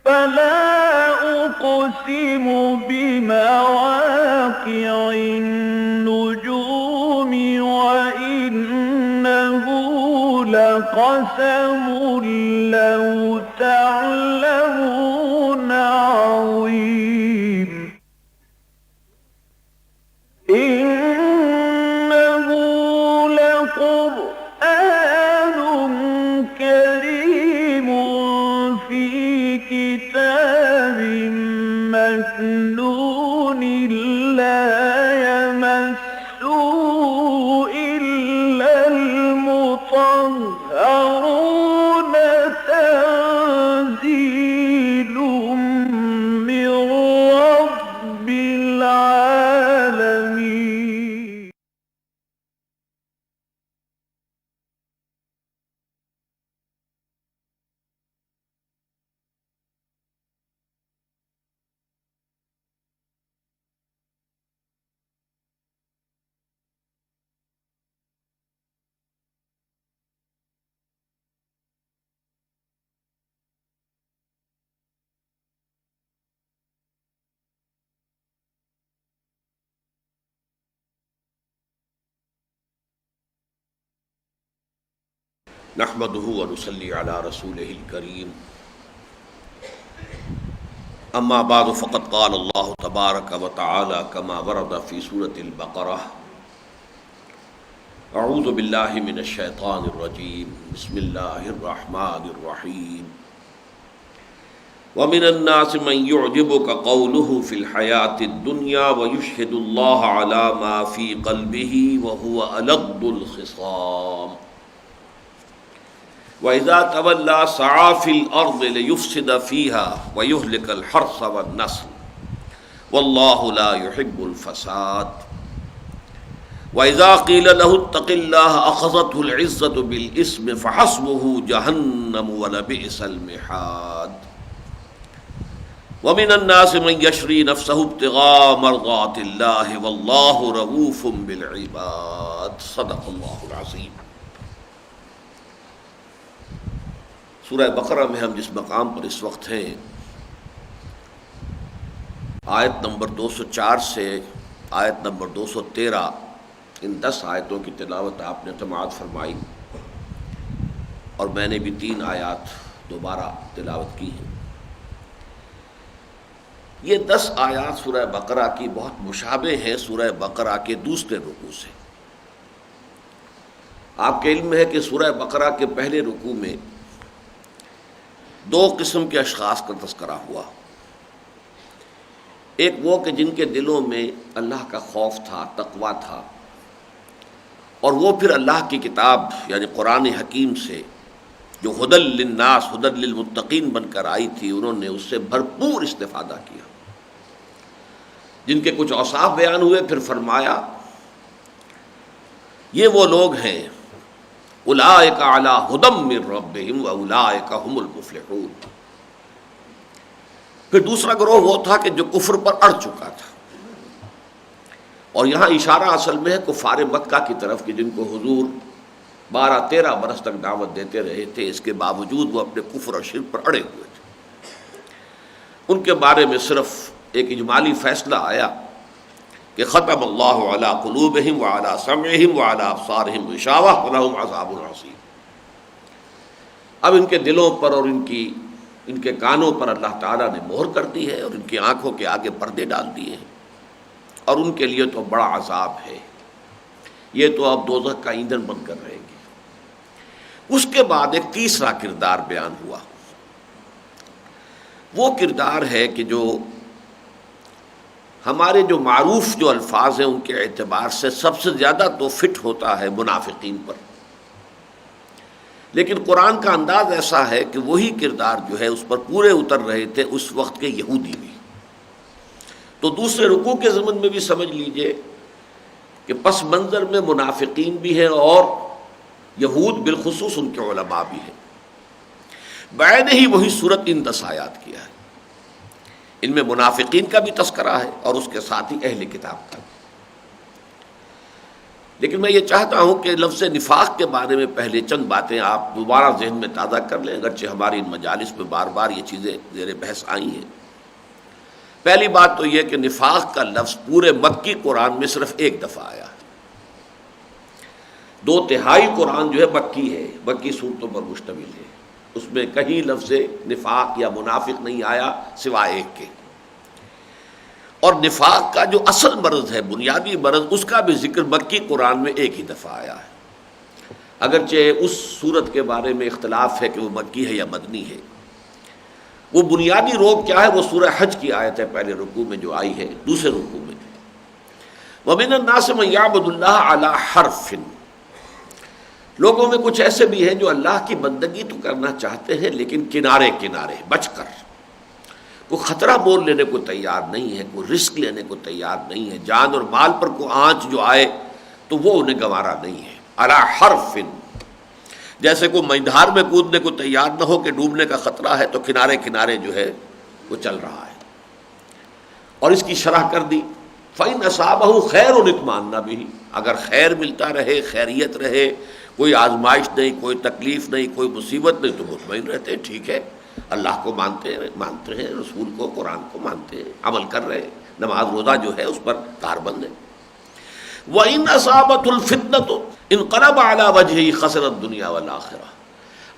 فلا أقسم بمواقع النجوم وإنه لقسم لو تعلمون عظيم إنه لقرآن كريم في كتاب مكنون لا يمسه إلا المطهرون تنزيل من رب العالمين. نحمده ونصلي على رسوله الكريم اما بعد فقد قال الله تبارك وتعالى كما ورد في سورة البقرة اعوذ بالله من الشيطان الرجيم بسم الله الرحمن الرحيم ومن الناس من يعجبك قوله في الحياة الدنيا ويشهد الله على ما في قلبه وهو ألد الخصام وَإِذَا تَوَلَّى سَعَىٰ فِي الْأَرْضِ لِيُفْسِدَ فِيهَا وَيُهْلِكَ الْحَرْثَ وَالنَّسْلَ وَاللَّهُ لَا يُحِبُّ الْفَسَادَ وَإِذَا قِيلَ لَهُ اتَّقِ اللَّهَ أَخَذَتْهُ الْعِزَّةُ بِالْإِثْمِ فَحَسْبُهُ جَهَنَّمُ وَلَبِئْسَ الْمِهَادُ وَمِنَ النَّاسِ مَن يَشْرِي نَفْسَهُ ابْتِغَاءَ مَرْضَاتِ اللَّهِ وَاللَّهُ رَءُوفٌ بِالْعِبَادِ صدق اللہ العظیم۔ سورہ بقرہ میں ہم جس مقام پر اس وقت ہیں، آیت نمبر 204 سے آیت نمبر 213، ان 10 آیتوں کی تلاوت آپ نے سماعت فرمائی، اور میں نے بھی 3 آیات دوبارہ تلاوت کی ہیں۔ یہ 10 آیات سورہ بقرہ کی بہت مشابہ ہیں سورہ بقرہ کے دوسرے رکوع سے۔ آپ کے علم میں ہے کہ سورہ بقرہ کے پہلے رکوع میں 2 قسم کے اشخاص کا تذکرہ ہوا۔ ایک وہ کہ جن کے دلوں میں اللہ کا خوف تھا، تقویٰ تھا، اور وہ پھر اللہ کی کتاب یعنی قرآن حکیم سے جو ہدی للناس ہدی للمتقین بن کر آئی تھی، انہوں نے اس سے بھرپور استفادہ کیا۔ جن کے کچھ اوصاف بیان ہوئے، پھر فرمایا یہ وہ لوگ ہیں اولئک علی ھدی من ربہم واولئک ھم المفلحون۔ پھر دوسرا گروہ وہ تھا کہ جو کفر پر اڑ چکا تھا، اور یہاں اشارہ اصل میں ہے کفار مکہ کی طرف کہ جن کو حضور 12-13 برس تک دعوت دیتے رہے تھے، اس کے باوجود وہ اپنے کفر اور شرک پر اڑے ہوئے تھے۔ ان کے بارے میں صرف ایک اجمالی فیصلہ آیا کہ ختم اللہ علی قلوبہم وعلی سمعہم وعلی ابصارہم غشاوہ ولہم عذاب عظیم۔ اب ان کے دلوں پر اور ان کے کانوں پر اللہ تعالیٰ نے مہر کر دی ہے، اور ان کی آنکھوں کے آگے پردے ڈال دیے ہیں، اور ان کے لیے تو بڑا عذاب ہے، یہ تو اب دوزخ کا ایندھن بن کر رہیں گے۔ اس کے بعد ایک تیسرا کردار بیان ہوا۔ وہ کردار ہے کہ جو ہمارے جو معروف جو الفاظ ہیں ان کے اعتبار سے سب سے زیادہ تو فٹ ہوتا ہے منافقین پر، لیکن قرآن کا انداز ایسا ہے کہ وہی کردار جو ہے اس پر پورے اتر رہے تھے اس وقت کے یہودی بھی۔ تو دوسرے رکوع کے ضمن میں بھی سمجھ لیجئے کہ پس منظر میں منافقین بھی ہیں اور یہود بالخصوص ان کے علماء بھی ہیں۔ بعین ہی وہی صورت ان 10 آیات کیا ہے، ان میں منافقین کا بھی تذکرہ ہے اور اس کے ساتھ ہی اہل کتاب کا۔ لیکن میں یہ چاہتا ہوں کہ لفظ نفاق کے بارے میں پہلے چند باتیں آپ دوبارہ ذہن میں تازہ کر لیں، اگرچہ ہماری ان مجالس میں بار بار یہ چیزیں زیر بحث آئی ہیں۔ پہلی بات تو یہ کہ نفاق کا لفظ پورے مکی قرآن میں صرف ایک دفعہ آیا، 2/3 قرآن جو ہے مکی ہے، مکی صورتوں پر مشتمل ہے، اس میں کہیں لفظ نفاق یا منافق نہیں آیا سوائے ایک کے۔ اور نفاق کا جو اصل مرض ہے، بنیادی مرض، اس کا بھی ذکر مکی قرآن میں ایک ہی دفعہ آیا ہے، اگرچہ اس صورت کے بارے میں اختلاف ہے کہ وہ مکی ہے یا مدنی ہے۔ وہ بنیادی روگ کیا ہے؟ وہ سورہ حج کی آیت ہے، پہلے رکوع میں جو آئی ہے، دوسرے رکوع میں وَمِنَ النَّاسِ مَن يَعْبُدُ اللَّهَ عَلَى حَرْفٍ، لوگوں میں کچھ ایسے بھی ہیں جو اللہ کی بندگی تو کرنا چاہتے ہیں لیکن کنارے کنارے بچ کر، کوئی خطرہ مول لینے کو تیار نہیں ہے، کوئی رسک لینے کو تیار نہیں ہے، جان اور مال پر کوئی آنچ جو آئے تو وہ انہیں گوارا نہیں ہے۔ عَلَى حَرْفٍ، جیسے کوئی میدان میں کودنے کو تیار نہ ہو کہ ڈوبنے کا خطرہ ہے، تو کنارے کنارے جو ہے وہ چل رہا ہے۔ اور اس کی شرح کر دی فَإِنْ أَصَابَهُ خَيْرٌ اطْمَأَنَّ بِهِ، اگر خیر ملتا رہے، خیریت رہے، کوئی آزمائش نہیں، کوئی تکلیف نہیں، کوئی مصیبت نہیں، تو مطمئن رہتے ہیں، ٹھیک ہے، اللہ کو مانتے ہیں، رسول کو، قرآن کو مانتے ہیں، عمل کر رہے ہیں، نماز روزہ جو ہے اس پر کاربند ہے۔ وَإِنْ أَصَابَتْهُ الْفِتْنَةُ انقلب علی وجہہ خسر الدنیا والآخرہ،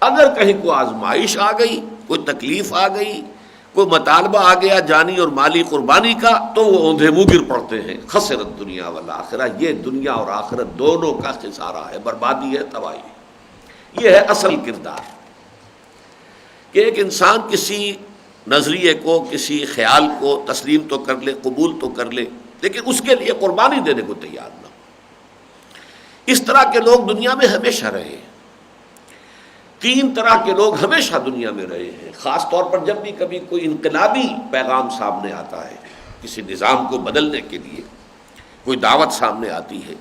اگر کہیں کوئی آزمائش آ گئی، کوئی تکلیف آ گئی، کوئی مطالبہ آ گیا جانی اور مالی قربانی کا، تو وہ اوندھے منہ گر پڑتے ہیں۔ خسر الدنیا والآخرہ، یہ دنیا اور آخرت دونوں کا خسارہ ہے، بربادی ہے، تباہی ہے۔ یہ ہے اصل کردار کہ ایک انسان کسی نظریے کو، کسی خیال کو تسلیم تو کر لے، قبول تو کر لے، لیکن اس کے لیے قربانی دینے کو تیار نہ ہو۔ اس طرح کے لوگ دنیا میں ہمیشہ رہے، 3 طرح کے لوگ ہمیشہ دنیا میں رہے ہیں، خاص طور پر جب بھی کبھی کوئی انقلابی پیغام سامنے آتا ہے، کسی نظام کو بدلنے کے لیے کوئی دعوت سامنے آتی ہے،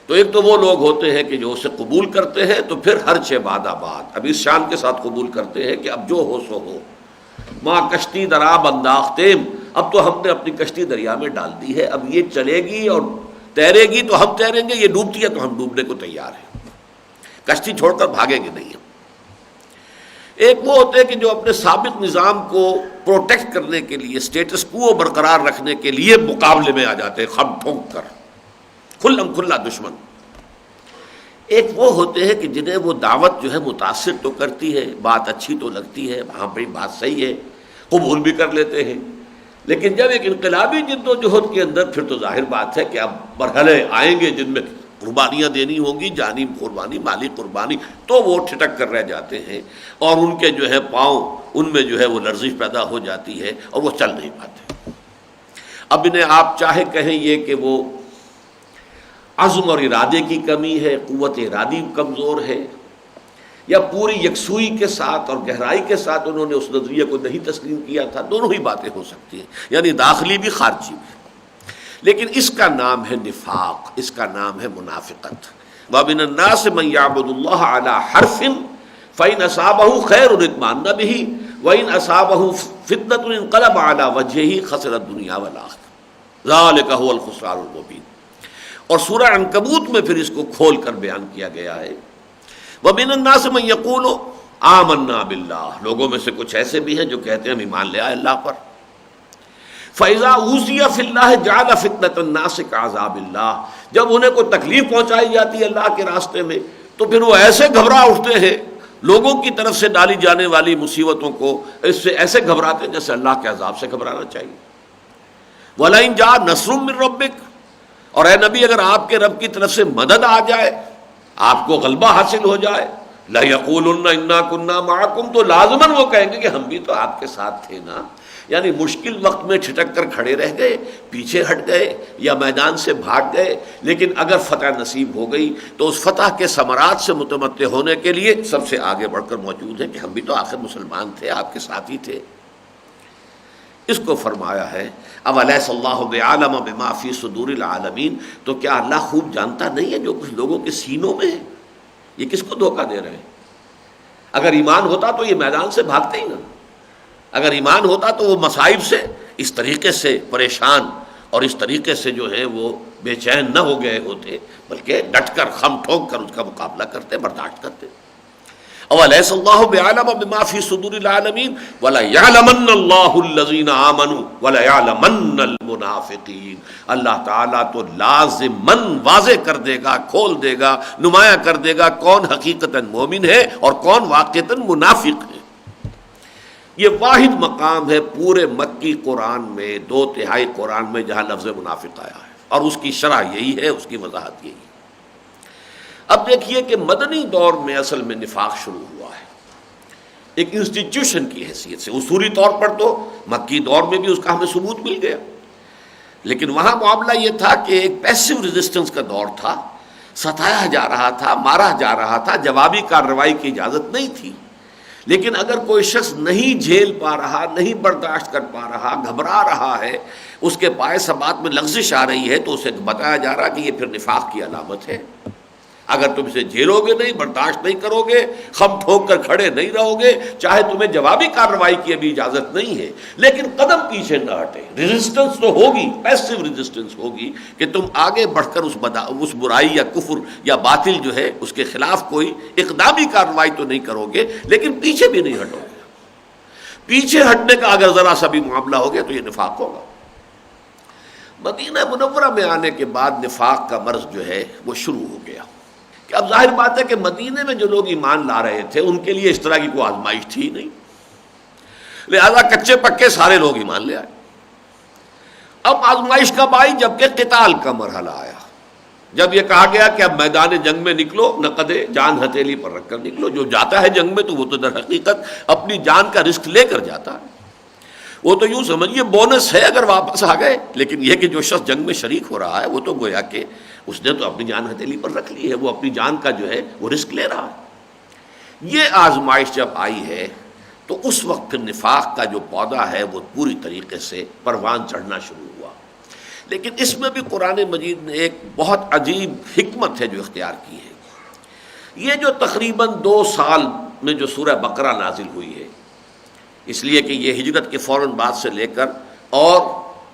تو ایک تو وہ لوگ ہوتے ہیں کہ جو اسے قبول کرتے ہیں، تو پھر ہر چہ باد آباد، اب اس شان کے ساتھ قبول کرتے ہیں کہ اب جو ہو سو ہو، ماں کشتی درآب انداختیم، اب تو ہم نے اپنی کشتی دریا میں ڈال دی ہے، اب یہ چلے گی اور تیرے گی تو ہم تیریں گے، یہ ڈوبتی ہے تو ہم ڈوبنے کو تیار ہیں، کشتی چھوڑ کر بھاگیں گے نہیں ہم۔ ایک وہ ہوتے ہیں کہ جو اپنے سابق نظام کو پروٹیکٹ کرنے کے لیے، اسٹیٹس کو برقرار رکھنے کے لیے مقابلے میں آ جاتے ہیں، خم پھونک کر، کھلم کھلا دشمن۔ ایک وہ ہوتے ہیں کہ جنہیں وہ دعوت جو ہے متاثر تو کرتی ہے، بات اچھی تو لگتی ہے، ہاں بھائی بات صحیح ہے، قبول بھی کر لیتے ہیں، لیکن جب ایک انقلابی جد و جہد کے اندر، پھر تو ظاہر بات ہے کہ اب مرحلے آئیں گے جن میں قربانیاں دینی ہوں گی، جانی قربانی، مالی قربانی، تو وہ ٹھٹک کر رہ جاتے ہیں، اور ان کے جو ہے پاؤں، ان میں جو ہے وہ لرزش پیدا ہو جاتی ہے اور وہ چل نہیں پاتے۔ اب انہیں آپ چاہے کہیں یہ کہ وہ عزم اور ارادے کی کمی ہے، قوت ارادی کمزور ہے، یا پوری یکسوئی کے ساتھ اور گہرائی کے ساتھ انہوں نے اس نظریے کو نہیں تسلیم کیا تھا، دونوں ہی باتیں ہو سکتی ہیں، یعنی داخلی بھی خارجی بھی، لیکن اس کا نام ہے نفاق، اس کا نام ہے منافقت۔ وَمِنَ النَّاسِ مَن يَعْبُدُ اللَّهَ عَلَى حَرْفٍ فَإِنْ أَصَابَهُ خَيْرٌ اطْمَأَنَّ بِهِ وَإِنْ أَصَابَهُ فِتْنَةٌ انقلب عَلَى وَجْهِهِ خَسِرَ الدُّنْيَا وَالْآخِرَةَ ذَلِكَ هُوَ الْخُسْرَانُ الْمُبِينُ۔ اور سورہ عنکبوت میں پھر اس کو کھول کر بیان کیا گیا ہے، وَمِنَ النَّاسِ مَن يَقُولُ آمَنَّا بِاللَّهِ، لوگوں میں سے کچھ ایسے بھی ہیں جو کہتے ہیں ہم ایمان لے آئے اللہ پر، فَإِذَا أُوذِيَ فِي اللَّهِ جَعَلَ فِتْنَةَ النَّاسِ كَعَذَابِ اللَّهِ، جب انہیں کوئی تکلیف پہنچائی جاتی ہے اللہ کے راستے میں، تو پھر وہ ایسے گھبرا اٹھتے ہیں، لوگوں کی طرف سے ڈالی جانے والی مصیبتوں کو اس سے ایسے گھبراتے ہیں جیسے اللہ کے عذاب سے گھبرانا چاہیے۔ وَلَئِن جَاءَ نَصْرٌ مِّن رَّبِّكَ، اور اے نبی اگر آپ کے رب کی طرف سے مدد آ جائے، آپ کو غلبہ حاصل ہو جائے، لَيَقُولُنَّ إِنَّا كُنَّا مَعَكُمْ، تو لازماً وہ کہیں گے کہ ہم بھی تو آپ کے ساتھ تھے نا، یعنی مشکل وقت میں چھٹک کر کھڑے رہ گئے، پیچھے ہٹ گئے یا میدان سے بھاگ گئے، لیکن اگر فتح نصیب ہو گئی تو اس فتح کے ثمرات سے متمتع ہونے کے لیے سب سے آگے بڑھ کر موجود ہیں کہ ہم بھی تو آخر مسلمان تھے، آپ کے ساتھ ہی تھے۔ اس کو فرمایا ہے اولیس اللہ بعالم بما فی صدور العالمین، تو کیا اللہ خوب جانتا نہیں ہے جو کچھ لوگوں کے سینوں میں ہے؟ یہ کس کو دھوکہ دے رہے ہیں؟ اگر ایمان ہوتا تو یہ میدان سے بھاگتے ہی نا، اگر ایمان ہوتا تو وہ مصائب سے اس طریقے سے پریشان اور اس طریقے سے جو ہے وہ بے چین نہ ہو گئے ہوتے، بلکہ ڈٹ کر خم ٹھوک کر اس کا مقابلہ کرتے، برداشت کرتے۔ اولیس اللہ بعلم بما فی صدور العالمین ولیعلمن اللہ الذین آمنوا ولیعلمن المنافقین۔ اللہ تعالیٰ تو لازماً واضح کر دے گا، کھول دے گا، نمایاں کر دے گا کون حقیقتاً مومن ہے اور کون واقعتاً منافق ہے۔ یہ واحد مقام ہے پورے مکی قرآن میں، 2/3 قرآن میں، جہاں لفظ منافق آیا ہے، اور اس کی شرح یہی ہے، اس کی وضاحت یہی ہے۔ اب دیکھیے کہ مدنی دور میں اصل میں نفاق شروع ہوا ہے ایک انسٹیٹیوشن کی حیثیت سے۔ اصولی طور پر تو مکی دور میں بھی اس کا ہمیں ثبوت مل گیا، لیکن وہاں معاملہ یہ تھا کہ ایک پیسو ریزسٹنس کا دور تھا، ستایا جا رہا تھا، مارا جا رہا تھا، جوابی کارروائی کی اجازت نہیں تھی۔ لیکن اگر کوئی شخص نہیں جھیل پا رہا، نہیں برداشت کر پا رہا، گھبرا رہا ہے، اس کے پائے ثبات میں لغزش آ رہی ہے، تو اسے بتایا جا رہا کہ یہ پھر نفاق کی علامت ہے۔ اگر تم اسے جھیلو گے نہیں، برداشت نہیں کرو گے، خم ٹھوک کر کھڑے نہیں رہو گے، چاہے تمہیں جوابی کارروائی کی ابھی اجازت نہیں ہے، لیکن قدم پیچھے نہ ہٹے، ریزسٹنس تو ہوگی، پیسو ریزسٹنس ہوگی کہ تم آگے بڑھ کر اس برائی یا کفر یا باطل جو ہے اس کے خلاف کوئی اقدامی کارروائی تو نہیں کرو گے، لیکن پیچھے بھی نہیں ہٹو گے۔ پیچھے ہٹنے کا اگر ذرا سا بھی معاملہ ہو گیا تو یہ نفاق ہوگا۔ مدینہ منورہ میں آنے کے بعد نفاق کا مرض جو ہے وہ شروع ہو گیا کہ اب ظاہر بات ہے کہ مدینے میں جو لوگ ایمان لا رہے تھے ان کے لیے اس طرح کی کوئی آزمائش تھی نہیں، لہذا کچے پکے سارے لوگ ایمان لے آئے۔ اب آزمائش کب آئی؟ جبکہ قتال کا مرحلہ آیا، جب یہ کہا گیا کہ اب میدان جنگ میں نکلو، نقد جان ہتھیلی پر رکھ کر نکلو۔ جو جاتا ہے جنگ میں تو وہ تو در حقیقت اپنی جان کا رسک لے کر جاتا ہے، وہ تو یوں سمجھیے بونس ہے اگر واپس آ گئے، لیکن یہ کہ جو شخص جنگ میں شریک ہو رہا ہے وہ تو گویا کہ اس نے تو اپنی جان ہتھیلی پر رکھ لی ہے، وہ اپنی جان کا جو ہے وہ رسک لے رہا ہے۔ یہ آزمائش جب آئی ہے تو اس وقت پھر نفاق کا جو پودا ہے وہ پوری طریقے سے پروان چڑھنا شروع ہوا۔ لیکن اس میں بھی قرآن مجید نے ایک بہت عجیب حکمت ہے جو اختیار کی ہے۔ یہ جو تقریباً 2 سال میں جو سورہ بقرہ نازل ہوئی ہے، اس لیے کہ یہ ہجرت کے فوراً بعد سے لے کر اور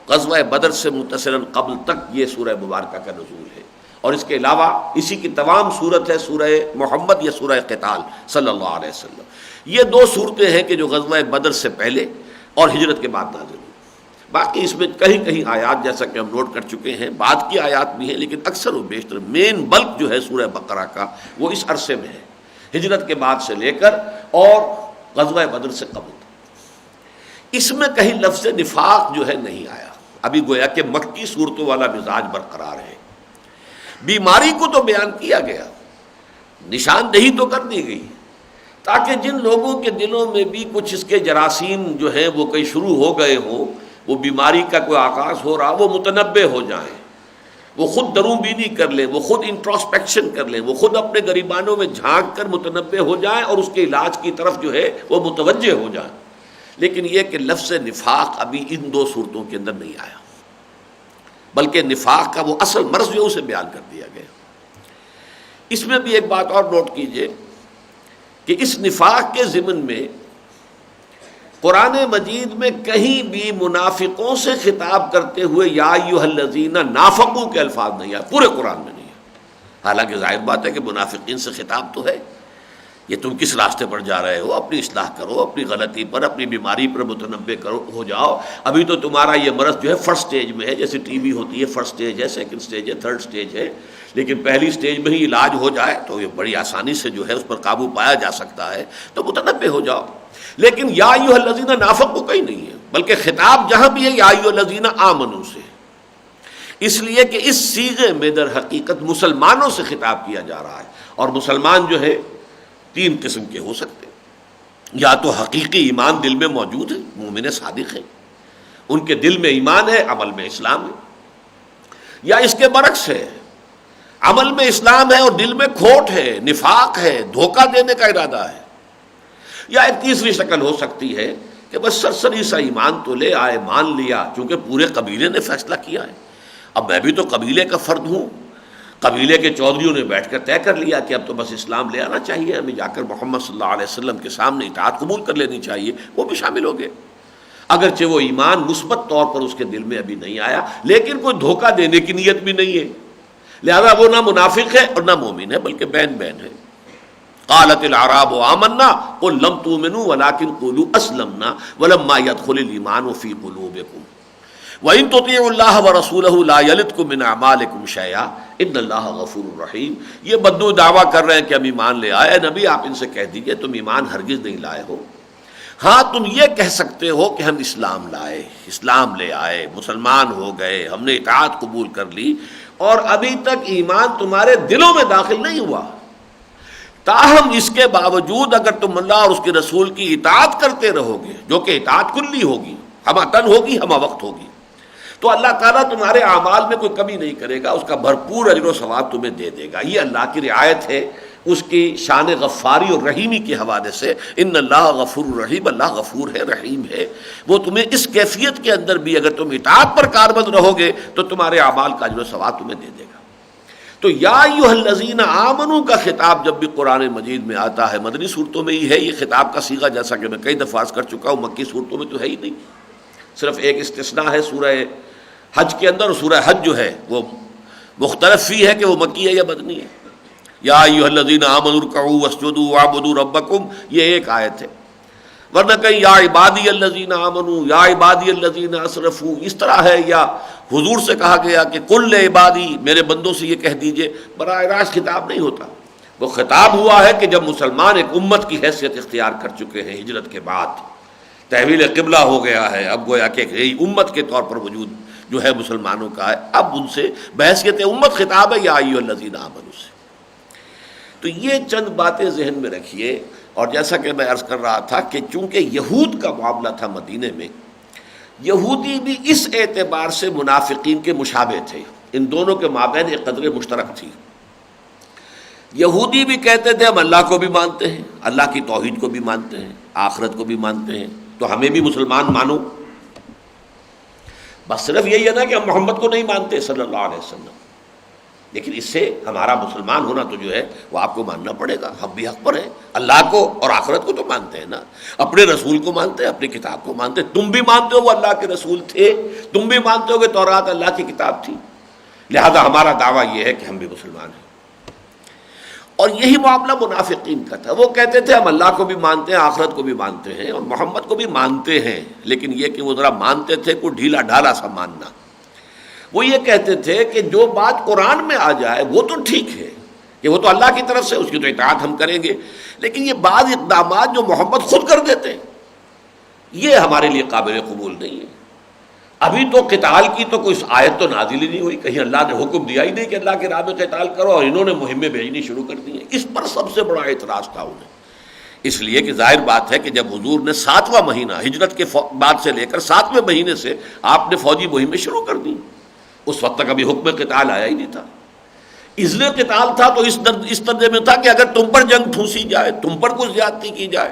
غزوہ بدر سے متصلاً قبل تک یہ سورہ مبارکہ کا نزول ہے، اور اس کے علاوہ اسی کی تمام صورت ہے سورہ محمد یا سورہ قتال صلی اللہ علیہ وسلم۔ یہ 2 صورتیں ہیں کہ جو غزوہ بدر سے پہلے اور ہجرت کے بعد نازل ہوئی۔ باقی اس میں کہیں کہیں آیات جیسا کہ ہم نوٹ کر چکے ہیں، بعد کی آیات بھی ہیں، لیکن اکثر و بیشتر مین بلک جو ہے سورہ بقرہ کا وہ اس عرصے میں ہے، ہجرت کے بعد سے لے کر اور غزوہ بدر سے قبل تک۔ اس میں کہیں لفظ نفاق جو ہے نہیں آیا، ابھی گویا کہ مکی صورتوں والا مزاج برقرار ہے۔ بیماری کو تو بیان کیا گیا، نشاندہی تو کر دی گئی، تاکہ جن لوگوں کے دلوں میں بھی کچھ اس کے جراثیم جو ہیں وہ کہیں شروع ہو گئے ہوں، وہ بیماری کا کوئی آغاز ہو رہا، وہ متنبہ ہو جائیں، وہ خود دروں بینی کر لیں، وہ خود انٹروسپیکشن کر لیں، وہ خود اپنے گریبانوں میں جھانک کر متنبہ ہو جائیں اور اس کے علاج کی طرف جو ہے وہ متوجہ ہو جائیں۔ لیکن یہ کہ لفظ نفاق ابھی ان 2 صورتوں کے اندر نہیں آیا، بلکہ نفاق کا وہ اصل مرض جو اسے بیان کر دیا گیا۔ اس میں بھی ایک بات اور نوٹ کیجئے کہ اس نفاق کے ضمن میں قرآن مجید میں کہیں بھی منافقوں سے خطاب کرتے ہوئے یا ایھا الذین نافقوا کے الفاظ نہیں آئے، پورے قرآن میں نہیں ہے۔ حالانکہ ظاہر بات ہے کہ منافقین سے خطاب تو ہے، یہ تم کس راستے پر جا رہے ہو، اپنی اصلاح کرو، اپنی غلطی پر، اپنی بیماری پر متنبہ کرو ہو جاؤ۔ ابھی تو تمہارا یہ مرض جو ہے فرسٹ سٹیج میں ہے، جیسے ٹی بی ہوتی ہے، فرسٹ سٹیج ہے، سیکنڈ سٹیج ہے، تھرڈ سٹیج ہے، لیکن پہلی سٹیج میں ہی علاج ہو جائے تو یہ بڑی آسانی سے جو ہے اس پر قابو پایا جا سکتا ہے، تو متنبہ ہو جاؤ۔ لیکن یا ایھا الذین نافقوا کہیں نہیں ہے، بلکہ خطاب جہاں بھی ہے یا ایھا الذین آمنوا سے، اس لیے کہ اس صیغے میں در حقیقت مسلمانوں سے خطاب کیا جا رہا ہے، اور مسلمان جو ہے 3 قسم کے ہو سکتے ہیں، یا تو حقیقی ایمان دل میں موجود ہے، مومن صادق ہے، ان کے دل میں ایمان ہے، عمل میں اسلام ہے، یا اس کے برعکس ہے، عمل میں اسلام ہے اور دل میں کھوٹ ہے، نفاق ہے، دھوکہ دینے کا ارادہ ہے۔ یا ایک تیسری شکل ہو سکتی ہے کہ بس سرسری سا ایمان تو لے آئے، مان لیا، چونکہ پورے قبیلے نے فیصلہ کیا ہے، اب میں بھی تو قبیلے کا فرد ہوں، قبیلے کے چودھریوں نے بیٹھ کر طے کر لیا کہ اب تو بس اسلام لے آنا چاہیے، ہمیں جا کر محمد صلی اللہ علیہ وسلم کے سامنے اطاعت قبول کر لینی چاہیے، وہ بھی شامل ہو گئے۔ اگرچہ وہ ایمان مثبت طور پر اس کے دل میں ابھی نہیں آیا، لیکن کوئی دھوکہ دینے کی نیت بھی نہیں ہے، لہذا وہ نہ منافق ہے اور نہ مومن ہے، بلکہ بین بین ہے۔ قالت الاعراب آمنا قل لم تؤمنوا ولكن قولوا اسلمنا ولما يدخل الايمان في قلوبكم وان تطيعوا الله ورسوله لا يلدكم من اعمالكم شيئا ان الله غفور رحیم۔ یہ بدو دعویٰ کر رہے ہیں کہ ہم ایمان لے آئے، نبی آپ ان سے کہہ دیجئے تم ایمان ہرگز نہیں لائے ہو، ہاں تم یہ کہہ سکتے ہو کہ ہم اسلام لائے، اسلام لے آئے، مسلمان ہو گئے، ہم نے اطاعت قبول کر لی، اور ابھی تک ایمان تمہارے دلوں میں داخل نہیں ہوا، تاہم اس کے باوجود اگر تم اللہ اور اس کے رسول کی اطاعت کرتے رہو گے، جو کہ اطاعت کلی ہوگی، ہمہ تن ہوگی، ہمہ وقت ہوگی، تو اللہ تعالیٰ تمہارے اعمال میں کوئی کمی نہیں کرے گا، اس کا بھرپور اجر و ثواب تمہیں دے دے گا۔ یہ اللہ کی رعایت ہے اس کی شان غفاری اور رحیمی کے حوالے سے۔ ان اللہ غفور الرحیم، اللہ غفور ہے، رحیم ہے، وہ تمہیں اس کیفیت کے اندر بھی اگر تم اطاعت پر کاربند رہو گے تو تمہارے اعمال کا اجر و ثواب تمہیں دے دے گا۔ تو یا ایھا الذین آمنوا کا خطاب جب بھی قرآن مجید میں آتا ہے، مدنی صورتوں میں ہی ہے یہ خطاب کا صیغہ، جیسا کہ میں کئی دفعہ عرض کر چکا ہوں، مکی صورتوں میں تو ہے ہی نہیں، صرف ایک استثناء ہے سورہ حج کے اندر، اور سورہ حج جو ہے وہ مختلف فی ہے کہ وہ مکی ہے یا مدنی ہے۔ یا ایھا الذین آمنوا ارکعوا واسجدوا واعبدوا ربکم، یہ ایک آیت ہے، ورنہ کہیں یا عبادی الذین آمنوا، یا عبادی الذین اسرفوا اس طرح ہے، یا حضور سے کہا گیا کہ کل عبادی، میرے بندوں سے یہ کہہ دیجئے، براہ راست خطاب نہیں ہوتا، وہ خطاب ہوا ہے کہ جب مسلمان ایک امت کی حیثیت اختیار کر چکے ہیں، ہجرت کے بعد تحویل قبلہ ہو گیا ہے، اب گویا کہ ایک امت کے طور پر وجود جو ہے مسلمانوں کا ہے، اب ان سے بحیثیت امت خطاب ہے یا ایھا الذین آمنوا سے۔ تو یہ چند باتیں ذہن میں رکھیے، اور جیسا کہ میں عرض کر رہا تھا کہ چونکہ یہود کا معاملہ تھا مدینے میں، یہودی بھی اس اعتبار سے منافقین کے مشابہ تھے، ان دونوں کے مابین ایک قدر مشترک تھی۔ یہودی بھی کہتے تھے ہم اللہ کو بھی مانتے ہیں، اللہ کی توحید کو بھی مانتے ہیں، آخرت کو بھی مانتے ہیں، تو ہمیں بھی مسلمان مانو۔ بس صرف یہی ہے نا کہ ہم محمد کو نہیں مانتے صلی اللہ علیہ وسلم، لیکن اس سے ہمارا مسلمان ہونا تو جو ہے وہ آپ کو ماننا پڑے گا، ہم بھی حق پر ہیں، اللہ کو اور آخرت کو تو مانتے ہیں نا، اپنے رسول کو مانتے ہیں، اپنی کتاب کو مانتے ہیں، تم بھی مانتے ہو وہ اللہ کے رسول تھے، تم بھی مانتے ہو کہ تورات اللہ کی کتاب تھی، لہذا ہمارا دعویٰ یہ ہے کہ ہم بھی مسلمان ہیں۔ اور یہی معاملہ منافقین کا تھا، وہ کہتے تھے ہم اللہ کو بھی مانتے ہیں، آخرت کو بھی مانتے ہیں، اور محمد کو بھی مانتے ہیں، لیکن یہ کہ وہ ذرا مانتے تھے کوئی ڈھیلا ڈھالا سا ماننا۔ وہ یہ کہتے تھے کہ جو بات قرآن میں آ جائے وہ تو ٹھیک ہے کہ وہ تو اللہ کی طرف سے، اس کی تو اطاعت ہم کریں گے، لیکن یہ بعض اقدامات جو محمد خود کر دیتے ہیں یہ ہمارے لیے قابل قبول نہیں ہے۔ ابھی تو قتال کی تو کوئی آیت تو نازل ہی نہیں ہوئی، کہیں اللہ نے حکم دیا ہی نہیں کہ اللہ کے راہ میں قتال کرو، اور انہوں نے مہمیں بھیجنی شروع کر دی ہیں۔ اس پر سب سے بڑا اعتراض تھا انہیں، اس لیے کہ ظاہر بات ہے کہ جب حضور نے 7واں مہینہ ہجرت کے بعد سے لے کر 7ویں مہینے سے آپ نے فوجی مہمیں شروع کر دی، اس وقت تک ابھی حکم قتال آیا ہی نہیں تھا۔ اذن قتال تھا تو اس درجے میں تھا کہ اگر تم پر جنگ ٹھونسی جائے، تم پر کچھ زیادتی کی جائے،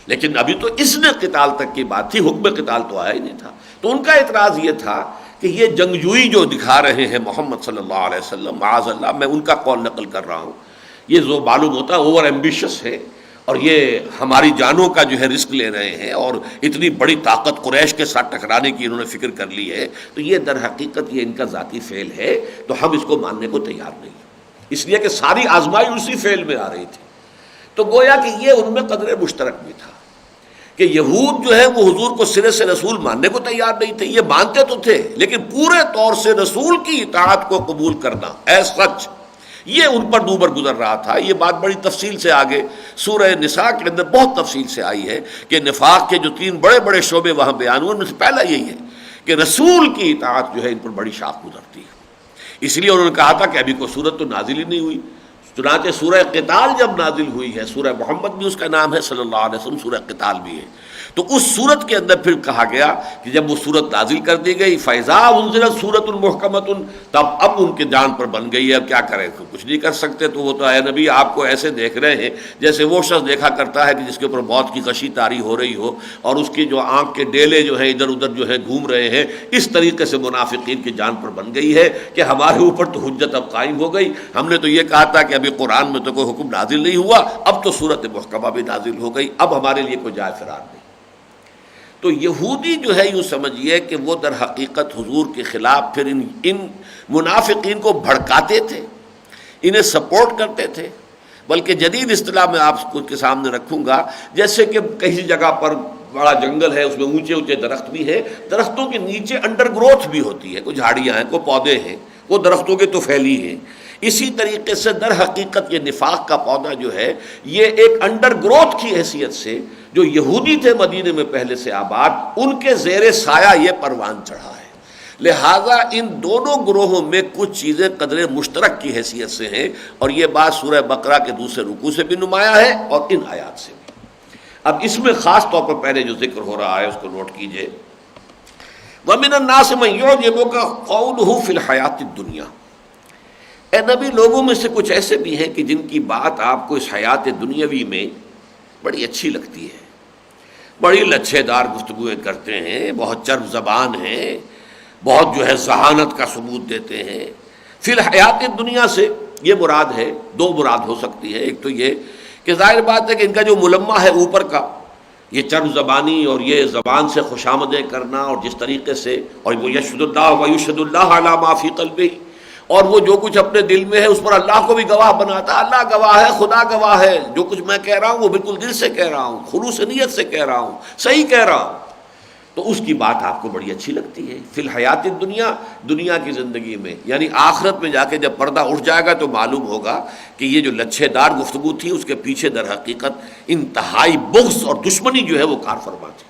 لیکن ابھی تو اذن قتال تک کی بات تھی، حکم قتال تو آیا ہی نہیں تھا۔ تو ان کا اعتراض یہ تھا کہ یہ جنگجوئی جو دکھا رہے ہیں محمد صلی اللہ علیہ وسلم، معاذ اللہ میں ان کا قول نقل کر رہا ہوں، یہ جو معلوم ہوتا ہے اوور ایمبیشس ہے، اور یہ ہماری جانوں کا جو ہے رسک لے رہے ہیں، اور اتنی بڑی طاقت قریش کے ساتھ ٹکرانے کی انہوں نے فکر کر لی ہے، تو یہ در حقیقت یہ ان کا ذاتی فعل ہے، تو ہم اس کو ماننے کو تیار نہیں، اس لیے کہ ساری آزمائی اسی فعل میں آ رہی تھی۔ تو گویا کہ یہ ان میں قدر مشترک بھی تھا کہ یہود جو ہے وہ حضور کو سرے سے رسول ماننے کو تیار نہیں تھے، یہ مانتے تو تھے لیکن پورے طور سے رسول کی اطاعت کو قبول کرنا ایز سچ یہ ان پر دوبر گزر رہا تھا۔ یہ بات بڑی تفصیل سے آگے سورہ نساء کے اندر بہت تفصیل سے آئی ہے کہ نفاق کے جو 3 بڑے بڑے شعبے وہاں بیان ہوئے، ان میں سے پہلا یہی ہے کہ رسول کی اطاعت جو ہے ان پر بڑی شاخ گزرتی ہے۔ اس لیے انہوں نے کہا تھا کہ ابھی کوئی صورت تو نازل ہی نہیں ہوئی، چنانچہ سورہ قتال جب نازل ہوئی ہے، سورہ محمد بھی اس کا نام ہے صلی اللہ علیہ وسلم، سورہ قتال بھی ہے، تو اس صورت کے اندر پھر کہا گیا کہ جب وہ صورت نازل کر دی گئی فَإِذَا أُنزِلَتْ سُورَةٌ مُحْكَمَةٌ، تب اب ان کے جان پر بن گئی ہے، اب کیا کریں، کچھ نہیں کر سکتے۔ تو وہ تو اے نبی آپ کو ایسے دیکھ رہے ہیں جیسے وہ شخص دیکھا کرتا ہے کہ جس کے اوپر موت کی غشی طاری ہو رہی ہو، اور اس کی جو آنکھ کے ڈیلے جو ہیں ادھر ادھر جو ہے گھوم رہے ہیں، اس طریقے سے منافقین کی جان پر بن گئی ہے کہ ہمارے اوپر تو حجت اب قائم ہو گئی، ہم نے تو یہ کہا تھا کہ ابھی قرآن میں تو کوئی حکم نازل نہیں ہوا، اب تو سورت محکمہ بھی نازل ہو گئی، اب ہمارے لیے کوئی جائے فرار نہیں۔ تو یہودی جو ہے یوں سمجھیے کہ وہ در حقیقت حضور کے خلاف پھر ان منافقین کو بھڑکاتے تھے، انہیں سپورٹ کرتے تھے، بلکہ جدید اصطلاح میں آپ کو کے سامنے رکھوں گا، جیسے کہ کسی جگہ پر بڑا جنگل ہے، اس میں اونچے اونچے درخت بھی ہیں، درختوں کے نیچے انڈر گروتھ بھی ہوتی ہے، کوئی جھاڑیاں ہیں، کوئی پودے ہیں، وہ درختوں کے طفیلی ہیں، اسی طریقے سے در حقیقت یہ نفاق کا پودا جو ہے یہ ایک انڈر گروتھ کی حیثیت سے جو یہودی تھے مدینے میں پہلے سے آباد، ان کے زیر سایہ یہ پروان چڑھا ہے۔ لہذا ان دونوں گروہوں میں کچھ چیزیں قدر مشترک کی حیثیت سے ہیں، اور یہ بات سورہ بقرہ کے دوسرے رکوع سے بھی نمایاں ہے اور ان آیات سے بھی۔ اب اس میں خاص طور پر پہلے جو ذکر ہو رہا ہے اس کو نوٹ کیجئے، وَمِنَ النَّاسِ مَن يُعْجِبُكَ قَوْلُهُ فِي الْحَيَاةِ الدُّنْيَا، اے نبی لوگوں میں سے کچھ ایسے بھی ہیں کہ جن کی بات آپ کو اس حیات دنیاوی میں بڑی اچھی لگتی ہے، بڑی لچھے دار گفتگویں کرتے ہیں، بہت چرب زبان ہیں، بہت جو ہے ذہانت کا ثبوت دیتے ہیں۔ فی الحیات دنیا سے یہ مراد ہے، دو مراد ہو سکتی ہے، ایک تو یہ کہ ظاہر بات ہے کہ ان کا جو ملمہ ہے اوپر کا، یہ چرب زبانی اور یہ زبان سے خوشامدیں کرنا، اور جس طریقے سے، اور وہ یشهد اللہ ویشهد اللہ علی ما فی قلبہ، اور وہ جو کچھ اپنے دل میں ہے اس پر اللہ کو بھی گواہ بناتا، اللہ گواہ ہے، خدا گواہ ہے، جو کچھ میں کہہ رہا ہوں وہ بالکل دل سے کہہ رہا ہوں، خلوص نیت سے کہہ رہا ہوں، صحیح کہہ رہا ہوں، تو اس کی بات آپ کو بڑی اچھی لگتی ہے۔ فی الحیات الدنیا، دنیا کی زندگی میں، یعنی آخرت میں جا کے جب پردہ اٹھ جائے گا تو معلوم ہوگا کہ یہ جو لچھے دار گفتگو تھی اس کے پیچھے در حقیقت انتہائی بغض اور دشمنی جو ہے وہ کار فرما تھی۔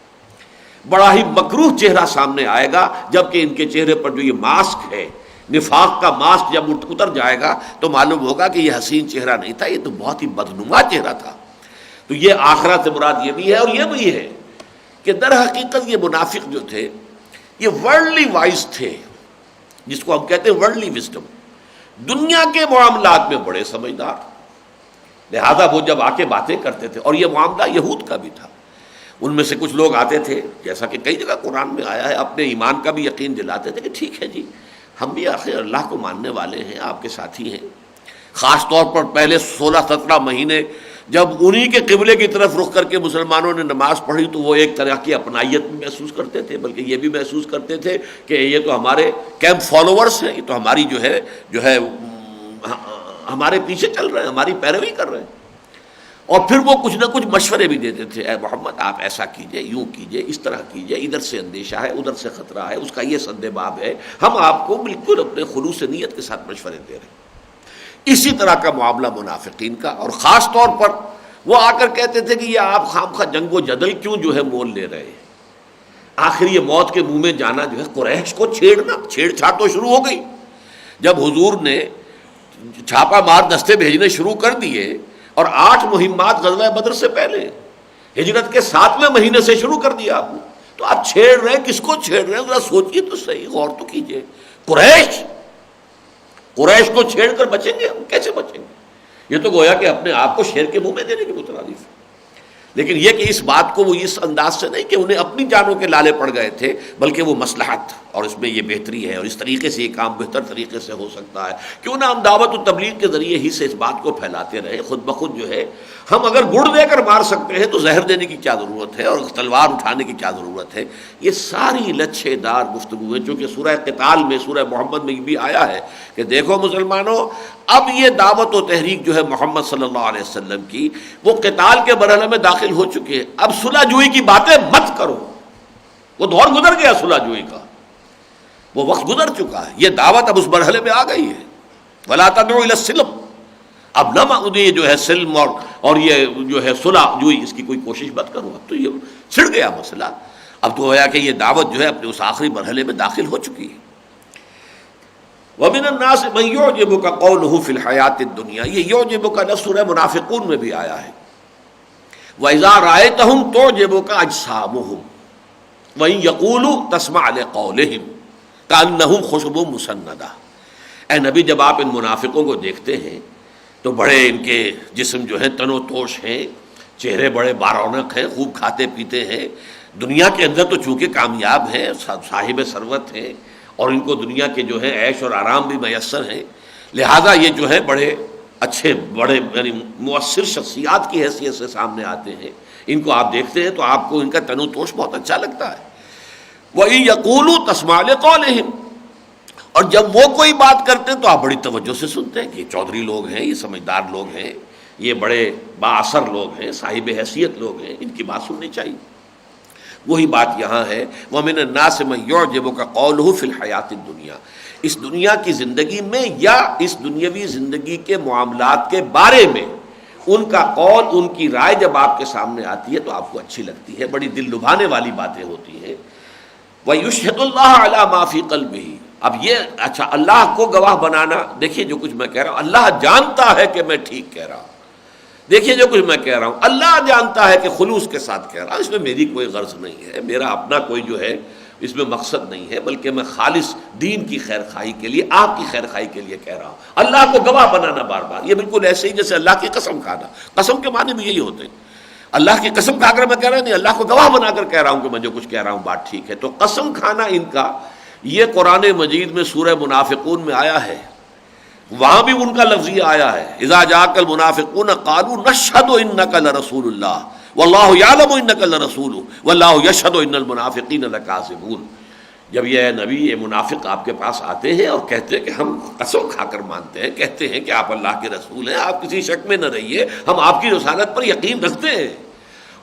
بڑا ہی مکروہ چہرہ سامنے آئے گا، جبکہ ان کے چہرے پر جو یہ ماسک ہے، نفاق کا ماسک جب اتر جائے گا تو معلوم ہوگا کہ یہ حسین چہرہ نہیں تھا، یہ تو بہت ہی بدنما چہرہ تھا۔ تو یہ آخرت سے مراد یہ بھی ہے، اور یہ بھی ہے کہ در حقیقت یہ منافق جو تھے یہ ورلڈلی وائز تھے، جس کو ہم کہتے ہیں ورلڈلی وزڈم، دنیا کے معاملات میں بڑے سمجھدار، لہذا وہ جب آ کے باتیں کرتے تھے، اور یہ معاملہ یہود کا بھی تھا، ان میں سے کچھ لوگ آتے تھے، جیسا کہ کئی جگہ قرآن میں آیا ہے، اپنے ایمان کا بھی یقین دلاتے تھے کہ ٹھیک ہے جی، ہم بھی آخر اللہ کو ماننے والے ہیں، آپ کے ساتھی ہیں۔ خاص طور پر پہلے 16-17 مہینے جب انہی کے قبلے کی طرف رخ کر کے مسلمانوں نے نماز پڑھی تو وہ ایک طرح کی اپنائیت بھی محسوس کرتے تھے، بلکہ یہ بھی محسوس کرتے تھے کہ یہ تو ہمارے کیمپ فالوورز ہیں، یہ تو ہماری جو ہے ہمارے پیچھے چل رہے ہیں، ہماری پیروی کر رہے ہیں۔ اور پھر وہ کچھ نہ کچھ مشورے بھی دیتے تھے، اے محمد آپ ایسا کیجئے، یوں کیجئے، اس طرح کیجئے، ادھر سے اندیشہ ہے، ادھر سے خطرہ ہے، اس کا یہ سد باب ہے، ہم آپ کو بالکل اپنے خلوص نیت کے ساتھ مشورے دے رہے ہیں۔ اسی طرح کا معاملہ منافقین کا، اور خاص طور پر وہ آ کر کہتے تھے کہ یہ آپ خامخواہ جنگ و جدل کیوں جو ہے مول لے رہے ہیں، آخر یہ موت کے منہ میں جانا جو ہے، قریش کو چھیڑنا، چھیڑ چھاڑ تو شروع ہو گئی۔ جب حضور نے چھاپا مار دستے بھیجنے شروع کر دیے، اور 8 مہمات غزوہ بدر سے پہلے ہجرت کے 7ویں مہینے سے شروع کر دیا آپ نے، تو آپ چھیڑ رہے ہیں، کس کو چھیڑ رہے ہیں ذرا سوچئے تو صحیح، غور تو کیجئے۔ قریش کو چھیڑ کر بچیں گے ہم؟ کیسے بچیں گے؟ یہ تو گویا کہ اپنے آپ کو شیر کے منہ میں دینے کے مترادف ہے۔ لیکن یہ کہ اس بات کو وہ اس انداز سے نہیں کہ انہیں اپنی جانوں کے لالے پڑ گئے تھے، بلکہ وہ مصلحت اور اس میں یہ بہتری ہے، اور اس طریقے سے یہ کام بہتر طریقے سے ہو سکتا ہے، کیوں نہ ہم دعوت و تبلیغ کے ذریعے ہی سے اس بات کو پھیلاتے رہے۔ خود بخود جو ہے ہم اگر گڑ دے کر مار سکتے ہیں تو زہر دینے کی کیا ضرورت ہے، اور تلوار اٹھانے کی کیا ضرورت ہے؟ یہ ساری لچھے دار گفتگو ہے، چونکہ سورہ قتال میں، سورہ محمد میں بھی آیا ہے کہ دیکھو مسلمانوں، اب یہ دعوت و تحریک جو ہے محمد صلی اللہ علیہ وسلم کی، وہ قتال کے مرحلے میں داخل ہو چکی ہے، اب صلح جوئی کی باتیں مت کرو، وہ دور گزر گیا صلح جوئی کا، وہ وقت گزر چکا ہے، یہ دعوت اب اس مرحلے میں آ گئی ہے۔ وَلَا تَدْعُوا إِلَى السِّلْمِ، اب نہ یہ جو ہے سلم اور یہ جو ہے صلح جوئی، اس کی کوئی کوشش مت کرو، اب تو یہ چھڑ گیا مسئلہ، اب تو ہوا کہ یہ دعوت جو ہے اپنے اس آخری مرحلے میں داخل ہو چکی ہے۔ وَمِنَ النَّاسِ مَن يُعْجِبُكَ قَوْلُهُ فِي الْحَيَاةِ الدُّنْيَا، یہ يُعْجِبُكَ نہ سورہ منافقون میں بھی آیا ہے، وَإِذَا رَأَيْتَهُمْ تُعْجِبُكَ أَجْسَامُهُمْ وَإِن يَقُولُوا تَسْمَعْ لِقَوْلِهِمْ كَأَنَّهُمْ خُشُبٌ مُّسَنَّدَةٌ، اے نبی جب آپ ان منافقوں کو دیکھتے ہیں تو بڑے ان کے جسم جو ہیں تن و توش ہیں، چہرے بڑے بارونق ہیں، خوب کھاتے پیتے ہیں، دنیا کے اندر تو چونکہ کامیاب ہیں، صاحب ثروت ہیں، اور ان کو دنیا کے جو ہے عیش اور آرام بھی میسر ہیں، لہذا یہ جو ہے بڑے اچھے، بڑے یعنی مؤثر شخصیات کی حیثیت سے سامنے آتے ہیں، ان کو آپ دیکھتے ہیں تو آپ کو ان کا تنو توش بہت اچھا لگتا ہے. وَإِن يَقُولُوا تَسْمَعْ لِقَوْلِهِمْ، اور جب وہ کوئی بات کرتے ہیں تو آپ بڑی توجہ سے سنتے ہیں کہ یہ چودھری لوگ ہیں، یہ سمجھدار لوگ ہیں، یہ بڑے بااثر لوگ ہیں، صاحب حیثیت لوگ ہیں، ان کی بات سننی چاہیے. وہی بات یہاں ہے، وَمِنَ النَّاسِ مَن يُعْجِبُكَ قَوْلُهُ فِي الْحَيَاةِ الدُّنْيَا، اس دنیا کی زندگی میں یا اس دنیاوی زندگی کے معاملات کے بارے میں ان کا قول، ان کی رائے جب آپ کے سامنے آتی ہے تو آپ کو اچھی لگتی ہے، بڑی دل لبھانے والی باتیں ہوتی ہیں. وَيُشْهِدُ اللَّهَ عَلَى مَا فِي قَلْبِهِ، اب یہ اچھا اللہ کو گواہ بنانا، دیکھیے جو کچھ میں کہہ رہا ہوں اللہ جانتا ہے کہ میں ٹھیک کہہ رہا ہوں، دیکھیے جو کچھ میں کہہ رہا ہوں اللہ جانتا ہے کہ خلوص کے ساتھ کہہ رہا ہوں، اس میں میری کوئی غرض نہیں ہے، میرا اپنا کوئی جو ہے اس میں مقصد نہیں ہے، بلکہ میں خالص دین کی خیر خواہی کے لیے، آپ کی خیر خواہی کے لیے کہہ رہا ہوں. اللہ کو گواہ بنانا بار بار، یہ بالکل ایسے ہی جیسے اللہ کی قسم کھانا، قسم کے معنی بھی یہی ہوتے ہیں. اللہ کی قسم کھا کر میں کہہ رہا نہیں، اللہ کو گواہ بنا کر کہہ رہا ہوں کہ میں جو کچھ کہہ رہا ہوں بات ٹھیک ہے. تو قسم کھانا ان کا یہ قرآن مجید میں سورہ منافقون میں آیا ہے، وہاں بھی ان کا لفظیہ آیا ہے، اذا جاءک المنافقون قالوا نشهد انک لرسول اللہ واللہ یعلم انک لرسولہ واللہ یشہد ان المنافقین لکاذبون. جب یہ نبی، یہ منافق آپ کے پاس آتے ہیں اور کہتے ہیں کہ ہم قسم کھا کر مانتے ہیں، کہتے ہیں کہ آپ اللہ کے رسول ہیں، آپ کسی شک میں نہ رہیے، ہم آپ کی رسالت پر یقین رکھتے ہیں،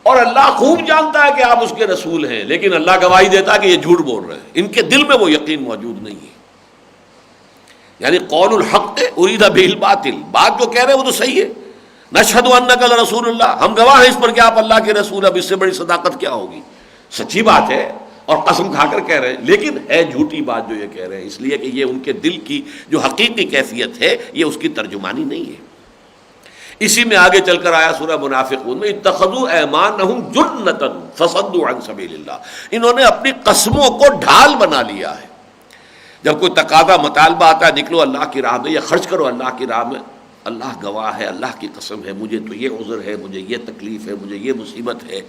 اور اللہ خوب جانتا ہے کہ آپ اس کے رسول ہیں، لیکن اللہ گواہی دیتا ہے کہ یہ جھوٹ بول رہے ہیں، ان کے دل میں وہ یقین موجود نہیں ہے. یعنی قول الحق ارید بہ الباطل، بات جو کہہ رہے ہیں وہ تو صحیح ہے، نشہد انک لرسول اللہ، ہم گواہ ہیں اس پر کہ آپ اللہ کے رسول، اب اس سے بڑی صداقت کیا ہوگی، سچی بات ہے اور قسم کھا کر کہہ رہے ہیں، لیکن ہے جھوٹی بات جو یہ کہہ رہے ہیں، اس لیے کہ یہ ان کے دل کی جو حقیقی کیفیت ہے یہ اس کی ترجمانی نہیں ہے. اسی میں آگے چل کر آیا سورہ منافقون میں، اتخذوا ایمانہم جنۃ فصدوا عن سبیل اللہ، انہوں نے اپنی قسموں کو ڈھال بنا لیا ہے. جب کوئی تقاضا مطالبہ آتا ہے نکلو اللہ کی راہ میں یا خرچ کرو اللہ کی راہ میں، اللہ گواہ ہے، اللہ کی قسم ہے، مجھے تو یہ عذر ہے، مجھے یہ تکلیف ہے، مجھے یہ مصیبت ہے،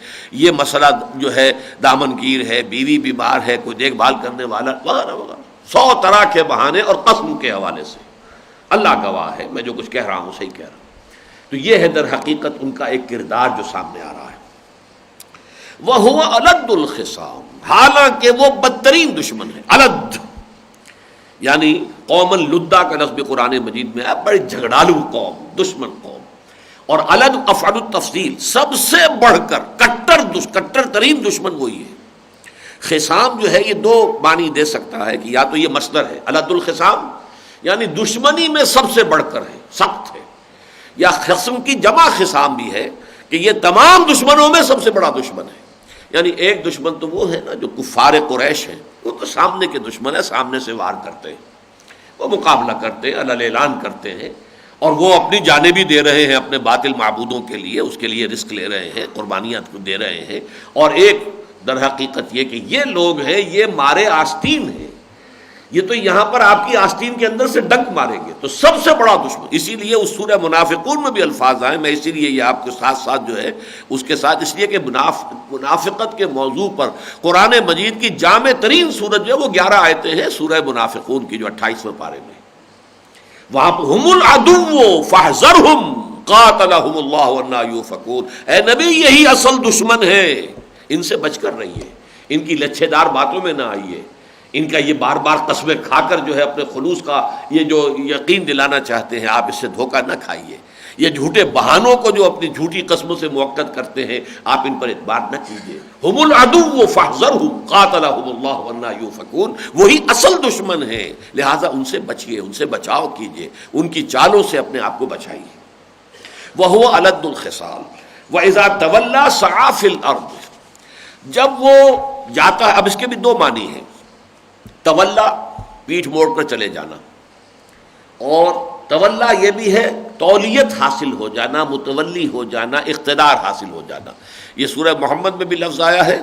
یہ مسئلہ جو ہے دامن گیر ہے، بیوی بیمار ہے، کوئی دیکھ بھال کرنے والا وغیرہ وغیرہ، 100 طرح کے بہانے اور قسم کے حوالے سے. اللہ گواہ ہے میں جو کچھ کہہ رہا ہوں صحیح کہہ رہا ہوں. تو یہ ہے در حقیقت ان کا ایک کردار جو سامنے آ رہا ہے. وَهُوَ أَلَدُّ الْخِصَامِ، حالانکہ وہ بدترین دشمن ہے. الد یعنی قوم لدہ کا لفظ قرآن مجید میں ہے، بڑی جھگڑالو قوم، دشمن قوم. اور الد افعل التفضیل، سب سے بڑھ کر کٹر ترین دشمن وہی ہے. خصام جو ہے یہ دو معنی دے سکتا ہے کہ یا تو یہ مصدر ہے الد الخصام، یعنی دشمنی میں سب سے بڑھ کر ہے، سخت ہے، یا خصم کی جمع خصام بھی ہے کہ یہ تمام دشمنوں میں سب سے بڑا دشمن ہے. یعنی ایک دشمن تو وہ ہے نا جو کفار قریش ہیں، وہ تو سامنے کے دشمن ہے، سامنے سے وار کرتے ہیں، وہ مقابلہ کرتے ہیں، علل اعلان کرتے ہیں، اور وہ اپنی جانیں بھی دے رہے ہیں اپنے باطل معبودوں کے لیے، اس کے لیے رزق لے رہے ہیں، قربانیاں دے رہے ہیں. اور ایک در حقیقت یہ کہ یہ لوگ ہیں یہ مارے آستین ہیں، یہ تو یہاں پر آپ کی آستین کے اندر سے ڈنک ماریں گے، تو سب سے بڑا دشمن. اسی لیے اس سورہ منافقون میں بھی الفاظ آئے، میں اسی لیے یہ آپ کے ساتھ ساتھ جو ہے اس کے ساتھ، اس لیے کہ منافقت کے موضوع پر قرآن مجید کی جامع ترین سورت جو ہے وہ 11 آیتیں ہیں سورہ منافقون کی جو 28ویں پارے میں، وہاں پر ہم العدو فاحذرہم قاتلہم اللہ انا یؤفکون، اے نبی یہی اصل دشمن ہے، ان سے بچ کر رہیے، ان کی لچھے دار باتوں میں نہ آئیے، ان کا یہ بار بار قسمیں کھا کر جو ہے اپنے خلوص کا یہ جو یقین دلانا چاہتے ہیں آپ اس سے دھوکہ نہ کھائیے، یہ جھوٹے بہانوں کو جو اپنی جھوٹی قسموں سے موقت کرتے ہیں آپ ان پر اعتبار نہ کیجیے. ہم العدو فاحذرہم قاتلہم اللہ انا یؤفکون، وہی اصل دشمن ہیں، لہٰذا ان سے بچیے، ان سے بچاؤ کیجیے، ان کی چالوں سے اپنے آپ کو بچائیے. وَهُوَ أَلَدُّ الْخِصَامِ وَإِذَا تَوَلَّى سَعَىٰ فِي الْأَرْضِ، جب وہ جاتا ہے، اب اس کے بھی دو معنی ہیں، تولا پیٹھ موڑ کر چلے جانا، اور تولا یہ بھی ہے تولیت حاصل ہو جانا، متولی ہو جانا، اقتدار حاصل ہو جانا. یہ سورہ محمد میں بھی لفظ آیا ہے،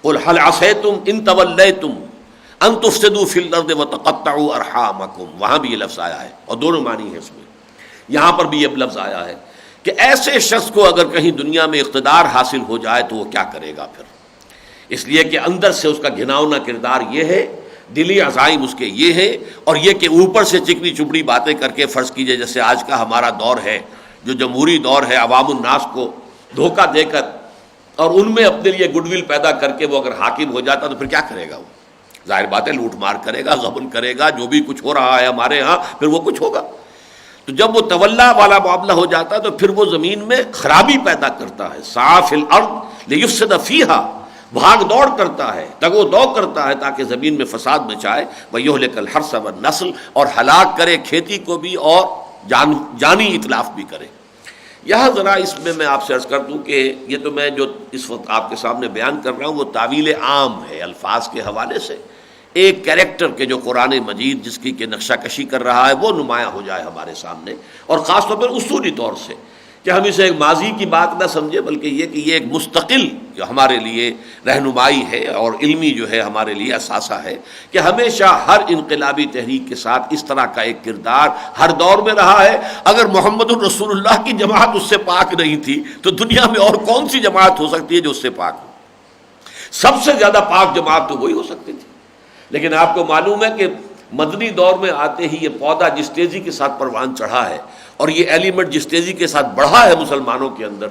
قُلْ هَلْ عَصَيْتُمْ إِن تَوَلَّيْتُمْ أَن تُفْسِدُوا فِي الْأَرْضِ وَتَقَطَّعُوا أَرْحَامَكُمْ، وہاں بھی یہ لفظ آیا ہے اور دونوں معنی ہیں اس میں. یہاں پر بھی یہ لفظ آیا ہے کہ ایسے شخص کو اگر کہیں دنیا میں اقتدار حاصل ہو جائے تو وہ کیا کرے گا پھر، اس لیے کہ اندر سے اس کا گھناؤنا کردار یہ ہے، دلی عزائم اس کے یہ ہے، اور یہ کہ اوپر سے چکنی چپڑی باتیں کر کے، فرض کیجئے جیسے آج کا ہمارا دور ہے جو جمہوری دور ہے، عوام الناس کو دھوکہ دے کر اور ان میں اپنے لیے گڈ ول پیدا کر کے وہ اگر حاکم ہو جاتا تو پھر کیا کرے گا؟ وہ ظاہر بات ہے لوٹ مار کرے گا، غبن کرے گا، جو بھی کچھ ہو رہا ہے ہمارے ہاں پھر وہ کچھ ہوگا۔ تو جب وہ تولا والا معاملہ ہو جاتا ہے تو پھر وہ زمین میں خرابی پیدا کرتا ہے، سعی فی الارض لیفسد فیہا، بھاگ دوڑ کرتا ہے، تگ و دو کرتا ہے تاکہ زمین میں فساد مچائے، وَيُهْلِكَ الْحَرْثَ وَالنَّسْلَ، اور ہلاک کرے کھیتی کو بھی اور جانی اتلاف بھی کرے۔ یہاں ذرا اس میں آپ سے عرض کر دوں کہ یہ تو میں جو اس وقت آپ کے سامنے بیان کر رہا ہوں وہ تعویل عام ہے الفاظ کے حوالے سے، ایک کیریکٹر کے جو قرآن مجید جس کی کہ نقشہ کشی کر رہا ہے وہ نمایاں ہو جائے ہمارے سامنے، اور خاص طور پر اصولی طور سے کہ ہم اسے ایک ماضی کی بات نہ سمجھے بلکہ یہ کہ یہ ایک مستقل جو ہمارے لیے رہنمائی ہے اور علمی جو ہے ہمارے لیے اثاثہ ہے کہ ہمیشہ ہر انقلابی تحریک کے ساتھ اس طرح کا ایک کردار ہر دور میں رہا ہے۔ اگر محمد الرسول اللہ کی جماعت اس سے پاک نہیں تھی تو دنیا میں اور کون سی جماعت ہو سکتی ہے جو اس سے پاک ہو؟ سب سے زیادہ پاک جماعت تو وہی ہو سکتی تھی، لیکن آپ کو معلوم ہے کہ مدنی دور میں آتے ہی یہ پودا جس تیزی کے ساتھ پروان چڑھا ہے اور یہ ایلیمنٹ جس تیزی کے ساتھ بڑھا ہے مسلمانوں کے اندر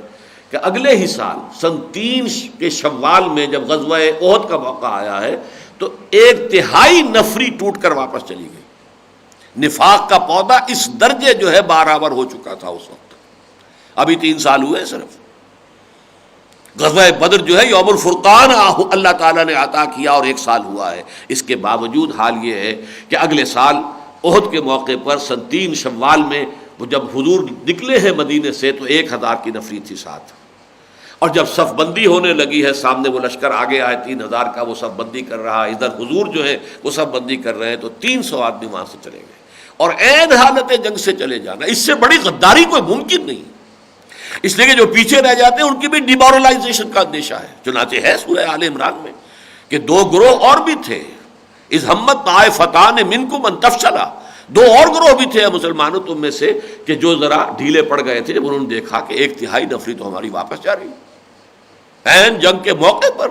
کہ اگلے ہی سال سن 3 کے شوال میں جب غزوہ احد کا موقع آیا ہے تو 1/3 نفری ٹوٹ کر واپس چلی گئی۔ نفاق کا پودا اس درجے جو ہے برابر ہو چکا تھا اس وقت، ابھی 3 سال ہوئے صرف۔ غزوہ بدر جو ہے یوم الفرقان اللہ تعالیٰ نے عطا کیا اور 1 سال ہوا ہے، اس کے باوجود حال یہ ہے کہ اگلے سال احد کے موقع پر سن 3 شوال میں وہ جب حضور نکلے ہیں مدینے سے تو 1000 کی نفری تھی ساتھ، اور جب صف بندی ہونے لگی ہے سامنے وہ لشکر آگے آئے 3000 کا وہ صف بندی کر رہا ہے، ادھر حضور جو ہے وہ صف بندی کر رہے ہیں تو 300 آدمی وہاں سے چلے گئے، اور عین حالت جنگ سے چلے جانا، اس سے بڑی غداری کوئی ممکن نہیں، اس لیے کہ جو پیچھے رہ جاتے ہیں ان کی بھی ڈیمورلائزیشن کا اندیشہ ہے۔ چنانچہ ہے سورہ آل عمران میں کہ 2 گروہ اور بھی تھے، اذ ہمت طائفتان منکم ان تفشلا، 2 اور گروہ بھی تھے مسلمانوں تم میں سے کہ جو ذرا ڈھیلے پڑ گئے تھے جب انہوں نے دیکھا کہ 1/3 نفری تو ہماری واپس جا رہی، عین جنگ کے موقع پر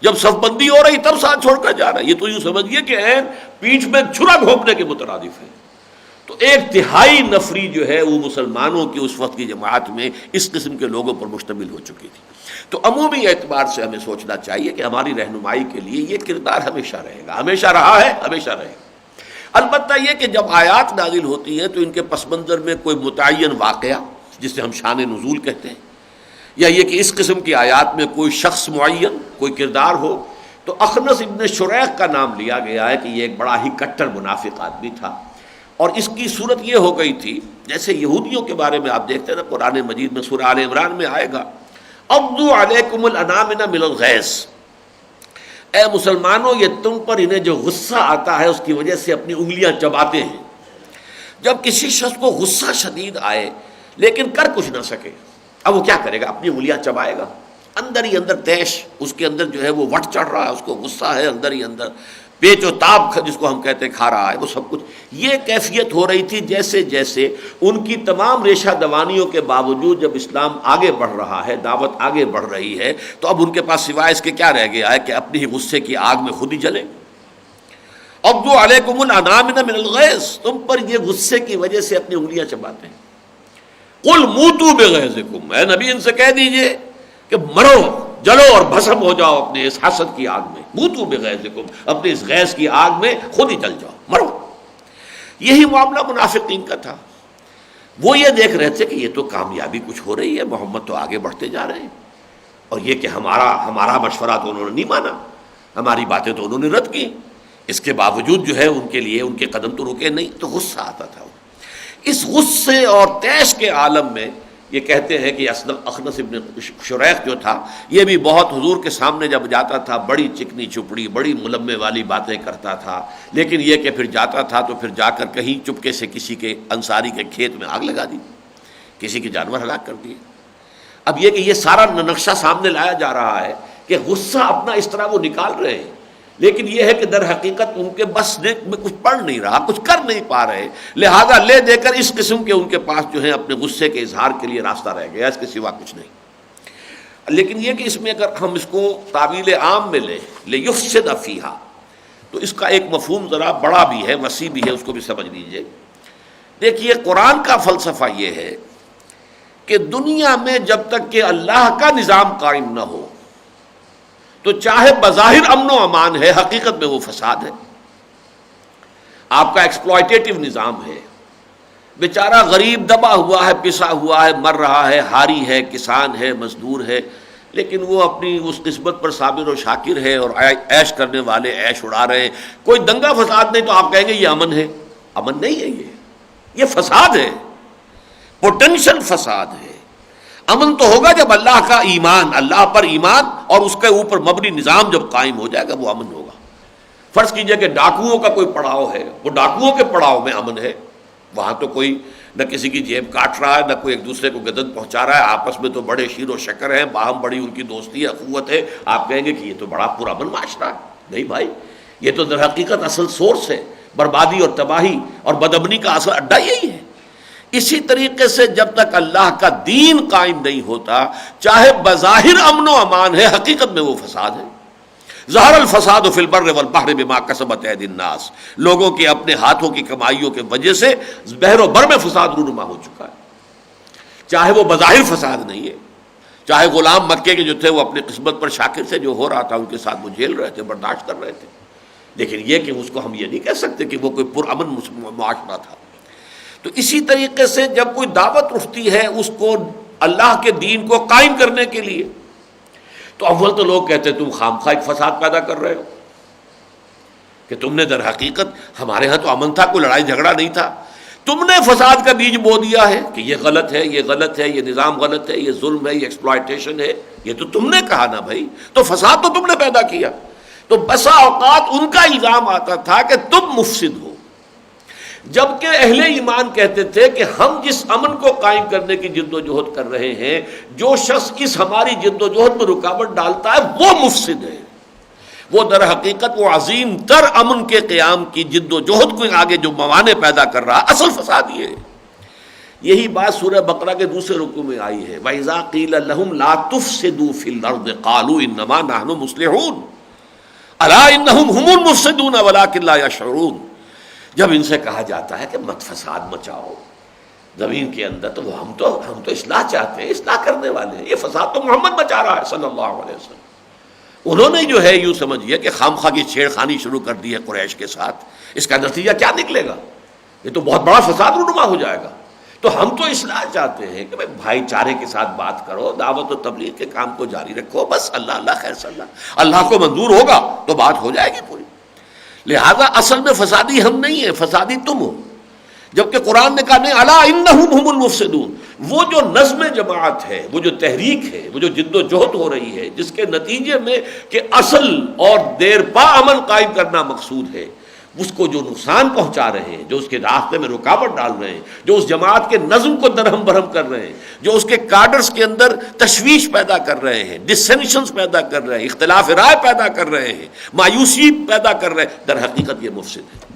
جب صف بندی ہو رہی تب ساتھ چھوڑ کر جا رہا ہے، یہ تو یوں سمجھیے کہ عین پیٹھ میں چھرا گھونپنے کے مترادف ہے۔ تو 1/3 نفری جو ہے وہ مسلمانوں کی اس وقت کی جماعت میں اس قسم کے لوگوں پر مشتمل ہو چکی تھی۔ تو عمومی اعتبار سے ہمیں سوچنا چاہیے کہ ہماری رہنمائی کے لیے یہ کردار ہمیشہ رہے گا، ہمیشہ رہا ہے، ہمیشہ رہے گا۔ البتہ یہ کہ جب آیات نازل ہوتی ہیں تو ان کے پس منظر میں کوئی متعین واقعہ جسے ہم شان نزول کہتے ہیں، یا یہ کہ اس قسم کی آیات میں کوئی شخص معین کوئی کردار ہو، تو اخنس ابن شریق کا نام لیا گیا ہے کہ یہ ایک بڑا ہی کٹر منافق آدمی تھا، اور اس کی صورت یہ ہو گئی تھی جیسے یہودیوں کے بارے میں آپ دیکھتے ہیں نا قرآن مجید میں سورہ آل عمران میں آئے گا، عضوا علیکم الانامل من الغیظ، اے مسلمانوں یہ تم پر انہیں جو غصہ آتا ہے اس کی وجہ سے اپنی انگلیاں چباتے ہیں۔ جب کسی شخص کو غصہ شدید آئے لیکن کر کچھ نہ سکے، اب وہ کیا کرے گا؟ اپنی انگلیاں چبائے گا، اندر ہی اندر تیش اس کے اندر جو ہے وہ وٹ چڑھ رہا ہے، اس کو غصہ ہے اندر ہی اندر، پیچ و تاب جس کو ہم کہتے ہیں کھا رہا ہے وہ سب کچھ۔ یہ کیفیت ہو رہی تھی جیسے جیسے ان کی تمام ریشہ دوانیوں کے باوجود جب اسلام آگے بڑھ رہا ہے، دعوت آگے بڑھ رہی ہے، تو اب ان کے پاس سوائے اس کے کیا رہ گیا ہے کہ اپنی ہی غصے کی آگ میں خود ہی جلے۔ عضوا علیکم الانامل من الغیظ، تم پر یہ غصے کی وجہ سے اپنی انگلیاں چباتے ہیں۔ قل موتوا بغیظکم، اے نبی ان سے کہہ دیجئے کہ مرو، جلو اور بھسم ہو جاؤ اپنے اس حسد کی آگ میں، موتوا بغیظکم، اپنے اس غیظ کی آگ میں خود ہی جل جاؤ، مرو۔ یہی معاملہ منافقین کا تھا، وہ یہ دیکھ رہے تھے کہ یہ تو کامیابی کچھ ہو رہی ہے، محمد تو آگے بڑھتے جا رہے ہیں، اور یہ کہ ہمارا مشورہ تو انہوں نے نہیں مانا، ہماری باتیں تو انہوں نے رد کی، اس کے باوجود جو ہے ان کے لیے ان کے قدم تو رکے نہیں، تو غصہ آتا تھا۔ اس غصے اور تیش کے عالم میں یہ کہتے ہیں کہ اخنس ابن شریق جو تھا یہ بھی بہت حضور کے سامنے جب جاتا تھا بڑی چکنی چپڑی بڑی ملمے والی باتیں کرتا تھا، لیکن یہ کہ پھر جاتا تھا تو پھر جا کر کہیں چپکے سے کسی کے انصاری کے کھیت میں آگ لگا دی، کسی کے جانور ہلاک کر دیے۔ اب یہ کہ یہ سارا نقشہ سامنے لایا جا رہا ہے کہ غصہ اپنا اس طرح وہ نکال رہے ہیں، لیکن یہ ہے کہ در حقیقت ان کے بس میں کچھ پڑ نہیں رہا، کچھ کر نہیں پا رہے، لہذا لے دے کر اس قسم کے ان کے پاس جو ہے اپنے غصے کے اظہار کے لیے راستہ رہ گیا، اس کے سوا کچھ نہیں۔ لیکن یہ کہ اس میں اگر ہم اس کو تعویل عام میں لیں لیفسد فیہا، تو اس کا ایک مفہوم ذرا بڑا بھی ہے، وسیع بھی ہے، اس کو بھی سمجھ لیجئے۔ دیکھیے قرآن کا فلسفہ یہ ہے کہ دنیا میں جب تک کہ اللہ کا نظام قائم نہ ہو تو چاہے بظاہر امن و امان ہے، حقیقت میں وہ فساد ہے۔ آپ کا ایکسپلائٹیٹو نظام ہے، بیچارہ غریب دبا ہوا ہے، پسا ہوا ہے، مر رہا ہے، ہاری ہے، کسان ہے، مزدور ہے، لیکن وہ اپنی اس قسمت پر صابر و شاکر ہے اور عیش کرنے والے عیش اڑا رہے ہیں۔ کوئی دنگا فساد نہیں تو آپ کہیں گے یہ امن ہے۔ امن نہیں ہے، یہ فساد ہے، پوٹینشل فساد ہے۔ امن تو ہوگا جب اللہ کا ایمان، اللہ پر ایمان اور اس کے اوپر مبنی نظام جب قائم ہو جائے گا، وہ امن ہوگا۔ فرض کیجئے کہ ڈاکوؤں کا کوئی پڑاؤ ہے، وہ ڈاکوؤں کے پڑاؤ میں امن ہے، وہاں تو کوئی نہ کسی کی جیب کاٹ رہا ہے، نہ کوئی ایک دوسرے کو گدن پہنچا رہا ہے، آپس میں تو بڑے شیر و شکر ہیں، باہم بڑی ان کی دوستی ہے، اخوت ہے۔ آپ کہیں گے کہ یہ تو بڑا پرامن معاشرہ ہے۔ نہیں بھائی، یہ تو در حقیقت اصل سورس ہے، بربادی اور تباہی اور بدامنی کا اصل اڈا یہی ہے۔ اسی طریقے سے جب تک اللہ کا دین قائم نہیں ہوتا، چاہے بظاہر امن و امان ہے، حقیقت میں وہ فساد ہے۔ ظہر الفساد فی البر والبحر بما کسبت ایدی الناس، لوگوں کے اپنے ہاتھوں کی کمائیوں کے وجہ سے بحر و بر میں فساد رونما ہو چکا ہے، چاہے وہ بظاہر فساد نہیں ہے، چاہے غلام مکے کے جو تھے وہ اپنی قسمت پر شاکر سے جو ہو رہا تھا ان کے ساتھ وہ جھیل رہے تھے، برداشت کر رہے تھے، لیکن یہ کہ اس کو ہم یہ نہیں کہہ سکتے کہ وہ کوئی پرامن معاشرہ تھا۔ تو اسی طریقے سے جب کوئی دعوت اٹھتی ہے اس کو اللہ کے دین کو قائم کرنے کے لیے، تو اول تو لوگ کہتے ہیں تم خامخواہ ایک فساد پیدا کر رہے ہو، کہ تم نے در حقیقت ہمارے ہاں تو امن تھا، کوئی لڑائی جھگڑا نہیں تھا، تم نے فساد کا بیج بو دیا ہے کہ یہ غلط ہے، یہ غلط ہے، یہ نظام غلط ہے، یہ ظلم ہے، یہ ایکسپلائٹیشن ہے، یہ تو تم نے کہا نا بھائی، تو فساد تو تم نے پیدا کیا۔ تو بسا اوقات ان کا الزام آتا تھا کہ تم مفسد ہو، جبکہ اہل ایمان کہتے تھے کہ ہم جس امن کو قائم کرنے کی جد و جہد کر رہے ہیں، جو شخص اس ہماری جد و جہد میں رکاوٹ ڈالتا ہے وہ مفسد ہے، وہ در حقیقت وہ عظیم تر امن کے قیام کی جد و جہد کو آگے جو موانع پیدا کر رہا، اصل فساد یہ ہے۔ یہی بات سورہ بقرہ کے دوسرے رکوع میں آئی ہے، وَإِذَا قِيلَ لَهُمْ لَا تُفْسِدُوا فِي الْأَرْضِ قَالُوا إِنَّمَا نَحْنُ مُصْلِحُونَ أَلَا إِنَّهُمْ هُمُ الْمُفْسِدُونَ وَلَكِنْ لَا يَشْعُرُونَ۔ جب ان سے کہا جاتا ہے کہ مت فساد مچاؤ زمین کے اندر، تو ہم تو اصلاح چاہتے ہیں، اصلاح کرنے والے ہیں، یہ فساد تو محمد مچا رہا ہے صلی اللہ علیہ وسلم۔ انہوں نے جو ہے یوں سمجھیے کہ خامخواہ کی چھیڑ خانی شروع کر دی ہے قریش کے ساتھ، اس کا نتیجہ کیا نکلے گا؟ یہ تو بہت بڑا فساد رونما ہو جائے گا۔ تو ہم تو اصلاح چاہتے ہیں کہ بھائی چارے کے ساتھ بات کرو، دعوت و تبلیغ کے کام کو جاری رکھو، بس اللہ اللہ خیر صلی اللہ، اللہ کو منظور ہوگا تو بات ہو جائے گی پوری۔ لہذا اصل میں فسادی ہم نہیں ہیں، فسادی تم ہو، جبکہ قرآن نے کہا نہیں، الا انہم ہم المفسدون۔ وہ جو نظم جماعت ہے، وہ جو تحریک ہے، وہ جو جد و جہد ہو رہی ہے، جس کے نتیجے میں کہ اصل اور دیر پا امن قائم کرنا مقصود ہے، اس کو جو نقصان پہنچا رہے ہیں، جو اس کے راستے میں رکاوٹ ڈال رہے ہیں، جو اس جماعت کے نظم کو درہم برہم کر رہے ہیں، جو اس کے کارڈرز کے اندر تشویش پیدا کر رہے ہیں، ڈسسینشنز پیدا کر رہے ہیں، اختلاف رائے پیدا کر رہے ہیں، مایوسی پیدا کر رہے ہیں، در حقیقت یہ مفسد ہے۔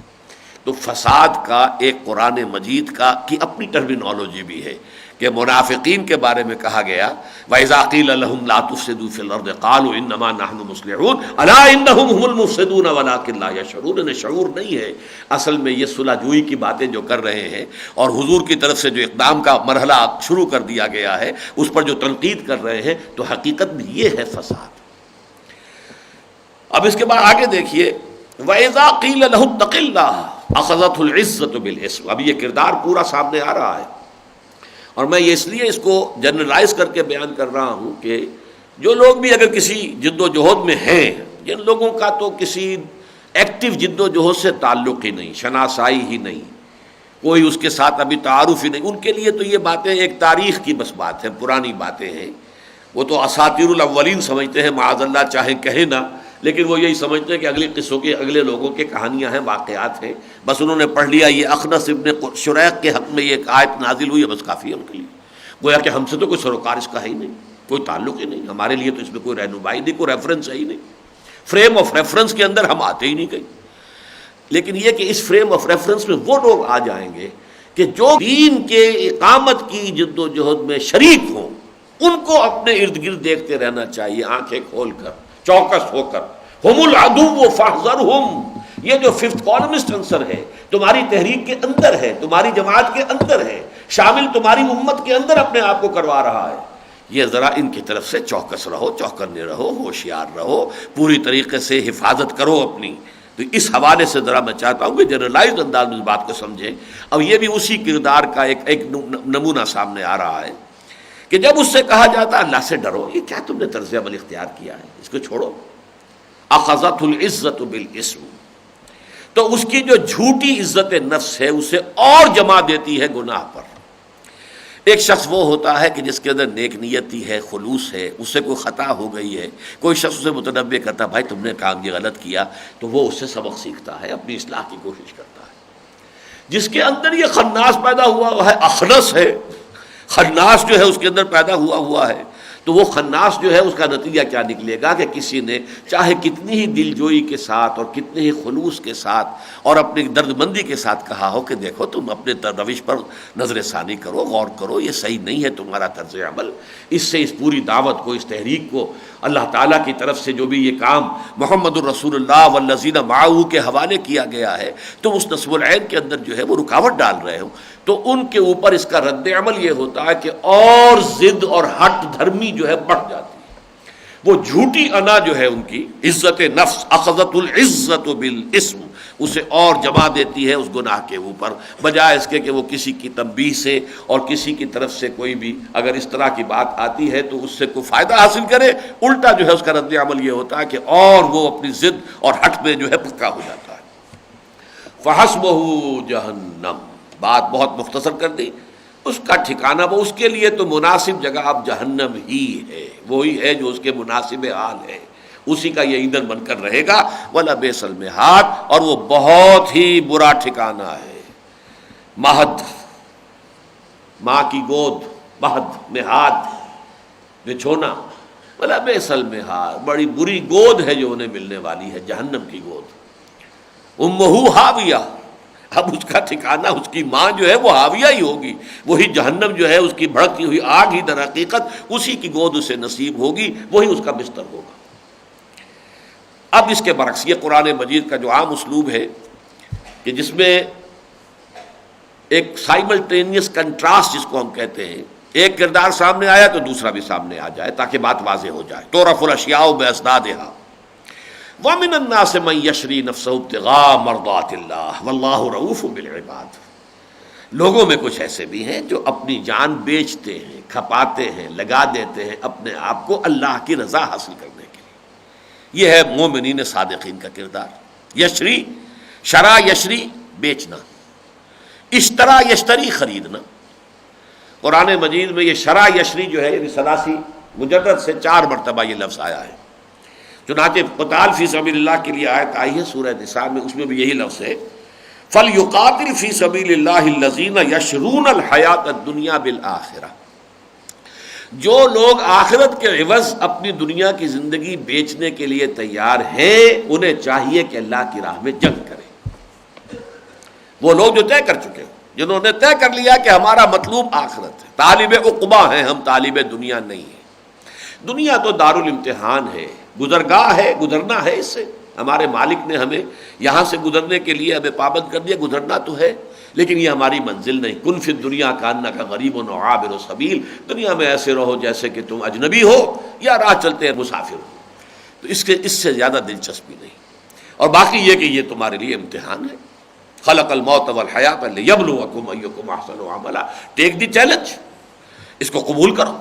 تو فساد کا ایک قرآن مجید کی اپنی ٹرمینالوجی بھی ہے کہ منافقین کے بارے میں کہا گیا وَإِذَا قِيلَ لَهُمْ لَا تُفْسِدُوا فِي الْأَرْضِ قَالُوا إِنَّمَا نَحْنُ مُصْلِحُونَ أَلَا إِنَّهُمْ هُمُ الْمُفْسِدُونَ وَلَكِنْ لَا يَشْعُرُونَ۔ انہیں شعور نہیں ہے، اصل میں یہ صلح جوئی کی باتیں جو کر رہے ہیں اور حضور کی طرف سے جو اقدام کا مرحلہ شروع کر دیا گیا ہے اس پر جو تنقید کر رہے ہیں، تو حقیقت میں یہ ہے فساد۔ اب اس کے بعد آگے دیکھیے وَإِذَا قِيلَ لَهُ اتَّقِ اللَّهَ أَخَذَتْهُ الْعِزَّةُ بِالْإِثْمِ۔ اب یہ کردار پورا سامنے آ رہا ہے، اور میں یہ اس لیے اس کو جنرلائز کر کے بیان کر رہا ہوں کہ جو لوگ بھی اگر کسی جد و جہد میں ہیں، جن لوگوں کا تو کسی ایکٹیو جد و جہد سے تعلق ہی نہیں، شناسائی ہی نہیں، کوئی اس کے ساتھ ابھی تعارف ہی نہیں، ان کے لیے تو یہ باتیں ایک تاریخ کی بس بات ہے، پرانی باتیں ہیں، وہ تو اساطیر الاولین سمجھتے ہیں، معاذ اللہ چاہے کہیں نہ، لیکن وہ یہی سمجھتے ہیں کہ اگلی قصوں کے اگلے لوگوں کے کہانیاں ہیں، واقعات ہیں، بس انہوں نے پڑھ لیا یہ اخنس ابن شریق کے حق میں یہ ایک آیت نازل ہوئی ہے، بس کافی ہے ان کے لیے، گویا کہ ہم سے تو کوئی سروکار اس کا ہے ہی نہیں، کوئی تعلق ہی نہیں، ہمارے لیے تو اس میں کوئی رہنمائی نہیں، کوئی ریفرنس ہے ہی نہیں، فریم آف ریفرنس کے اندر ہم آتے ہی نہیں کہیں۔ لیکن یہ کہ اس فریم آف ریفرنس میں وہ لوگ آ جائیں گے کہ جو دین کے اقامت کی جد و جہد میں شریک ہوں، ان کو اپنے ارد گرد دیکھتے رہنا چاہیے، آنکھیں کھول کر، چوکس ہو کر۔ ہم العدو فاحذرہم، یہ جو ففتھ کالمسٹ آنسر ہے تمہاری تحریک کے اندر ہے، تمہاری جماعت کے اندر ہے، شامل تمہاری امت کے اندر اپنے آپ کو کروا رہا ہے یہ ذرا ان کی طرف سے چوکس رہو، چوکنے رہو، ہوشیار رہو، پوری طریقے سے حفاظت کرو اپنی۔ تو اس حوالے سے ذرا میں چاہتا ہوں کہ جنرلائزڈ انداز میں اس بات کو سمجھیں۔ اب یہ بھی اسی کردار کا ایک نمونہ سامنے آ رہا ہے کہ جب اس سے کہا جاتا اللہ سے ڈرو، یہ کیا تم نے طرز عمل اختیار کیا ہے، اس کو چھوڑو۔ اخذت العزت بالاسم، تو اس کی جو جھوٹی عزت نفس ہے اسے اور جما دیتی ہے گناہ پر۔ ایک شخص وہ ہوتا ہے کہ جس کے اندر نیک نیتی ہے، خلوص ہے، اس سے کوئی خطا ہو گئی ہے، کوئی شخص اسے متنبہ کرتا بھائی تم نے کام یہ غلط کیا، تو وہ اس سے سبق سیکھتا ہے، اپنی اصلاح کی کوشش کرتا ہے۔ جس کے اندر یہ خناس پیدا ہوا ہے، اخنس ہے، خناس جو ہے اس کے اندر پیدا ہوا ہے، تو وہ خناس جو ہے اس کا نتیجہ کیا نکلے گا کہ کسی نے چاہے کتنی ہی دل جوئی کے ساتھ اور کتنے ہی خلوص کے ساتھ اور اپنی درد مندی کے ساتھ کہا ہو کہ دیکھو تم اپنے روش پر نظر ثانی کرو، غور کرو، یہ صحیح نہیں ہے تمہارا طرز عمل، اس سے اس پوری دعوت کو، اس تحریک کو اللہ تعالیٰ کی طرف سے جو بھی یہ کام محمد الرسول اللہ والذین معہ کے حوالے کیا گیا ہے، تم اس نصب العین کے اندر جو ہے وہ رکاوٹ ڈال رہے ہو، تو ان کے اوپر اس کا رد عمل یہ ہوتا ہے کہ اور ضد اور ہٹ دھرمی جو ہے بڑھ جاتی ہے۔ وہ جھوٹی انا جو ہے ان کی عزت نفس، اخذت العزت بالاسم، اسے اور جما دیتی ہے اس گناہ کے اوپر، بجائے اس کے کہ وہ کسی کی تنبیہ سے اور کسی کی طرف سے کوئی بھی اگر اس طرح کی بات آتی ہے تو اس سے کوئی فائدہ حاصل کرے، الٹا جو ہے اس کا رد عمل یہ ہوتا ہے کہ اور وہ اپنی ضد اور ہٹ میں جو ہے پکا ہو جاتا ہے۔ فحسبہ جہنم، بات بہت مختصر کر دی، اس کا ٹھکانہ وہ اس کے لیے تو مناسب جگہ اب جہنم ہی ہے، وہی ہے جو اس کے مناسب حال ہے، اسی کا یہ ایندھن بن کر رہے گا۔ وَلَبِئْسَ الْمِہَادُ، اور وہ بہت ہی برا ٹھکانہ ہے۔ مہد، ماں کی گود، مہد، مہاد، بچھونا، وَلَبِئْسَ الْمِہَادُ، بڑی بری گود ہے جو انہیں ملنے والی ہے، جہنم کی گود۔ اُمُّهُ ہاویہ، اب اس کا ٹھکانہ، اس کی ماں جو ہے وہ ہاویہ ہی ہوگی، وہی جہنم جو ہے اس کی بھڑکتی ہوئی آگ ہی در حقیقت اسی کی گود اسے نصیب ہوگی، وہی اس کا بستر ہوگا۔ اب اس کے برعکس یہ قرآن مجید کا جو عام اسلوب ہے کہ جس میں ایک سائملٹینیس کنٹراسٹ جس کو ہم کہتے ہیں، ایک کردار سامنے آیا تو دوسرا بھی سامنے آ جائے تاکہ بات واضح ہو جائے۔ تُعْرَفُ الْأَشْيَاءُ بِأَصْدَادِهَا وَمِنَ النَّاسِ مَن يَشْرِي نَفْسَهُ ابْتِغَاءَ مَرْضَاتِ اللَّهِ وَاللَّهُ رَءُوفٌ بِالْعِبَادِ، لوگوں میں کچھ ایسے بھی ہیں جو اپنی جان بیچتے ہیں، کھپاتے ہیں، لگا دیتے ہیں اپنے آپ کو اللہ کی رضا حاصل کرنے کے لیے۔ یہ ہے مومنین صادقین کا کردار۔ یشری، شرا یشری، بیچنا، اشترا یشتری، خریدنا۔ قرآن مجید میں یہ شرا یشری جو ہے یعنی ثلاثی مجرد سے 4 مرتبہ یہ لفظ آیا ہے۔ چنانچہ قتال فی سبیل اللہ کے لیے آیت آئی ہے سورہ نساء میں، اس میں بھی یہی لفظ ہے، فَلْيُقَاتِلْ فِي سَبِيلِ اللَّهِ الَّذِينَ يَشْرُونَ الْحَيَاةَ الدُّنْيَا بِالْآخِرَةِ، جو لوگ آخرت کے عوض اپنی دنیا کی زندگی بیچنے کے لیے تیار ہیں، انہیں چاہیے کہ اللہ کی راہ میں جنگ کریں۔ وہ لوگ جو طے کر چکے، جنہوں نے طے کر لیا کہ ہمارا مطلوب آخرت ہے، طالب عقبہ ہیں ہم، طالب دنیا نہیں ہے۔ دنیا تو دارالامتحان ہے، گزرگاہ ہے، گزرنا ہے اس سے۔ ہمارے مالک نے ہمیں یہاں سے گزرنے کے لیے ہمیں پابند کر دیا، گزرنا تو ہے لیکن یہ ہماری منزل نہیں۔ کن فی الدنیا کانک غریب و عابر سبیل، دنیا میں ایسے رہو جیسے کہ تم اجنبی ہو یا راہ چلتے مسافر ہو، تو اس سے زیادہ دلچسپی نہیں۔ اور باقی یہ کہ یہ تمہارے لیے امتحان ہے۔ خلق الموت والحیات لیبلوکم ایکم احسن عملا، ٹیک دی چیلنج، اس کو قبول کرو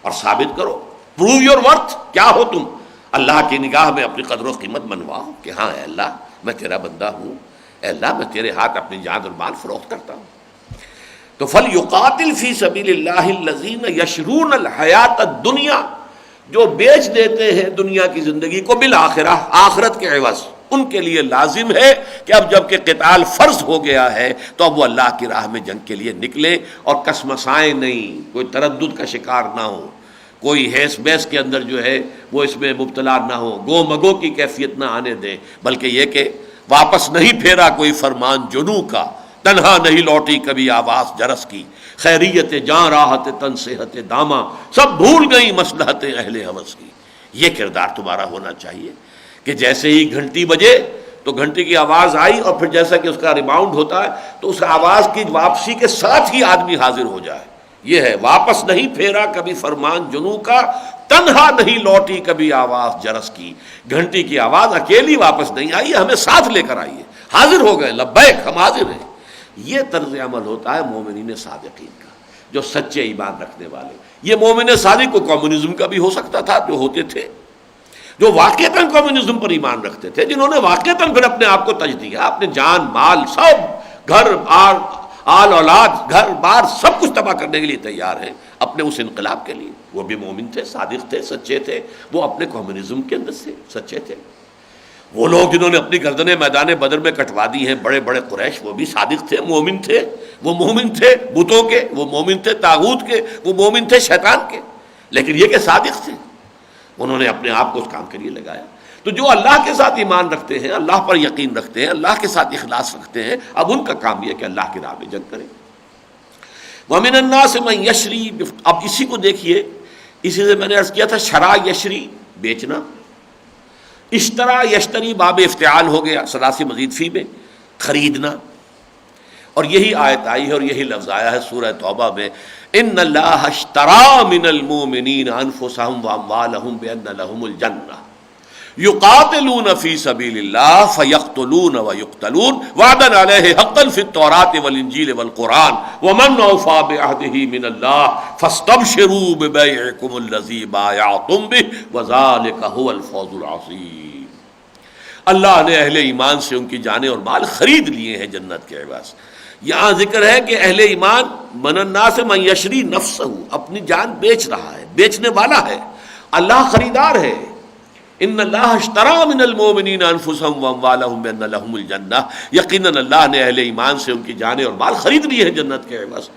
اور ثابت کرو، پروو یور ورتھ، کیا ہو تم اللہ کی نگاہ میں، اپنی قدر و قیمت منواؤ کہ ہاں اے اللہ میں تیرا بندہ ہوں، اے اللہ میں تیرے ہاتھ اپنی جان اور مال فروخت کرتا ہوں۔ تو فَلْيُقَاتِلْ فِي سَبِيلِ اللَّهِ الَّذِينَ يَشْرُونَ الْحَيَاةَ الدُّنْيَا، جو بیچ دیتے ہیں دنیا کی زندگی کو بالآخرہ، آخرت کے عوض، ان کے لیے لازم ہے کہ اب جب کہ قتال فرض ہو گیا ہے تو اب وہ اللہ کی راہ میں جنگ کے لیے نکلیں اور کسمسائیں نہیں، کوئی تردد کا شکار نہ ہو، کوئی ہیس بیس کے اندر جو ہے وہ اس میں مبتلا نہ ہو، گو مگو کی کیفیت نہ آنے دیں، بلکہ یہ کہ واپس نہیں پھیرا کوئی فرمان جنو کا، تنہا نہیں لوٹی کبھی آواز جرس کی، خیریت جاں راحت تن صحت داماں، سب بھول گئی مصلحت اہل ہوس کی۔ یہ کردار تمہارا ہونا چاہیے کہ جیسے ہی گھنٹی بجے تو گھنٹی کی آواز آئی اور پھر جیسا کہ اس کا ریباؤنڈ ہوتا ہے تو اس آواز کی واپسی کے ساتھ ہی آدمی حاضر ہو جائے، یہ ہے واپس نہیں پھیرا کبھی فرمان جنوں کا، تنہا نہیں لوٹی کبھی آواز جرس کی. گھنٹی کی آواز اکیلی واپس نہیں آئی، ہمیں ساتھ لے کر آئیے. حاضر ہو گئے، لبیک ہم حاضر ہیں. یہ طرز عمل ہوتا ہے مومنین صادقین کا، جو سچے ایمان رکھنے والے. یہ مومن صادق کو کمیونزم کا بھی ہو سکتا تھا، جو ہوتے تھے جو واقعتاً کمیونزم پر ایمان رکھتے تھے، جنہوں نے واقعتاً پھر اپنے آپ کو تج دیا، اپنے جان مال سب، گھر بار آل اولاد، گھر بار سب کچھ تباہ کرنے کے لیے تیار ہیں اپنے اس انقلاب کے لیے. وہ بھی مومن تھے، صادق تھے، سچے تھے. وہ اپنے کمیونزم کے اندر سے سچے تھے. وہ لوگ جنہوں نے اپنی گردنیں میدان بدر میں کٹوا دی ہیں، بڑے بڑے قریش، وہ بھی صادق تھے، مومن تھے. وہ مومن تھے بتوں کے، وہ مومن تھے طاغوت کے، وہ مومن تھے شیطان کے. لیکن یہ کہ صادق تھے، انہوں نے اپنے آپ کو اس کام کے لیے لگایا. تو جو اللہ کے ساتھ ایمان رکھتے ہیں، اللہ پر یقین رکھتے ہیں، اللہ کے ساتھ اخلاص رکھتے ہیں، اب ان کا کام یہ کہ اللہ کی راہ میں جنگ کریں. وَمِنَ النَّاسِ مَن يَشْرِي، اب اسی کو دیکھیے، اسی سے میں نے عرض کیا تھا شرا یشری بیچنا، اشترا یشتری باب افتعال ہو گیا ثلاثی مزید فی میں، خریدنا. اور یہی آیت آئی ہے اور یہی لفظ آیا ہے سورہ توبہ میں، ان اللہ اشترى من المؤمنین انفسهم واموالهم بان لهم الجنہ یقاتلون فی سبیل اللہ فیقتلون ویقتلون وعدا علیہ حقا فی التوراۃ والانجیل والقرآن ومن اوفی بعہدہ من اللہ فاستبشروا ببیعکم الذی بایعتم بہ وذلک هو الفوز العظیم. اللہ نے اہل ایمان سے ان کی جانیں اور مال خرید لیے ہیں جنت کے عوض. یہاں ذکر ہے کہ اہل ایمان من الناس من یشری نفسہ، اپنی جان بیچ رہا ہے، بیچنے والا ہے. اللہ خریدار ہے. ان اللہ اشترى من المؤمنین انفسهم واموالهم بان لهم الجنہ، یقیناً اللہ نے اہل ایمان سے ان کی جانیں اور مال خرید لیے ہیں جنت کے عوض.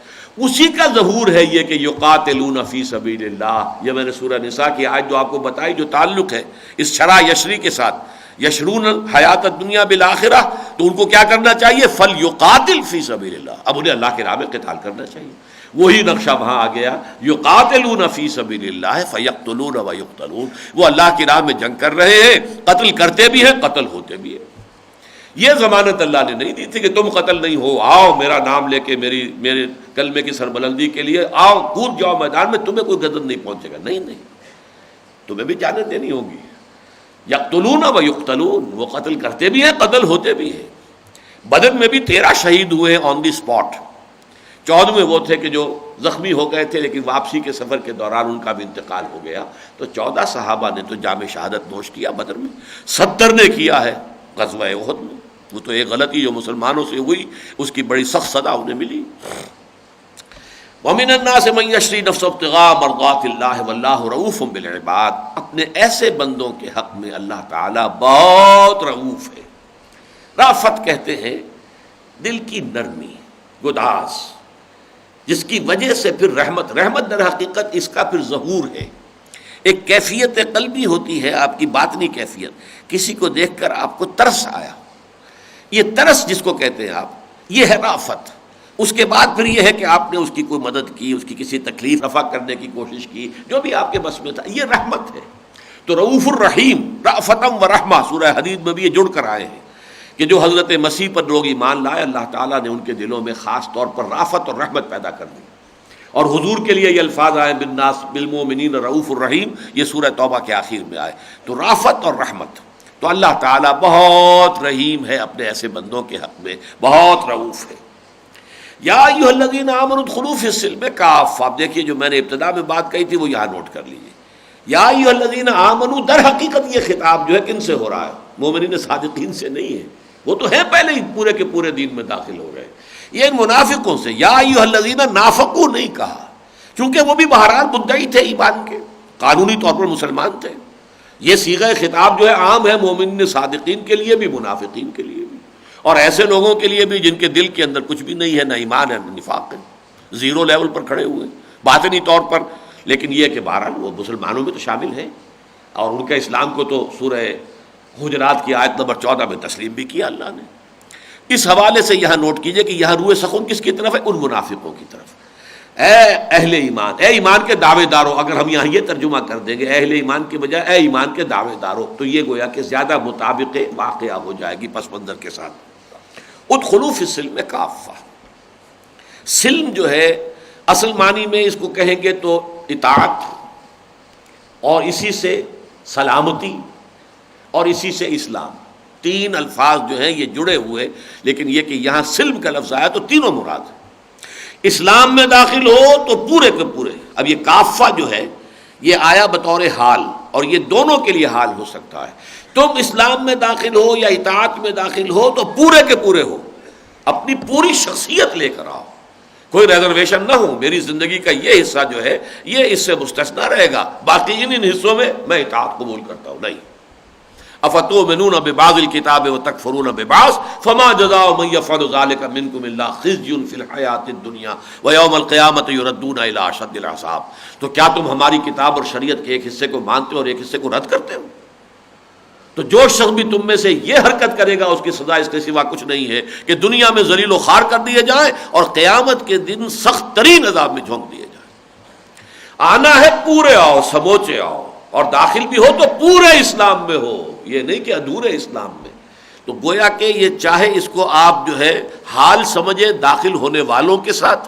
اسی کا ظہور ہے یہ کہ یقاتلون فی سبیل اللہ. یہ میں نے سورہ نساء کی آیت جو آپ کو بتائی، جو تعلق ہے اس شرع یشری کے ساتھ، یشرون حیات الدنیا بالآخرہ، تو ان کو کیا کرنا چاہیے؟ فلیقاتل فی سبیل اللہ، اب انہیں اللہ کے راہ میں قتال کرنا چاہیے. وہی نقشہ وہاں آ گیا، یقاتلون فی سبیل اللہ فیقتلون ویقتلون، وہ اللہ کی راہ میں جنگ کر رہے ہیں، قتل کرتے بھی ہیں، قتل ہوتے بھی ہیں. یہ ضمانت اللہ نے نہیں دی تھی کہ تم قتل نہیں ہو، آؤ میرا نام لے کے میرے کلمے کی سربلندی کے لیے آؤ، کود جاؤ میدان میں، تمہیں کوئی غضب نہیں پہنچے گا. نہیں نہیں، تمہیں بھی جانیں دینی ہوگی. یقتلون ویقتلون، وہ قتل کرتے بھی ہیں، قتل ہوتے بھی ہیں. بدر میں بھی 13 شہید ہوئے آن دی اسپاٹ. 14 وہ تھے کہ جو زخمی ہو گئے تھے، لیکن واپسی کے سفر کے دوران ان کا بھی انتقال ہو گیا. تو 14 صحابہ نے تو جام شہادت نوش کیا بدر میں، 70 نے کیا ہے غزوہ احد میں. وہ تو ایک غلطی جو مسلمانوں سے ہوئی، اس کی بڑی سخت سزا انہیں ملی. وَمِنَ النَّاسِ مَن يَشْرِي نَفْسَهُ ابْتِغَاءَ مَرْضَاتِ اللَّهِ وَاللَّهُ رَءُوفٌ بِالْعِبَادِ. اپنے ایسے بندوں کے حق میں اللہ تعالیٰ بہت رؤوف ہے. رافت کہتے ہیں دل کی نرمی، گداز، جس کی وجہ سے پھر رحمت در حقیقت اس کا پھر ظہور ہے. ایک کیفیت قلبی ہوتی ہے، آپ کی باطنی کیفیت. کسی کو دیکھ کر آپ کو ترس آیا، یہ ترس جس کو کہتے ہیں آپ، یہ ہے رافت. اس کے بعد پھر یہ ہے کہ آپ نے اس کی کوئی مدد کی، اس کی کسی تکلیف رفع کرنے کی کوشش کی، جو بھی آپ کے بس میں تھا، یہ رحمت ہے. تو رؤوف الرحیم، رأفتم و رحمہ، سورہ حدید میں بھی یہ جڑ کر آئے ہیں کہ جو حضرت مسیح پر لوگ ایمان لائے، اللہ تعالیٰ نے ان کے دلوں میں خاص طور پر رافت اور رحمت پیدا کر دی. اور حضور کے لیے یہ الفاظ آئے بالناس بالمؤمنین رؤوف الرحیم، یہ سورہ توبہ کے آخر میں آئے. تو رافت اور رحمت، تو اللہ تعالیٰ بہت رحیم ہے اپنے ایسے بندوں کے حق میں، بہت رؤوف ہے. یا ایھا الذین آمنوا ادخلوا فی السلم کافہ. اب دیکھیے جو میں نے ابتدا میں بات کہی تھی وہ یہاں نوٹ کر لیجیے. یا ایھا الذین آمنوا، در حقیقت یہ خطاب جو ہے کن سے ہو رہا ہے؟ مومنین صادقین سے نہیں ہے، وہ تو ہیں پہلے ہی پورے کے پورے دین میں داخل ہو گئے. یہ منافقوں سے، یا ایھا الذین نافقوا نہیں کہا، چونکہ وہ بھی بہرحال مدعی تھے ایمان کے، قانونی طور پر مسلمان تھے. یہ صیغہ خطاب جو ہے عام ہے مومنین صادقین کے لیے بھی، منافقین کے لیے بھی، اور ایسے لوگوں کے لیے بھی جن کے دل کے اندر کچھ بھی نہیں ہے، نہ ایمان ہے نہ نفاق ہے، زیرو لیول پر کھڑے ہوئے باطنی طور پر. لیکن یہ کہ بہرحال وہ مسلمانوں میں تو شامل ہیں، اور ان کا اسلام کو تو سورہ حجرات کی آیت نمبر 14 میں تسلیم بھی کیا اللہ نے. اس حوالے سے یہاں نوٹ کیجئے کہ یہاں روح سخن کس کی طرف ہے؟ ان منافقوں کی طرف. اے اہل ایمان، اے ایمان کے دعوے داروں. اگر ہم یہاں یہ ترجمہ کر دیں گے اہل ایمان کے بجائے اے ایمان کے دعوے داروں، تو یہ گویا کہ زیادہ مطابق واقعہ ہو جائے گی پس منظر کے ساتھ. ادخلوا فی السلم کافہ، سلم جو ہے اصل معنی میں اس کو کہیں گے تو اطاعت، اور اسی سے سلامتی، اور اسی سے اسلام، تین الفاظ جو ہیں یہ جڑے ہوئے، لیکن یہ کہ یہاں سلم کا لفظ آیا تو تینوں مراد ہے۔ اسلام میں داخل ہو تو پورے کے پورے، اب یہ کافہ جو ہے یہ آیا بطور حال، اور یہ دونوں کے لیے حال ہو سکتا ہے۔ تم اسلام میں داخل ہو یا اطاعت میں داخل ہو تو پورے کے پورے ہو، اپنی پوری شخصیت لے کر آؤ، کوئی ریزرویشن نہ ہو، میری زندگی کا یہ حصہ جو ہے یہ اس سے مستثنا رہے گا، باقی ان حصوں میں میں اطاعت قبول کرتا ہوں، نہیں۔ افتؤمنون ببعض الکتاب وتکفرون ببعض فما جزاء من يفعل ذلك منكم الا خزي في الحیاۃ الدنیا ویوم القیامۃ یردون الی اشد العذاب۔ تو کیا تم ہماری کتاب اور شریعت کے ایک حصے کو مانتے ہو اور ایک حصے کو رد کرتے ہو؟ تو جو شخص بھی تم میں سے یہ حرکت کرے گا اس کی سزا اس کے سوا کچھ نہیں ہے کہ دنیا میں ذلیل و خوار کر دیے جائیں اور قیامت کے دن سخت ترین عذاب میں جھونک دیے جائیں۔ آنا ہے پورے آؤ، سموچے آؤ، اور داخل بھی ہو تو پورے اسلام میں ہو، یہ نہیں کہ ادھورے اسلام میں۔ تو گویا کہ یہ چاہے اس کو آپ جو ہے حال سمجھے داخل ہونے والوں کے ساتھ،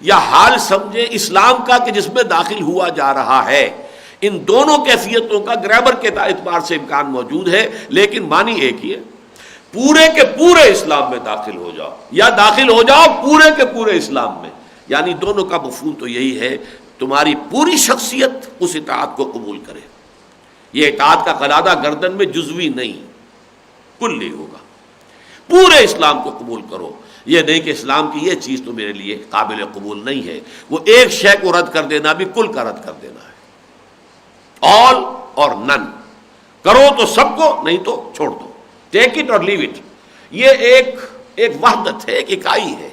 یا حال سمجھے اسلام کا کہ جس میں داخل ہوا جا رہا ہے، ان دونوں کیفیتوں کا گرامر کے اعتبار سے امکان موجود ہے، لیکن معنی ایک ہی ہے، پورے کے پورے اسلام میں داخل ہو جاؤ یا داخل ہو جاؤ پورے کے پورے اسلام میں، یعنی دونوں کا مفہوم تو یہی ہے، تمہاری پوری شخصیت اس اطاعت کو قبول کرے۔ یہ اطاعت کا قلادہ گردن میں جزوی نہیں، کلی ہوگا، پورے اسلام کو قبول کرو، یہ نہیں کہ اسلام کی یہ چیز تو میرے لیے قابل قبول نہیں ہے، وہ ایک شے کو رد کر دینا بھی کل کا رد کر دینا ہے، آل اور نن، کرو تو سب کو، نہیں تو چھوڑ دو، ٹیک اٹ اور لیو اٹ۔ یہ ایک وحدت ہے، ایک اکائی ہے،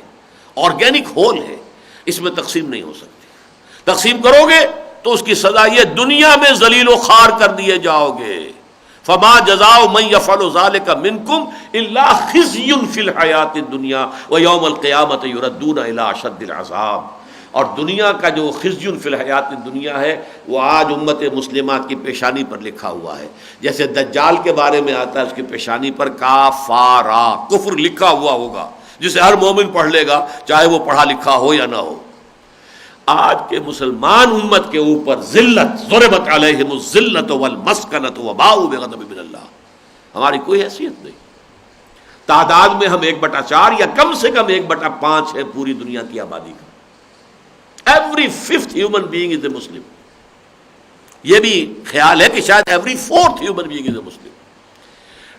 آرگینک ہول ہے، اس میں تقسیم نہیں ہو سکتی۔ تقسیم کرو گے تو اس کی سزا یہ دنیا میں ذلیل و خوار کر دیے جاؤ گے۔ فما جزاء من يفعل ذلك منكم الا خزي في الحیاۃ الدنیا ویوم القیامۃ یردون الی اشد العذاب۔ اور دنیا کا جو خزي في الحیاۃ الدنیا ہے وہ آج امت مسلمہ کی پیشانی پر لکھا ہوا ہے، جیسے دجال کے بارے میں آتا ہے اس کی پیشانی پر کافارا، کفر لکھا ہوا ہوگا، جسے ہر مومن پڑھ لے گا چاہے وہ پڑھا لکھا ہو یا نہ ہو۔ آج کے مسلمان امت کے اوپر ذلت، ضربت علیہم الذلۃ والمسکنۃ وباؤوا بغضب من اللہ، ہماری کوئی حیثیت نہیں۔ تعداد میں ہم 1/4 یا کم سے کم 1/5 ہے پوری دنیا کی آبادی کا۔ Every 5th human being is a Muslim. یہ بھی خیال ہے کہ شاید every 4th human being is a Muslim.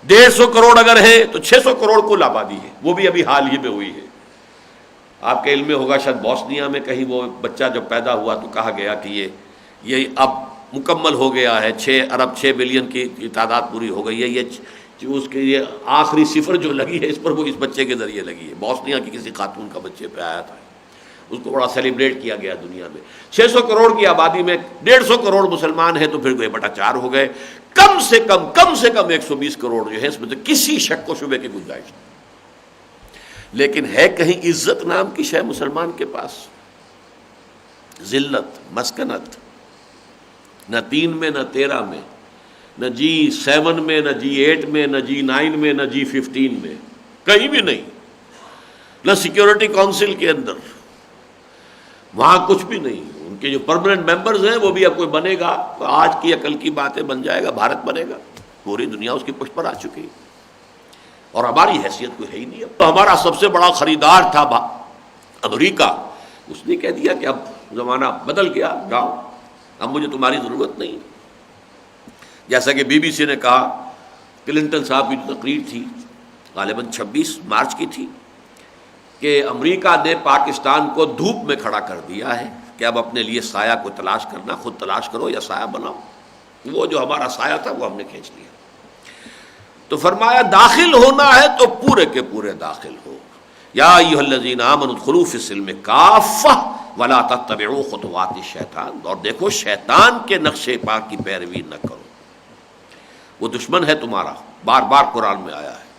150 crore اگر ہے تو 600 کروڑ کل آبادی ہے، وہ بھی ابھی حال ہی میں ہوئی ہے۔ آپ کے علم میں ہوگا شاید بوسنیا میں کہیں وہ بچہ جب پیدا ہوا تو کہا گیا کہ یہ اب مکمل ہو گیا ہے، 6 ارب 6 بلین کی تعداد پوری ہو گئی ہے، یہ اس کے یہ آخری صفر جو لگی ہے اس پر وہ اس بچے کے ذریعے لگی ہے، بوسنیا کی کسی خاتون کا بچے پہ آیا تھا، اس کو بڑا سیلیبریٹ کیا گیا دنیا میں۔ 600 کروڑ کی آبادی میں 150 کروڑ مسلمان ہیں تو پھر 1/4 ہو گئے، کم سے کم 120 کروڑ جو ہے اس میں تو کسی شک و شبے کی گنجائش نہیں۔ لیکن ہے کہیں عزت نام کی شے مسلمان کے پاس؟ ذلت، مسکنت، نہ 3 میں نہ 13 میں، نہ G7 میں، نہ G8 میں، نہ G9 میں، نہ G15 میں، کہیں بھی نہیں، نہ سیکیورٹی کونسل کے اندر، وہاں کچھ بھی نہیں۔ ان کے جو پرماننٹ ممبرز ہیں وہ بھی اب کوئی بنے گا، آج کی عقل کی باتیں بن جائے گا، بھارت بنے گا، پوری دنیا اس کی پشت پر آ چکی ہے، اور ہماری حیثیت کوئی ہے ہی نہیں۔ اب تو ہمارا سب سے بڑا خریدار تھا امریکہ، اس نے کہہ دیا کہ اب زمانہ بدل گیا، جاؤ، اب مجھے تمہاری ضرورت نہیں۔ جیسا کہ BBC نے کہا، کلنٹن صاحب کی جو تقریر تھی غالباً 26 مارچ کی تھی، کہ امریکہ نے پاکستان کو دھوپ میں کھڑا کر دیا ہے کہ اب اپنے لیے سایہ کو تلاش کرنا، خود تلاش کرو یا سایہ بناؤ۔ وہ جو ہمارا سایہ تھا وہ ہم نے کھینچ لیا۔ تو فرمایا داخل ہونا ہے تو پورے کے پورے داخل ہو۔ یا ایھا الذین آمنوا ادخلوا فی السلم کافہ ولا تتبعوا خطوات الشیطان، اور دیکھو شیطان کے نقش پا کی پیروی نہ کرو، وہ دشمن ہے تمہارا، بار بار قرآن میں آیا ہے،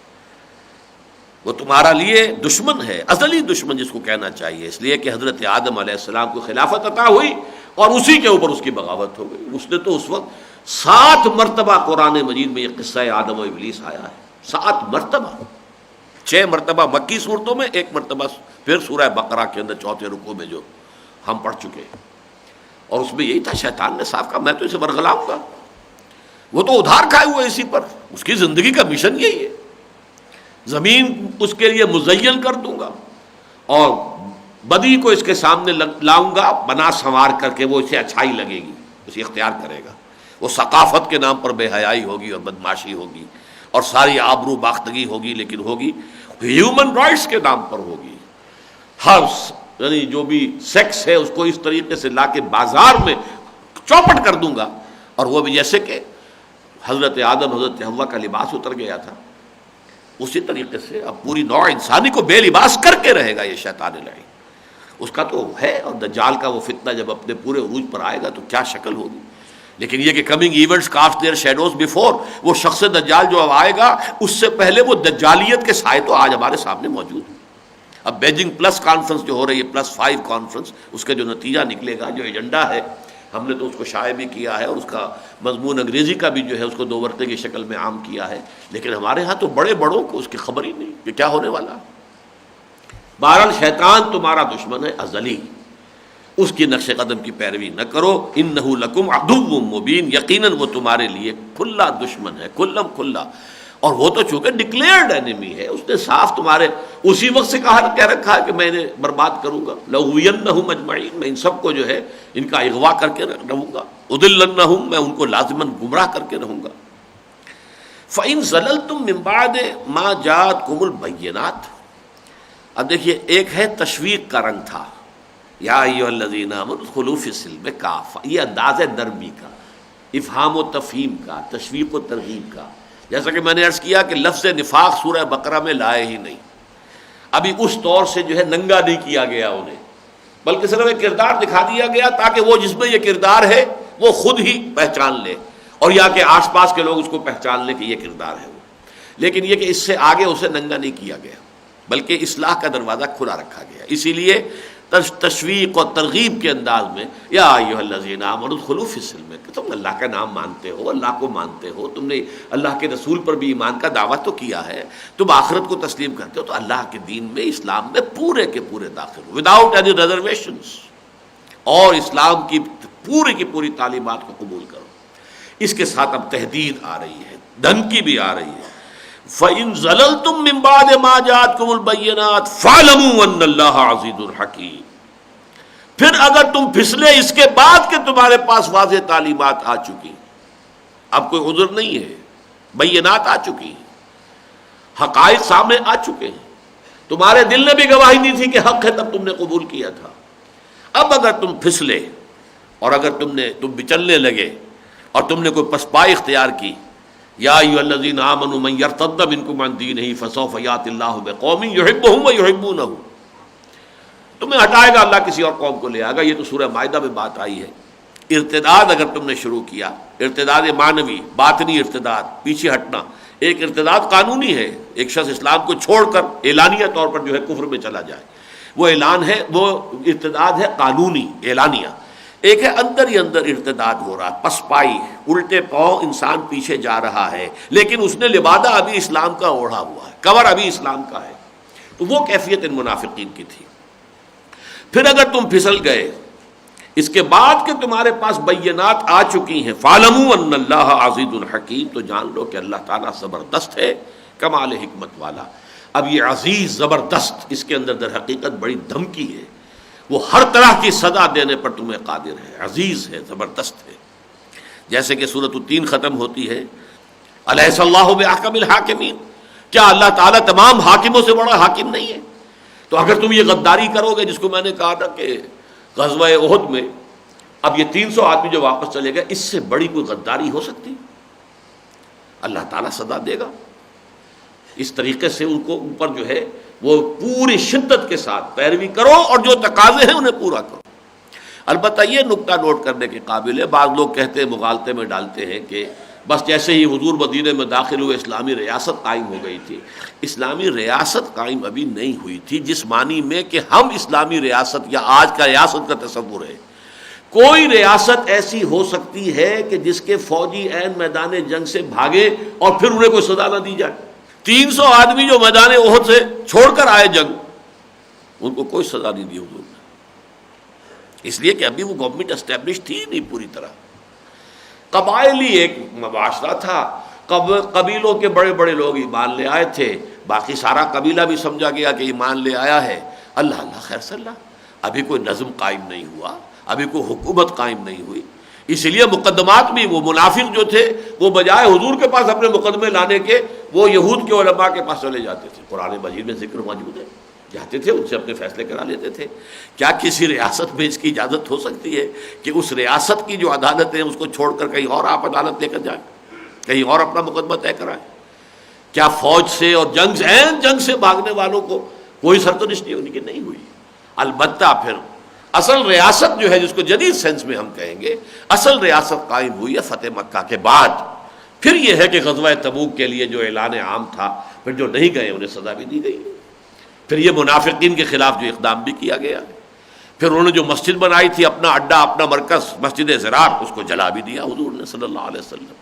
وہ تمہارا لیے دشمن ہے، ازلی دشمن جس کو کہنا چاہیے، اس لیے کہ حضرت آدم علیہ السلام کو خلافت عطا ہوئی اور اسی کے اوپر اس کی بغاوت ہو گئی۔ اس نے تو اس وقت 7 مرتبہ قرآن مجید میں یہ قصہ آدم و ابلیس آیا ہے، 7 مرتبہ، 6 مرتبہ مکی صورتوں میں، 1 مرتبہ پھر سورہ بقرہ کے اندر 4تھے رکوع میں جو ہم پڑھ چکے ہیں، اور اس میں یہی تھا، شیطان نے صاف کہا میں تو اسے ورگلاؤں گا، وہ تو ادھار کھائے ہوئے اسی پر، اس کی زندگی کا مشن یہی ہے، زمین اس کے لیے مزین کر دوں گا اور بدی کو اس کے سامنے لاؤں گا بنا سنوار کر کے، وہ اسے اچھائی لگے گی، اسے اختیار کرے گا، وہ ثقافت کے نام پر بے حیائی ہوگی اور بدماشی ہوگی اور ساری آبرو باختگی ہوگی، لیکن ہوگی ہیومن رائٹس کے نام پر ہوگی، ہر یعنی جو بھی سیکس ہے اس کو اس طریقے سے لا کے بازار میں چوپٹ کر دوں گا، اور وہ بھی جیسے کہ حضرت آدم حضرت حوا کا لباس اتر گیا تھا، اسی طریقے سے اب پوری نوع انسانی کو بے لباس کر کے رہے گا یہ شیطان لعین، اس کا تو ہے، اور دجال کا وہ فتنہ جب اپنے پورے عروج پر آئے گا تو کیا شکل ہوگی، لیکن یہ کہ coming events cast their shadows before, وہ شخص دجال جو اب آئے گا اس سے پہلے وہ دجالیت کے سائے تو آج ہمارے سامنے موجود ہیں۔ اب بیجنگ پلس کانفرنس جو ہو رہی ہے، +5 کانفرنس، اس کا جو نتیجہ نکلے گا، جو ایجنڈا ہے، ہم نے تو اس کو شائع بھی کیا ہے، اور اس کا مضمون انگریزی کا بھی جو ہے اس کو 2 ورقے کی شکل میں عام کیا ہے، لیکن ہمارے ہاں تو بڑے بڑوں کو اس کی خبر ہی نہیں کہ کیا ہونے والا۔ بہرحال شیطان تمہارا دشمن ہے ازلی، اس کی نقش قدم کی پیروی نہ کرو، انہ لکم عدو مبین، یقیناً وہ تمہارے لیے کھلا دشمن ہے، کھلم کھلا، اور وہ تو چونکہ ڈکلیئرڈ اینیمی ہے، اس نے صاف تمہارے اسی وقت سے کہہ رکھا ہے کہ میں انہیں برباد کروں گا، لأغوینہم اجمعین، میں ان سب کو جو ہے ان کا اغوا کر کے رہوں گا، اضلنہم، میں ان کو لازماً گمراہ کر کے رہوں گا۔ فإن زللتم من بعد ما جاءتکم البینات، اب دیکھیے ایک ہے تشویق کا رنگ تھا، یا ایھا الذین آمنوا ادخلوا فی السلم کافہ، یہ انداز نرمی کا، افہام و تفہیم کا، تشویق و ترغیب کا، جیسا کہ میں نے عرض کیا کہ لفظ نفاق سورہ بقرہ میں لائے ہی نہیں، ابھی اس طور سے جو ہے ننگا نہیں کیا گیا انہیں، بلکہ صرف ایک کردار دکھا دیا گیا تاکہ وہ جس میں یہ کردار ہے وہ خود ہی پہچان لے، اور یا کہ آس پاس کے لوگ اس کو پہچان لیں کہ یہ کردار ہے وہ، لیکن یہ کہ اس سے آگے اسے ننگا نہیں کیا گیا، بلکہ اصلاح کا دروازہ کھلا رکھا گیا۔ اسی لیے تشویق اور ترغیب کے انداز میں، یا ایھا الذین آمنوا ادخلوا فی السلم، کہ تم اللہ کا نام مانتے ہو، اللہ کو مانتے ہو، تم نے اللہ کے رسول پر بھی ایمان کا دعویٰ تو کیا ہے، تم آخرت کو تسلیم کرتے ہو، تو اللہ کے دین میں، اسلام میں پورے کے پورے داخل ہو وداؤٹ اینی ریزرویشنز، اور اسلام کی پوری تعلیمات کو قبول کرو۔ اس کے ساتھ اب تحدید آ رہی ہے، دھمکی بھی آ رہی ہے، فَإِن زَلَلْتُم مِّن بَعْدِ مَا جَاءَتْكُمُ الْبَيِّنَاتُ فَاعْلَمُوا أَنَّ اللَّهَ عَزِيزٌ حَكِيمٌ، پھر اگر تم پھسلے اس کے بعد کہ تمہارے پاس واضح تعلیمات آ چکی، اب کوئی عذر نہیں ہے، بینات آ چکی ہیں، حقائق سامنے آ چکے ہیں، تمہارے دل نے بھی گواہی دی تھی کہ حق ہے، تب تم نے قبول کیا تھا، اب اگر تم پھسلے اور اگر تم بچلنے لگے اور تم نے کوئی پسپائی اختیار کی، یا ایھا الذین آمنوا من یرتد منکم عن دینہ فسوف یأتی اللہ بقوم یحبہم ویحبونہ، تمہیں ہٹائے گا اللہ کسی اور قوم کو لے آئے گا، یہ تو سورہ مائدہ میں بات آئی ہے۔ ارتداد اگر تم نے شروع کیا، ارتداد معنوی، باطنی ارتداد، پیچھے ہٹنا، ایک ارتداد قانونی ہے، ایک شخص اسلام کو چھوڑ کر اعلانیہ طور پر جو ہے کفر میں چلا جائے، وہ اعلان ہے، وہ ارتداد ہے قانونی اعلانیہ، ایک ہے اندر ہی اندر ارتداد ہو رہا، پسپائی، الٹے پاؤں انسان پیچھے جا رہا ہے، لیکن اس نے لبادہ ابھی اسلام کا اوڑھا ہوا ہے، کور ابھی اسلام کا ہے، تو وہ کیفیت ان منافقین کی تھی۔ پھر اگر تم پھسل گئے اس کے بعد کہ تمہارے پاس بینات آ چکی ہیں، فَاعْلَمُوا أَنَّ اللَّهَ عَزِيزٌ حَكِيمٌ، تو جان لو کہ اللہ تعالیٰ زبردست ہے، کمال حکمت والا۔ اب یہ عزیز، زبردست، اس کے اندر در حقیقت بڑی دھمکی ہے، وہ ہر طرح کی سزا دینے پر تمہیں قادر ہے، عزیز ہے، زبردست ہے۔ جیسے کہ سورۃ التین ختم ہوتی ہے، أَلَيْسَ اللَّهُ بِأَحْكَمِ الْحَاكِمِينَ، کیا اللہ تعالیٰ تمام حاکموں سے بڑا حاکم نہیں ہے؟ تو اگر تم یہ غداری کرو گے، جس کو میں نے کہا تھا کہ غزوہ احد میں اب یہ 300 آدمی جو واپس چلے گئے، اس سے بڑی کوئی غداری ہو سکتی؟ اللہ تعالیٰ سزا دے گا۔ اس طریقے سے ان کو اوپر جو ہے وہ پوری شدت کے ساتھ پیروی کرو اور جو تقاضے ہیں انہیں پورا کرو۔ البتہ یہ نکتہ نوٹ کرنے کے قابل ہے، بعض لوگ کہتے ہیں، مغالطے میں ڈالتے ہیں کہ بس جیسے ہی حضور مدینے میں داخل ہوئے اسلامی ریاست قائم ہو گئی تھی۔ اسلامی ریاست قائم ابھی نہیں ہوئی تھی، جس معنی میں کہ ہم اسلامی ریاست یا آج کا ریاست کا تصور ہے۔ کوئی ریاست ایسی ہو سکتی ہے کہ جس کے فوجی عین میدان جنگ سے بھاگے اور پھر انہیں کوئی سزا نہ دی جائے۔ 300 آدمی جو میدان احد سے چھوڑ کر آئے جنگ، ان کو کوئی سزا نہیں دی حضور نے۔ اس لیے کہ ابھی وہ گورنمنٹ اسٹیبلش تھی نہیں پوری طرح، قبائلی ایک معاشرہ تھا، قبیلوں کے بڑے بڑے لوگ ایمان لے آئے تھے، باقی سارا قبیلہ بھی سمجھا گیا کہ ایمان لے آیا ہے، اللہ اللہ خیر صلی اللہ، ابھی کوئی نظم قائم نہیں ہوا، ابھی کوئی حکومت قائم نہیں ہوئی، اسی لیے مقدمات بھی وہ منافق جو تھے وہ بجائے حضور کے پاس اپنے مقدمے لانے کے وہ یہود کے علماء کے پاس چلے جاتے تھے، قرآن مجید میں ذکر موجود ہے، جاتے تھے ان سے اپنے فیصلے کرا لیتے تھے۔ کیا کسی ریاست میں اس کی اجازت ہو سکتی ہے کہ اس ریاست کی جو عدالت ہے اس کو چھوڑ کر کہیں اور آپ عدالت لے کر جائیں، کہیں اور اپنا مقدمہ طے کرائیں؟ کیا فوج سے اور جنگ سے بھاگنے والوں کو کوئی سرزنش نہیں نہیں ہوئی؟ البتہ پھر اصل ریاست جو ہے جس کو جدید سینس میں ہم کہیں گے اصل ریاست قائم ہوئی ہے فتح مکہ کے بعد۔ پھر یہ ہے کہ غزوہ تبوک کے لیے جو اعلان عام تھا، پھر جو نہیں گئے انہیں سزا بھی دی گئی، پھر یہ منافقین کے خلاف جو اقدام بھی کیا گیا، پھر انہوں نے جو مسجد بنائی تھی اپنا اڈا اپنا مرکز مسجد زرار، اس کو جلا بھی دیا حضور نے صلی اللہ علیہ وسلم۔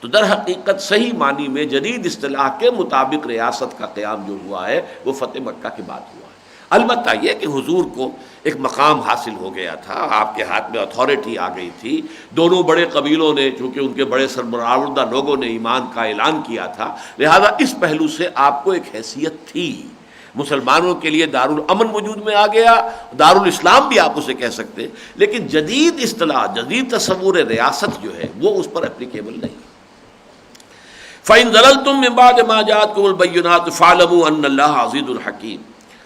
تو در حقیقت صحیح معنی میں جدید اصطلاح کے مطابق ریاست کا قیام جو ہوا ہے وہ فتح مکہ کی بات ہوا ہے۔ البتہ یہ کہ حضور کو ایک مقام حاصل ہو گیا تھا، آپ کے ہاتھ میں اتھارٹی آ گئی تھی، دونوں بڑے قبیلوں نے چونکہ ان کے بڑے سربراہ لوگوں نے ایمان کا اعلان کیا تھا، لہذا اس پہلو سے آپ کو ایک حیثیت تھی۔ مسلمانوں کے لیے دارالامن وجود میں آ گیا، دارالاسلام بھی آپ اسے کہہ سکتے ہیں، لیکن جدید اصطلاح جدید تصور ریاست جو ہے وہ اس پر اپلیکیبل نہیں۔ فَإِن ضَلَلْتُم مِّن بَعْدِ مَا جَاءَتْكُمُ الْبَيِّنَاتُ فَاعْلَمُوا أَنَّ اللَّهَ عَزِيزٌ حَكِيمٌ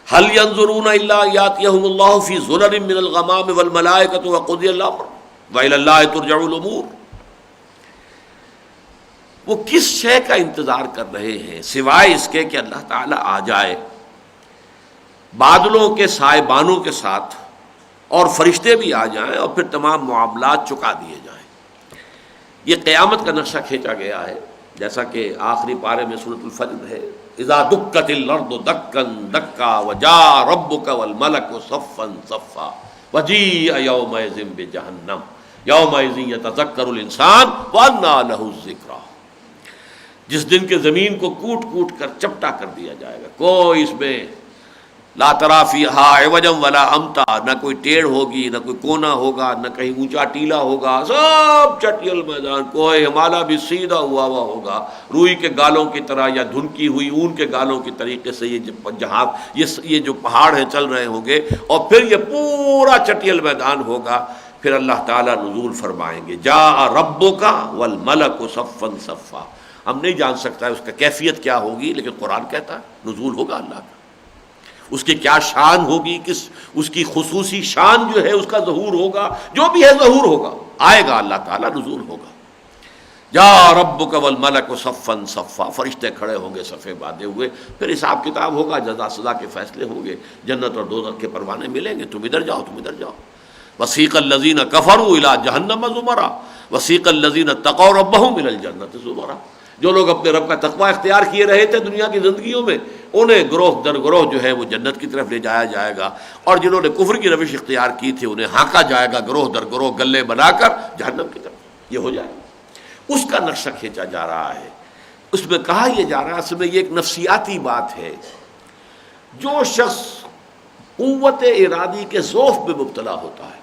هَلْ يَنظُرُونَ إِلَّا أَن يَأْتِيَهُمُ اللَّهُ فِي ظُلَلٍ مِّنَ الْغَمَامِ وَالْمَلَائِكَةُ وَقُضِيَ الْأَمْرُ وَإِلَى اللَّهِ تُرْجَعُ الْأُمُورُ۔ وہ کس شے کا انتظار کر رہے ہیں سوائے اس کے کہ اللہ تعالیٰ آ جائے بادلوں کے سائبانوں کے ساتھ اور فرشتے بھی آ جائیں اور پھر تمام معاملات چکا دیے جائیں۔ یہ قیامت کا نقشہ کھینچا گیا ہے، جیسا کہ آخری پارے میں سورۃ الفجر ہے، اذا دکت الارض دکا دکا وجاء ربک والملک صفا صفا وجیء یومئذ بجہنم یومئذ یتذکر الانسان وانى له الذکریٰ۔ جس دن کے زمین کو کوٹ کوٹ کر چپٹا کر دیا جائے گا، کوئی اس میں لا تری فیہا عوجا ولا امتا، نہ کوئی ٹیڑھ ہوگی نہ کوئی کونا ہوگا نہ کہیں اونچا ٹیلا ہوگا، سب چٹیل میدان، کوئی ہمالا بھی سیدھا ہوا ہوگا روئی کے گالوں کی طرح یا دھنکی ہوئی اون کے گالوں کی طریقے سے یہ جو پہاڑ ہیں چل رہے ہوں گے، اور پھر یہ پورا چٹیل میدان ہوگا۔ پھر اللہ تعالیٰ نزول فرمائیں گے، جاء ربک والملک صفا صفا۔ ہم نہیں جان سکتا ہے اس کا کیفیت کیا ہوگی، لیکن قرآن کہتا ہے نزول ہوگا اللہ کا۔ اس کی کیا شان ہوگی، اس کی خصوصی شان جو ہے اس کا ظہور ہوگا، جو بھی ہے ظہور ہوگا، آئے گا اللہ تعالیٰ، نزول ہوگا۔ جاء ربک والملک صفا صفا، فرشتے کھڑے ہوں گے صفے باندھے ہوئے، پھر حساب کتاب ہوگا، جزا سزا کے فیصلے ہوں گے، جنت اور دوزخ کے پروانے ملیں گے، تم ادھر جاؤ تم ادھر جاؤ۔ وسیق الذین کفروا الی جہنم زمرا وسیق الذین اتقوا ربہم الی الجنۃ زمرا۔ جو لوگ اپنے رب کا تقوی اختیار کیے رہے تھے دنیا کی زندگیوں میں، انہیں گروہ در گروہ جو ہے وہ جنت کی طرف لے جایا جائے گا، اور جنہوں نے کفر کی روش اختیار کی تھی انہیں ہانکا جائے گا گروہ در گروہ گلے بنا کر جہنم کی طرف۔ یہ ہو جائے گا، اس کا نقشہ کھینچا جا رہا ہے۔ اس میں کہا یہ جا رہا ہے، اصل میں یہ ایک نفسیاتی بات ہے۔ جو شخص قوت ارادی کے ذوف میں مبتلا ہوتا ہے،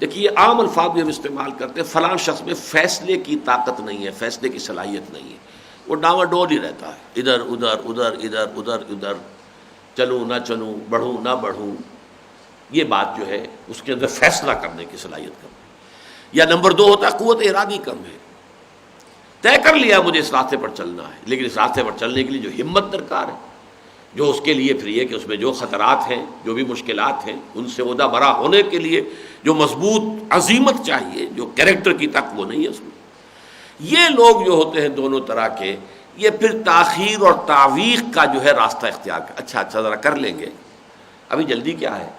دیکھیے عام الفاظ میں ہم استعمال کرتے ہیں، فلاں شخص میں فیصلے کی طاقت نہیں ہے، فیصلے کی صلاحیت نہیں ہے، وہ ڈاواں ڈول ہی رہتا ہے، ادھر ادھر ادھر ادھر ادھر ادھر، چلوں نہ چلوں، بڑھوں نہ بڑھوں۔ یہ بات جو ہے اس کے اندر فیصلہ کرنے کی صلاحیت کم ہے۔ یا نمبر دو ہوتا ہے قوت ارادی کم ہے، طے کر لیا مجھے اس راستے پر چلنا ہے، لیکن اس راستے پر چلنے کے لیے جو ہمت درکار ہے، جو اس کے لیے پھر یہ کہ اس میں جو خطرات ہیں، جو بھی مشکلات ہیں، ان سے عہدہ برا ہونے کے لیے جو مضبوط عزیمت چاہیے، جو کریکٹر کی تک وہ نہیں ہے اس میں۔ یہ لوگ جو ہوتے ہیں دونوں طرح کے، یہ پھر تاخیر اور تعویق کا جو ہے راستہ اختیار کر، اچھا ذرا کر لیں گے، ابھی جلدی کیا ہے،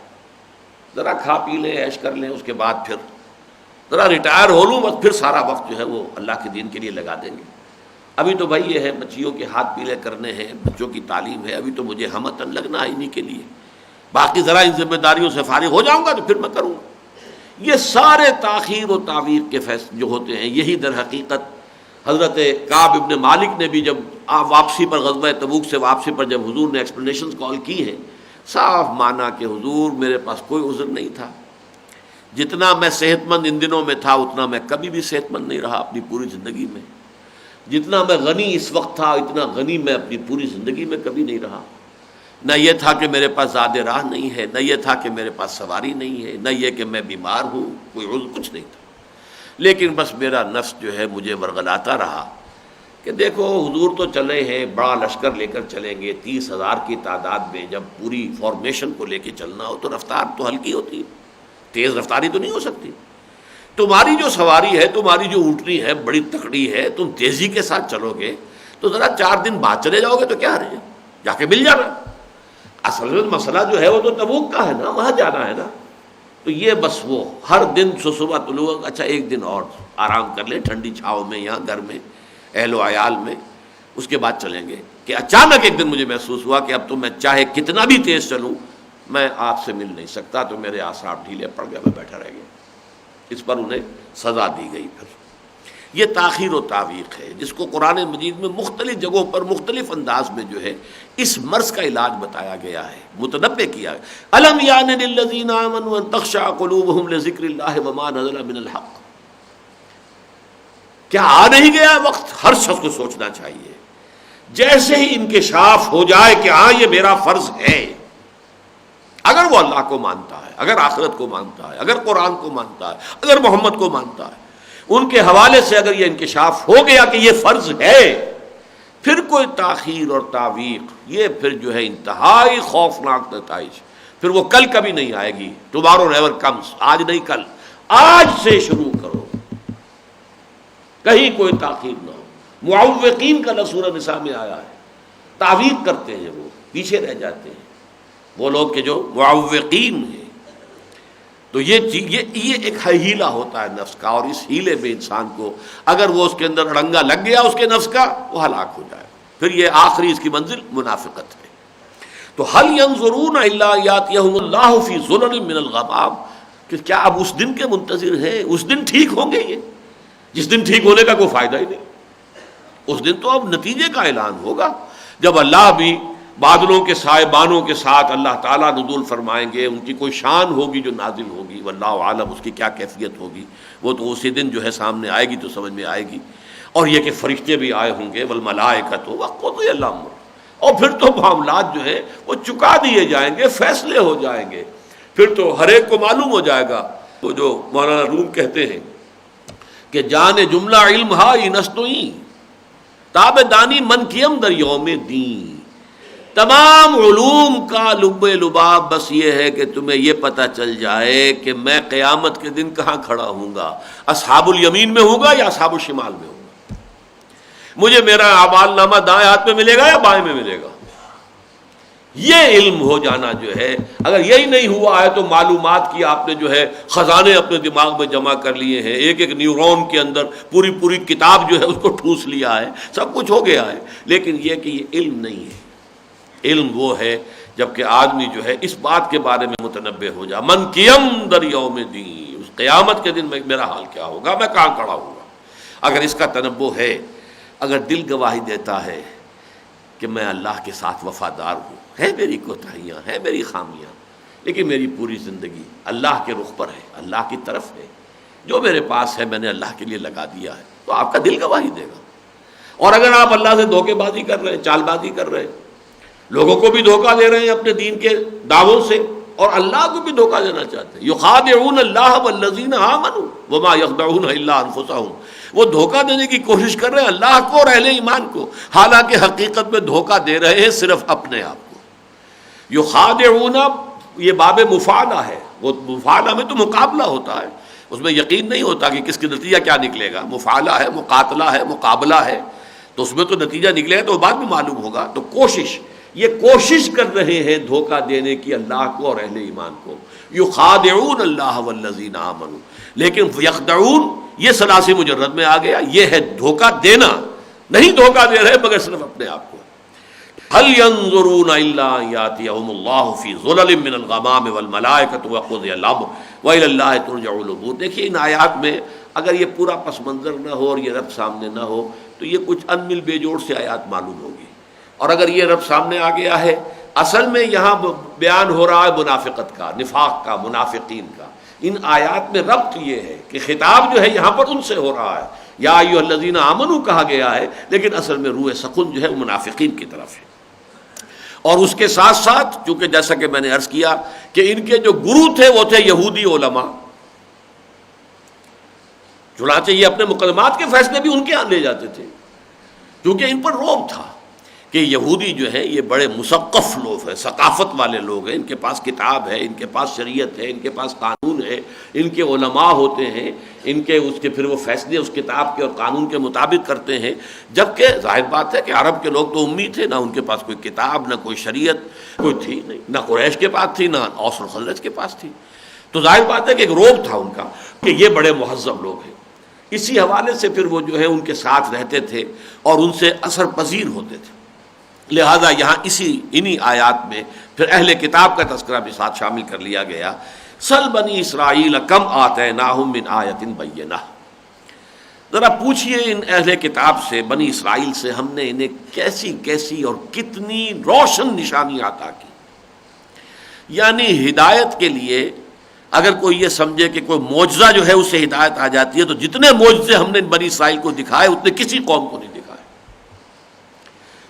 ذرا کھا پی لیں عیش کر لیں، اس کے بعد پھر ذرا ریٹائر ہو لوں، بس پھر سارا وقت جو ہے وہ اللہ کے دین کے لیے لگا دیں گے۔ ابھی تو بھائی یہ ہے بچیوں کے ہاتھ پیلے کرنے ہیں، بچوں کی تعلیم ہے، ابھی تو مجھے ہمتن لگنا ہے انہیں کے لیے، باقی ذرا ان ذمہ داریوں سے فارغ ہو جاؤں گا تو پھر میں کروں گا۔ یہ سارے تاخیر و تعویق کے فیصلے جو ہوتے ہیں، یہی در حقیقت حضرت کعب ابن مالک نے بھی جب واپسی پر غزوہ تبوک سے واپسی پر جب حضور نے ایکسپلینیشنز کال کی ہیں، صاف مانا کہ حضور میرے پاس کوئی عذر نہیں تھا، جتنا میں صحت مند ان دنوں میں تھا اتنا میں کبھی بھی صحت مند نہیں رہا اپنی پوری زندگی میں. جتنا میں غنی اس وقت تھا اتنا غنی میں اپنی پوری زندگی میں کبھی نہیں رہا. نہ یہ تھا کہ میرے پاس زاد راہ نہیں ہے، نہ یہ تھا کہ میرے پاس سواری نہیں ہے، نہ یہ کہ میں بیمار ہوں، کوئی عذر کچھ نہیں تھا. لیکن بس میرا نفس جو ہے مجھے ورغلاتا رہا کہ دیکھو حضور تو چلے ہیں، بڑا لشکر لے کر چلیں گے، 30,000 کی تعداد میں جب پوری فارمیشن کو لے کے چلنا ہو تو رفتار تو ہلکی ہوتی ہے، تیز رفتاری تو نہیں ہو سکتی. تمہاری جو سواری ہے، تمہاری جو اونٹنی ہے بڑی تکڑی ہے، تم تیزی کے ساتھ چلو گے تو ذرا 4 دن بعد چلے جاؤ گے تو کیا رہے، جا کے مل جانا. اصل میں مسئلہ جو ہے وہ تو تبوک کا ہے نا، وہاں جانا ہے نا. تو یہ بس وہ ہر دن صبح طلوع، اچھا ایک دن اور آرام کر لیں ٹھنڈی چھاؤں میں، یہاں گھر میں اہل و عیال میں، اس کے بعد چلیں گے. کہ اچانک ایک دن مجھے محسوس ہوا کہ اب تو میں چاہے کتنا بھی تیز چلوں میں آپ سے مل نہیں سکتا. تو میرے اعصاب ڈھیلے پڑ گئے، میں بیٹھا رہ گیا. اس پر انہیں سزا دی گئی. پھر یہ تاخیر و تعویق ہے جس کو قرآن مجید میں مختلف جگہوں پر مختلف انداز میں جو ہے اس مرض کا علاج بتایا گیا ہے، متنبہ کیا ہے. الم یعن للذین آمنوا ان تخشع قلوبہم لذکر اللہ وما نزل من الحق. کیا آ نہیں گیا وقت؟ ہر شخص کو سوچنا چاہیے جیسے ہی انکشاف ہو جائے کہ ہاں یہ میرا فرض ہے، اگر وہ اللہ کو مانتا ہے، اگر آخرت کو مانتا ہے، اگر قرآن کو مانتا ہے، اگر محمد کو مانتا ہے، ان کے حوالے سے اگر یہ انکشاف ہو گیا کہ یہ فرض ہے، پھر کوئی تاخیر اور تعویق یہ پھر جو ہے انتہائی خوفناک نتائج. پھر وہ کل کبھی نہیں آئے گی. ٹمارو نیور کمز، آج نہیں کل، آج سے شروع کرو، کہیں کوئی تاخیر نہ ہو. معوقین کا لفظ سورہ نساء میں آیا ہے. تعویق کرتے ہیں، وہ پیچھے رہ جاتے ہیں، وہ لوگ کہ جو معوقین ہیں. تو یہ ایک ہیلا ہوتا ہے نفس کا، اور اس ہیلے میں انسان کو اگر وہ اس کے اندر اڑنگا لگ گیا اس کے نفس کا، وہ ہلاک ہو جائے. پھر یہ آخری اس کی منزل منافقت ہے. تو هل ينظرون الا ياتيهم الله في ظلل من الغمام، کہ کیا اب اس دن کے منتظر ہیں؟ اس دن ٹھیک ہوں گے یہ، جس دن ٹھیک ہونے کا کوئی فائدہ ہی نہیں. اس دن تو اب نتیجے کا اعلان ہوگا جب اللہ بھی بادلوں کے سائبانوں کے ساتھ اللہ تعالیٰ نزول فرمائیں گے. ان کی کوئی شان ہوگی جو نازل ہوگی، واللہ عالم اس کی کیا کیفیت ہوگی، وہ تو اسی دن جو ہے سامنے آئے گی تو سمجھ میں آئے گی. اور یہ کہ فرشتے بھی آئے ہوں گے، والملائکۃ وقضی الامر، اور پھر تو معاملات جو ہیں وہ چکا دیے جائیں گے، فیصلے ہو جائیں گے. پھر تو ہر ایک کو معلوم ہو جائے گا. تو جو مولانا روم کہتے ہیں کہ جان جملہ علم ہائی نستوئی تاب دانی من کیم در یوم دین. تمام علوم کا لب لباب بس یہ ہے کہ تمہیں یہ پتہ چل جائے کہ میں قیامت کے دن کہاں کھڑا ہوں گا، اصحاب الیمین میں ہوں گا یا اصحاب الشمال میں ہوں گا. مجھے میرا اعمال نامہ دائیں ہاتھ میں ملے گا یا بائیں میں ملے گا. یہ علم ہو جانا جو ہے، اگر یہی نہیں ہوا ہے تو معلومات کی آپ نے جو ہے خزانے اپنے دماغ میں جمع کر لیے ہیں، ایک ایک نیورون کے اندر پوری کتاب جو ہے اس کو ٹھوس لیا ہے، سب کچھ ہو گیا ہے. لیکن یہ کہ یہ علم نہیں ہے. علم وہ ہے جب کہ آدمی جو ہے اس بات کے بارے میں متنبہ ہو جائے، من کیم در یوم دین، اس قیامت کے دن میں میرا حال کیا ہوگا، میں کہاں کھڑا ہوں گا. اگر اس کا تنبہ ہے، اگر دل گواہی دیتا ہے کہ میں اللہ کے ساتھ وفادار ہوں، ہے میری کوتاہیاں، ہے میری خامیاں، لیکن میری پوری زندگی اللہ کے رخ پر ہے، اللہ کی طرف ہے، جو میرے پاس ہے میں نے اللہ کے لیے لگا دیا ہے، تو آپ کا دل گواہی دے گا. اور اگر آپ اللہ سے دھوکے بازی کر رہے ہیں، چال بازی کر رہے ہیں، لوگوں کو بھی دھوکہ دے رہے ہیں اپنے دین کے دعووں سے، اور اللہ کو بھی دھوکہ دینا چاہتے ہیں، یخادعون اللہ والذین آمنوا وما یخدعون الا انفسهم، وہ دھوکہ دینے کی کوشش کر رہے ہیں اللہ کو اور اہل ایمان کو، حالانکہ حقیقت میں دھوکہ دے رہے ہیں صرف اپنے آپ کو. یخادعون یہ باب مفاعلہ ہے، وہ مفاعلہ میں تو مقابلہ ہوتا ہے، اس میں یقین نہیں ہوتا کہ کس کے نتیجہ کیا نکلے گا. مفاعلہ ہے، مقاتلہ ہے، مقابلہ ہے، تو اس میں تو نتیجہ نکلے گا تو بعد میں معلوم ہوگا. تو یہ کوشش کر رہے ہیں دھوکہ دینے کی اللہ کو اور اہل ایمان کو. یخادعون اللہ والذین آمنوا، لیکن یخدعون یہ ثلاثی مجرد میں آ گیا، یہ ہے دھوکہ دینا. نہیں دھوکہ دے رہے مگر صرف اپنے آپ کو. هل ينظرون الا ان ياتيهم الله في ظلل من الغمام والملائکۃ وقضی الامر والى الله ترجع الامور. دیکھیے ان آیات میں اگر یہ پورا پس منظر نہ ہو اور یہ رب سامنے نہ ہو تو یہ کچھ انمل بے جوڑ سے آیات معلوم ہوگی. اور اگر یہ رب سامنے آ گیا ہے، اصل میں یہاں بیان ہو رہا ہے منافقت کا، نفاق کا، منافقین کا. ان آیات میں ربط یہ ہے کہ خطاب جو ہے یہاں پر ان سے ہو رہا ہے، یا ایھا الذین آمنوا کہا گیا ہے، لیکن اصل میں روح سخن جو ہے وہ منافقین کی طرف ہے۔ اور اس کے ساتھ ساتھ چونکہ جیسا کہ میں نے عرض کیا کہ ان کے جو گرو تھے وہ تھے یہودی علماء، چنانچہ یہ اپنے مقدمات کے فیصلے بھی ان کے ہاں لے جاتے تھے، کیونکہ ان پر رعب تھا کہ یہودی جو ہیں یہ بڑے مثقف لوگ ہیں، ثقافت والے لوگ ہیں، ان کے پاس کتاب ہے، ان کے پاس شریعت ہے، ان کے پاس قانون ہے، ان کے علماء ہوتے ہیں، ان کے اس کے پھر وہ فیصلے اس کتاب کے اور قانون کے مطابق کرتے ہیں، جبکہ ظاہر بات ہے کہ عرب کے لوگ تو امی تھے، نہ ان کے پاس کوئی کتاب، نہ کوئی شریعت کوئی تھی نہیں، نہ قریش کے پاس تھی، نہ اوس اور خزرج کے پاس تھی، تو ظاہر بات ہے کہ ایک رعب تھا ان کا کہ یہ بڑے مہذب لوگ ہیں۔ اسی حوالے سے پھر وہ جو ہے ان کے ساتھ رہتے تھے اور ان سے اثر پذیر ہوتے تھے، لہذا یہاں انہی آیات میں پھر اہل کتاب کا تذکرہ بھی ساتھ شامل کر لیا گیا۔ سل بنی اسرائیل کم آتیناہم من آیۃ بینہ، ذرا پوچھئے ان اہل کتاب سے، بنی اسرائیل سے، ہم نے انہیں کیسی کیسی اور کتنی روشن نشانی عطا کی۔ یعنی ہدایت کے لیے اگر کوئی یہ سمجھے کہ کوئی معجزہ جو ہے اس سے ہدایت آ جاتی ہے، تو جتنے معجزے ہم نے بنی اسرائیل کو دکھائے اتنے کسی قوم کو نہیں دکھائے۔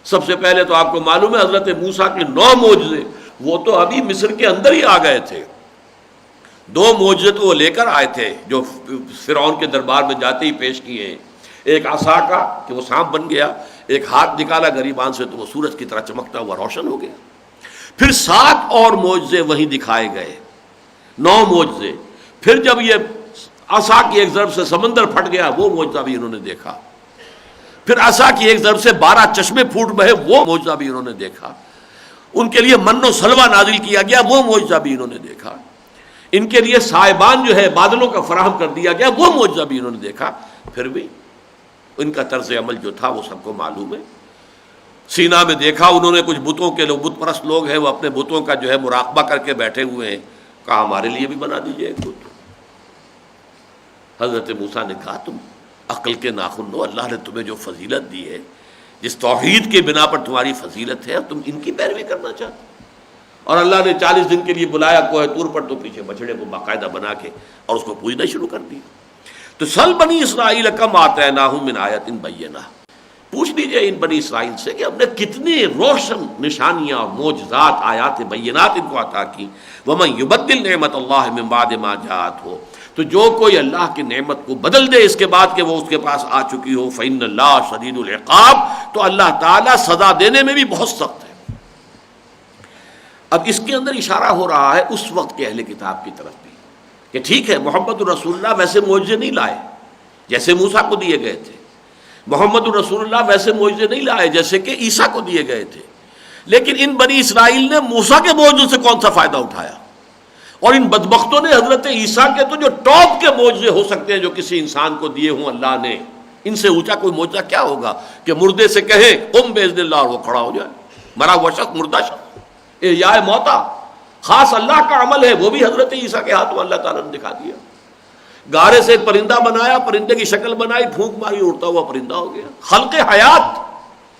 سب سے پہلے تو آپ کو معلوم ہے حضرت موسیٰ کے 9 معجزے، وہ تو ابھی مصر کے اندر ہی آ گئے تھے۔ 2 معجزے تو وہ لے کر آئے تھے جو فرعون کے دربار میں جاتے ہی پیش کیے ہیں، ایک عصا کا کہ وہ سانپ بن گیا، ایک ہاتھ نکالا گریبان سے تو وہ سورج کی طرح چمکتا ہوا روشن ہو گیا، پھر 7 اور معجزے وہیں دکھائے گئے، 9 معجزے۔ پھر جب یہ عصا کی ایک ضرب سے سمندر پھٹ گیا، وہ معجزہ بھی انہوں نے دیکھا، پھر عصا کی ایک ضرب سے 12 چشمے پھوٹ بہے، وہ معجزہ بھی انہوں نے دیکھا، ان کے لیے من و سلوہ نازل کیا گیا، وہ معجزہ بھی انہوں نے دیکھا، ان کے لیے سائبان جو ہے بادلوں کا فراہم کر دیا گیا، وہ معجزہ بھی انہوں نے دیکھا۔ پھر بھی ان کا طرز عمل جو تھا وہ سب کو معلوم ہے۔ سینا میں دیکھا انہوں نے کچھ بتوں کے لوگ، بت پرست لوگ ہیں، وہ اپنے بتوں کا جو ہے مراقبہ کر کے بیٹھے ہوئے ہیں، کہا ہمارے لیے بھی بنا دیجئے ایک بت۔ حضرت موسیٰ نے کہا تم عقل کے ناخن ہو، اللہ نے تمہیں جو فضیلت دی ہے، جس توحید کے بنا پر تمہاری فضیلت ہے، تم ان کی پیروی کرنا چاہتے، اور اللہ نے 40 دن کے لیے بلایا کوہ طور پر، تو پیچھے بچڑے کو باقاعدہ بنا کے اور اس کو پوجنا شروع کر دیا۔ تو سل بنی اسرائیل کم آتیناہم من آیۃ بینہ، پوچھ لیجئے ان بنی اسرائیل سے کہ ہم نے کتنی روشن نشانیاں اور معجزات آیات بینات ان کو عطا کی۔ ومن یبدل نعمت اللہ من بعد ما جاءتہ، تو جو کوئی اللہ کی نعمت کو بدل دے اس کے بعد کہ وہ اس کے پاس آ چکی ہو، فإن اللہ شدید العقاب، تو اللہ تعالیٰ سزا دینے میں بھی بہت سخت ہے۔ اب اس کے اندر اشارہ ہو رہا ہے اس وقت کے اہل کتاب کی طرف بھی کہ ٹھیک ہے محمد الرسول اللہ ویسے معجزے نہیں لائے جیسے موسیٰ کو دیے گئے تھے، محمد الرسول اللہ ویسے معجزے نہیں لائے جیسے کہ عیسیٰ کو دیے گئے تھے، لیکن ان بنی اسرائیل نے موسیٰ کے معجزوں سے کون سا فائدہ اٹھایا؟ اور ان بدبختوں نے حضرت عیسیٰ کے تو جو ٹاپ کے معجزے ہو سکتے ہیں جو کسی انسان کو دیے ہوں اللہ نے، ان سے اونچا کوئی معجزہ کیا ہوگا کہ مردے سے کہیں قم باذن اللہ اور وہ کھڑا ہو جائے، مرا ہوا شخص مردہ شخص، احیاء موتا خاص اللہ کا عمل ہے، وہ بھی حضرت عیسیٰ کے ہاتھ میں اللہ تعالیٰ نے دکھا دیا۔ گارے سے ایک پرندہ بنایا، پرندے کی شکل بنائی، پھونک ماری، اڑتا ہوا پرندہ ہو گیا، خلق حیات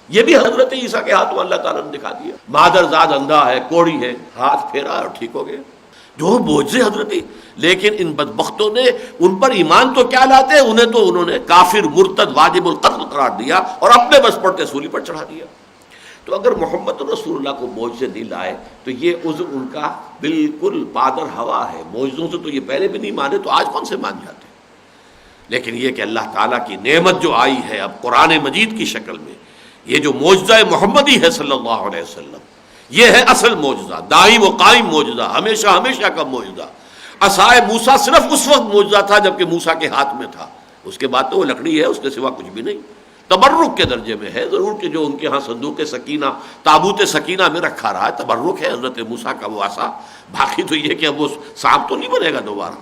یہ بھی حضرت عیسیٰ کے ہاتھ میں اللہ تعالیٰ نے دکھا دیا۔ مادر زاد اندھا ہے، کوڑی ہے، ہاتھ پھیرا اور ٹھیک ہو گیا، جو معجزے حضرت، لیکن ان بدبختوں نے ان پر ایمان تو کیا لاتے، انہوں نے کافر، مرتد، واجب القتل قرار دیا اور اپنے بس پڑتے سولی پر چڑھا دیا۔ تو اگر محمد رسول اللہ کو معجزے نہیں لائے تو یہ عذر ان کا بالکل پادر ہوا ہے، معجزوں سے تو یہ پہلے بھی نہیں مانے تو آج کون سے مان جاتے۔ لیکن یہ کہ اللہ تعالیٰ کی نعمت جو آئی ہے اب قرآن مجید کی شکل میں، یہ جو معجزہ محمدی ہے صلی اللہ علیہ وسلم، یہ ہے اصل معجزہ، دائم و قائم معجزہ، ہمیشہ ہمیشہ کا معجزہ۔ عصائے موسیٰ صرف اس وقت معجزہ تھا جبکہ موسیٰ کے ہاتھ میں تھا، اس کے بعد تو وہ لکڑی ہے، اس کے سوا کچھ بھی نہیں، تبرک کے درجے میں ہے۔ ضرور کہ جو ان کے ہاں صندوق سکینہ، تابوت سکینہ میں رکھا رہا ہے، تبرک ہے حضرت موسیٰ کا وہ عصا، باقی تو یہ کہ اب وہ سانپ تو نہیں بنے گا دوبارہ،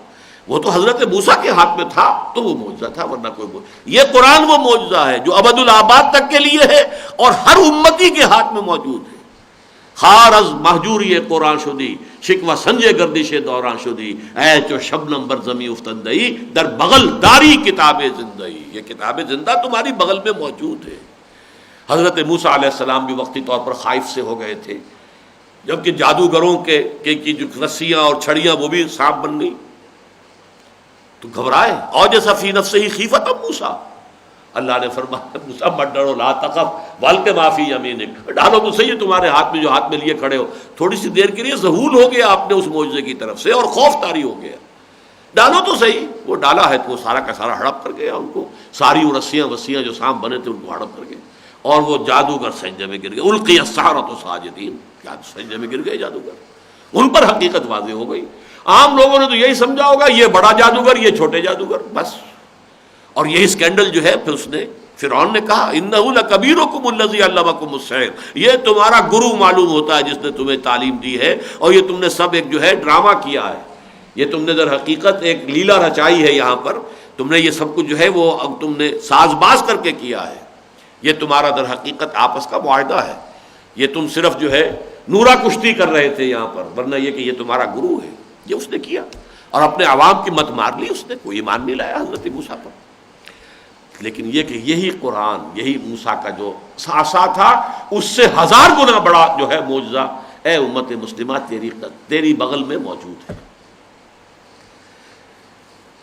وہ تو حضرت موسیٰ کے ہاتھ میں تھا تو وہ معجزہ تھا، ورنہ کوئی یہ قرآن وہ معجزہ ہے جو ابد الآباد تک کے لیے ہے اور ہر امتی کے ہاتھ میں موجود ہے۔ خار از محجوری قرآن شدی، شکوہ سنجے گردش دوران شدی، اے جو شبنم بر زمیں افتندئی، در بغل داری کتاب زندئی، یہ کتاب زندہ تمہاری بغل میں موجود ہے۔ حضرت موسیٰ علیہ السلام بھی وقتی طور پر خائف سے ہو گئے تھے، جبکہ جادوگروں کی جو رسیاں اور چھڑیاں وہ بھی سانپ بن گئی، تو گھبرائے، اوجس فی نفسہ خیفۃ موسیٰ، اللہ نے فرمایا موسیٰ مت ڈرو، لا تخف والق ما فی یمینک، ڈالو تو صحیح تمہارے ہاتھ میں جو ہاتھ میں لیے کھڑے ہو۔ تھوڑی سی دیر کے لیے ذہول ہو گیا آپ نے اس معجزے کی طرف سے اور خوف طاری ہو گیا، ڈالو تو صحیح۔ وہ ڈالا ہے تو وہ سارا کا سارا ہڑپ کر گیا، ان کو ساری وہ رسیاں وسیاں جو سانپ بنے تھے ان کو ہڑپ کر گئے، اور وہ جادوگر سجدے میں گر گئے۔ القی السحرۃ ساجدین، سجدے میں گر گئے جادوگر، ان پر حقیقت واضح ہو گئی۔ عام لوگوں نے تو یہی سمجھا ہوگا یہ بڑا جادوگر یہ چھوٹے جادوگر، بس۔ اور یہی اسکینڈل جو ہے پھر اس نے فرعون نے کہا انہ لکبیرکم الذی علمکم السحر، یہ تمہارا گرو معلوم ہوتا ہے جس نے تمہیں تعلیم دی ہے، اور یہ تم نے سب ایک جو ہے ڈرامہ کیا ہے، یہ تم نے در حقیقت ایک لیلا رچائی ہے، یہاں پر تم نے یہ سب کچھ جو ہے وہ اب تم نے ساز باز کر کے کیا ہے، یہ تمہارا در حقیقت آپس کا معاہدہ ہے، یہ تم صرف جو ہے نورا کشتی کر رہے تھے یہاں پر، ورنہ یہ کہ یہ تمہارا گرو ہے۔ یہ اس نے کیا اور اپنے عوام کی مت مار لی، اس نے کوئی ایمان نہیں لایا حضرت موسیٰ پر۔ لیکن یہ کہ یہی قرآن، یہی موسیٰ کا جو سانسا تھا، اس سے 1000 گنا بڑا جو ہے معجزہ اے امت مسلمہ تیری بغل میں موجود ہے۔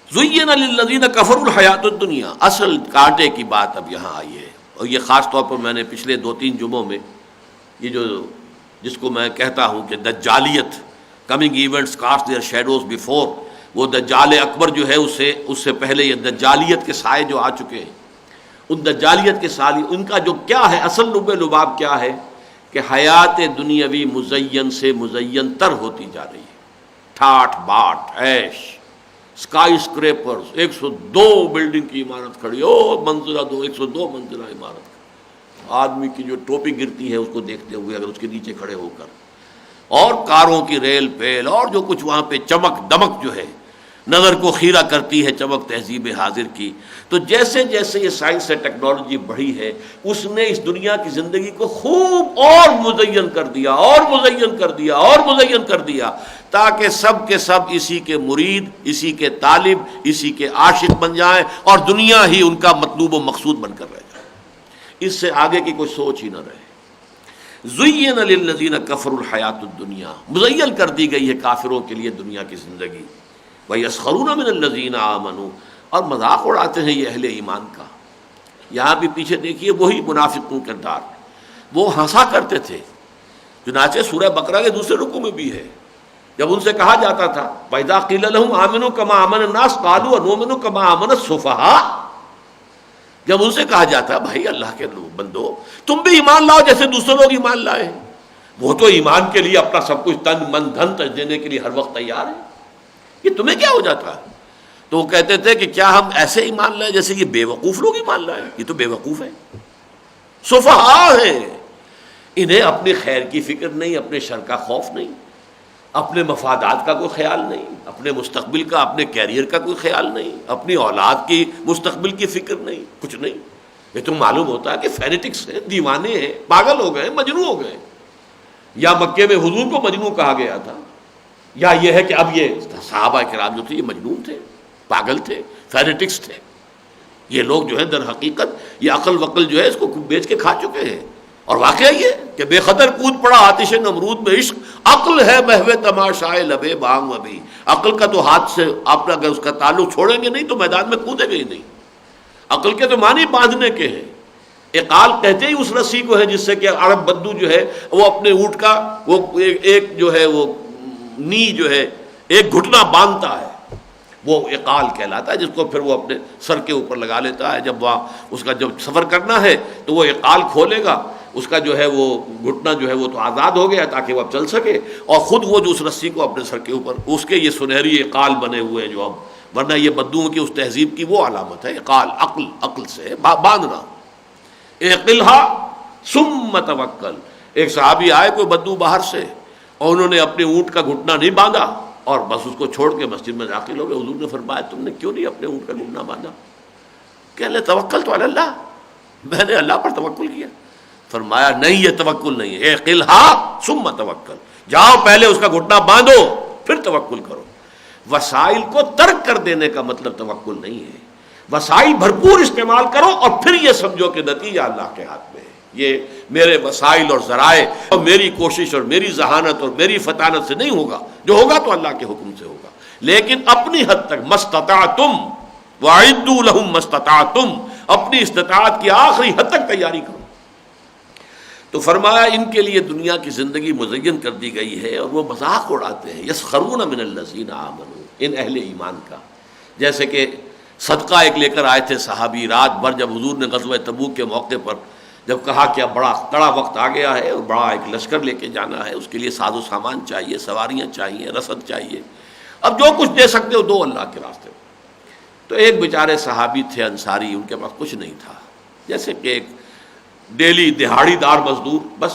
زین للذین کفروا الحیات الدنیا، اصل کانٹے کی بات اب یہاں آئی ہے، اور یہ خاص طور پر میں نے پچھلے 2-3 جمعوں میں یہ جس کو میں کہتا ہوں کہ دجالیت، coming events cast their shadows before, وہ دجال اکبر جو ہے اس سے پہلے یہ دجالیت کے سائے جو آ چکے ہیں، ان دجالیت کے سائے ان کا جو کیا ہے اصل لب لباب کیا ہے کہ حیات دنیاوی مزین سے مزین تر ہوتی جا رہی ہے، ٹھاٹ باٹ عیش، اسکائی اسکریپرز، 102 بلڈنگ کی عمارت کھڑی، 102 منزلہ عمارت، آدمی کی جو ٹوپی گرتی ہے اس کو دیکھتے ہوئے اگر اس کے نیچے کھڑے ہو کر، اور کاروں کی ریل پیل اور جو کچھ وہاں پہ چمک دمک جو ہے نظر کو خیرہ کرتی ہے، چمک تہذیب حاضر کی۔ تو جیسے جیسے یہ سائنس سے ٹیکنالوجی بڑھی ہے، اس نے اس دنیا کی زندگی کو خوب اور مزین کر دیا، اور مزین کر دیا، اور مزین کر دیا، تاکہ سب کے سب اسی کے مرید، اسی کے طالب، اسی کے عاشق بن جائیں، اور دنیا ہی ان کا مطلوب و مقصود بن کر رہ جائے، اس سے آگے کی کوئی سوچ ہی نہ رہے۔ زین للذین کفروا الحیات الدنیا، مزین کر دی گئی ہے کافروں کے لیے دنیا کی زندگی، وَيَسْخَرُونَ مِنَ الَّذِينَ آمَنُوا، اور مذاق اڑاتے ہیں یہ اہل ایمان کا۔ یہاں بھی پیچھے دیکھیے وہی منافقوں کا کردار، وہ ہنسا کرتے تھے، چنانچہ سورہ بقرہ کے دوسرے رکوع میں بھی ہے، جب ان سے کہا جاتا تھا وَإِذَا قِيلَ لَهُمْ آمِنُوا كَمَا آمَنَ النَّاسُ قَالُوا أَنُؤْمِنُ كَمَا آمَنَ السُّفَهَاءُ، جب ان سے کہا جاتا بھائی اللہ کے بندو تم بھی ایمان لاؤ جیسے دوسرے لوگ ایمان لائے، وہ تو ایمان کے لیے اپنا سب کچھ تن من دھن تج دینے کے لیے ہر وقت تیار ہے، یہ تمہیں کیا ہو جاتا ہے؟ تو وہ کہتے تھے کہ کیا ہم ایسے ایمان لائیں جیسے یہ بے وقوف لوگ ایمان لائیں؟ یہ تو بے وقوف ہے، سفہاء ہیں، انہیں اپنی خیر کی فکر نہیں، اپنے شر کا خوف نہیں، اپنے مفادات کا کوئی خیال نہیں، اپنے مستقبل کا، اپنے کیریئر کا کوئی خیال نہیں، اپنی اولاد کی مستقبل کی فکر نہیں، کچھ نہیں۔ یہ تو معلوم ہوتا ہے کہ فینیٹکس ہیں، دیوانے ہیں، پاگل ہو گئے، مجنون ہو گئے۔ یا مکے میں حضور کو مجنون کہا گیا تھا، یا یہ ہے کہ اب یہ صحابہ کرام جو تھے یہ مجنون تھے، پاگل تھے، فینیٹکس تھے۔ یہ لوگ جو ہے در حقیقت یہ عقل وقل جو ہے اس کو بیچ کے کھا چکے ہیں، اور واقعہ یہ کہ بے خطر کود پڑا آتش نمرود میں عشق، عقل ہے محو تماشائے لبے بام ابھی، عقل کا تو ہاتھ سے آپ اگر اس کا تعلق چھوڑیں گے نہیں تو میدان میں کودے گے ہی نہیں۔ عقل کے تو معنی باندھنے کے ہیں، اقال کہتے ہی اس رسی کو ہے جس سے کہ عرب بدو جو ہے وہ اپنے اونٹ کا وہ ایک جو ہے وہ نی جو ہے ایک گھٹنا باندھتا ہے، وہ اقال کہلاتا ہے، جس کو پھر وہ اپنے سر کے اوپر لگا لیتا ہے۔ جب وہاں اس کا جب سفر کرنا ہے تو وہ اقال کھولے گا، اس کا جو ہے وہ گھٹنا جو ہے وہ تو آزاد ہو گیا تاکہ وہ اب چل سکے، اور خود وہ جو اس رسی کو اپنے سر کے اوپر، اس کے یہ سنہری اقال بنے ہوئے ہیں جو اب، ورنہ یہ بدوؤں کی اس تہذیب کی وہ علامت ہے اقال، عقل سے باندھنا۔ اعقلھا ثم توکل، ایک صحابی آئے کوئی بدو باہر سے اور انہوں نے اپنے اونٹ کا گھٹنا نہیں باندھا اور بس اس کو چھوڑ کے مسجد میں داخل ہو گئے۔ حضور نے فرمایا تم نے کیوں نہیں اپنے اونٹ کا گھٹنا باندھا؟ کہ اللہ توکلت علی اللہ، میں نے اللہ پر توکل کیا۔ فرمایا نہیں، یہ توکل نہیں ہے، اعقلھا ثم توکل، جاؤ پہلے اس کا گھٹنا باندھو پھر توکل کرو۔ وسائل کو ترک کر دینے کا مطلب توکل نہیں ہے، وسائل بھرپور استعمال کرو اور پھر یہ سمجھو کہ نتیجہ اللہ کے ہاتھ میں ہے۔ یہ میرے وسائل اور ذرائع اور میری کوشش اور میری ذہانت اور میری فطانت سے نہیں ہوگا، جو ہوگا تو اللہ کے حکم سے ہوگا۔ لیکن اپنی حد تک مستطعتم وَأَعِدُّوا لَهُم مَّسْتَطَعْتُمْ، اپنی استطاعت کی آخری حد تک تیاری کرو۔ تو فرمایا ان کے لیے دنیا کی زندگی مزین کر دی گئی ہے اور وہ مذاق اڑاتے ہیں، یسخرون من الذین آمنوا، ان اہل ایمان کا۔ جیسے کہ صدقہ ایک لے کر آئے تھے صحابی، رات بھر جب حضور نے غزوہ تبوک کے موقع پر جب کہا کہ اب بڑا کڑا وقت آ گیا ہے اور بڑا ایک لشکر لے کے جانا ہے، اس کے لیے ساز و سامان چاہیے، سواریاں چاہیے، رسد چاہیے، اب جو کچھ دے سکتے ہو دو اللہ کے راستے میں۔ تو ایک بیچارے صحابی تھے انصاری، ان کے پاس کچھ نہیں تھا، جیسے کہ ایک ڈیلی دہاڑی دار مزدور، بس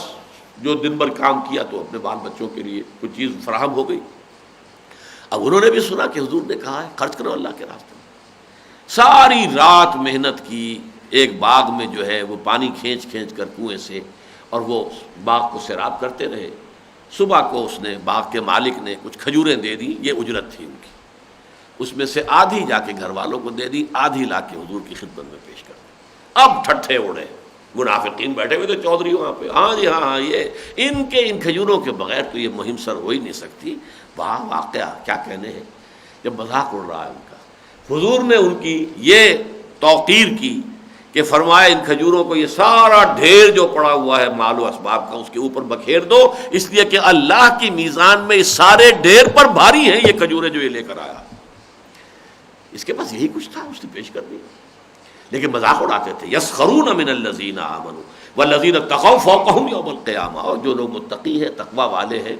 جو دن بھر کام کیا تو اپنے بال بچوں کے لیے کچھ چیز فراہم ہو گئی۔ اب انہوں نے بھی سنا کہ حضور نے کہا ہے خرچ کرو اللہ کے راستے میں، ساری رات محنت کی، ایک باغ میں جو ہے وہ پانی کھینچ کھینچ کر کنویں سے، اور وہ باغ کو سیراب کرتے رہے۔ صبح کو اس نے باغ کے مالک نے کچھ کھجوریں دے دی، یہ اجرت تھی ان کی، اس میں سے آدھی جا کے گھر والوں کو دے دی، آدھی لا کے حضور کی خدمت میں پیش کر دی۔ اب ٹھٹھے اڑے، منافقین بیٹھے ہوئے تھے چودھری وہاں پہ، ہاں جی ہاں یہ ان کھجوروں کے بغیر تو یہ مہم سر ہو ہی نہیں سکتی۔ واہ واقعہ کیا کہنے ہیں، جب مذاق اڑ رہا ہے ان کا۔ حضور نے ان کی یہ توقیر کی کہ فرمایا ان کھجوروں کو یہ سارا ڈھیر جو پڑا ہوا ہے مال و اسباب کا اس کے اوپر بکھیر دو، اس لیے کہ اللہ کی میزان میں اس سارے ڈھیر پر بھاری ہیں یہ کھجوریں جو یہ لے کر آیا۔ اس کے پاس یہی کچھ تھا، اس نے پیش کر دیا، لیکن مذاق اڑاتے تھے۔ یسخرون من الذین آمنوا والذین اتقوا فوقہم یوم القیامہ، اور جو لوگ متقی ہیں، تقوی والے ہیں،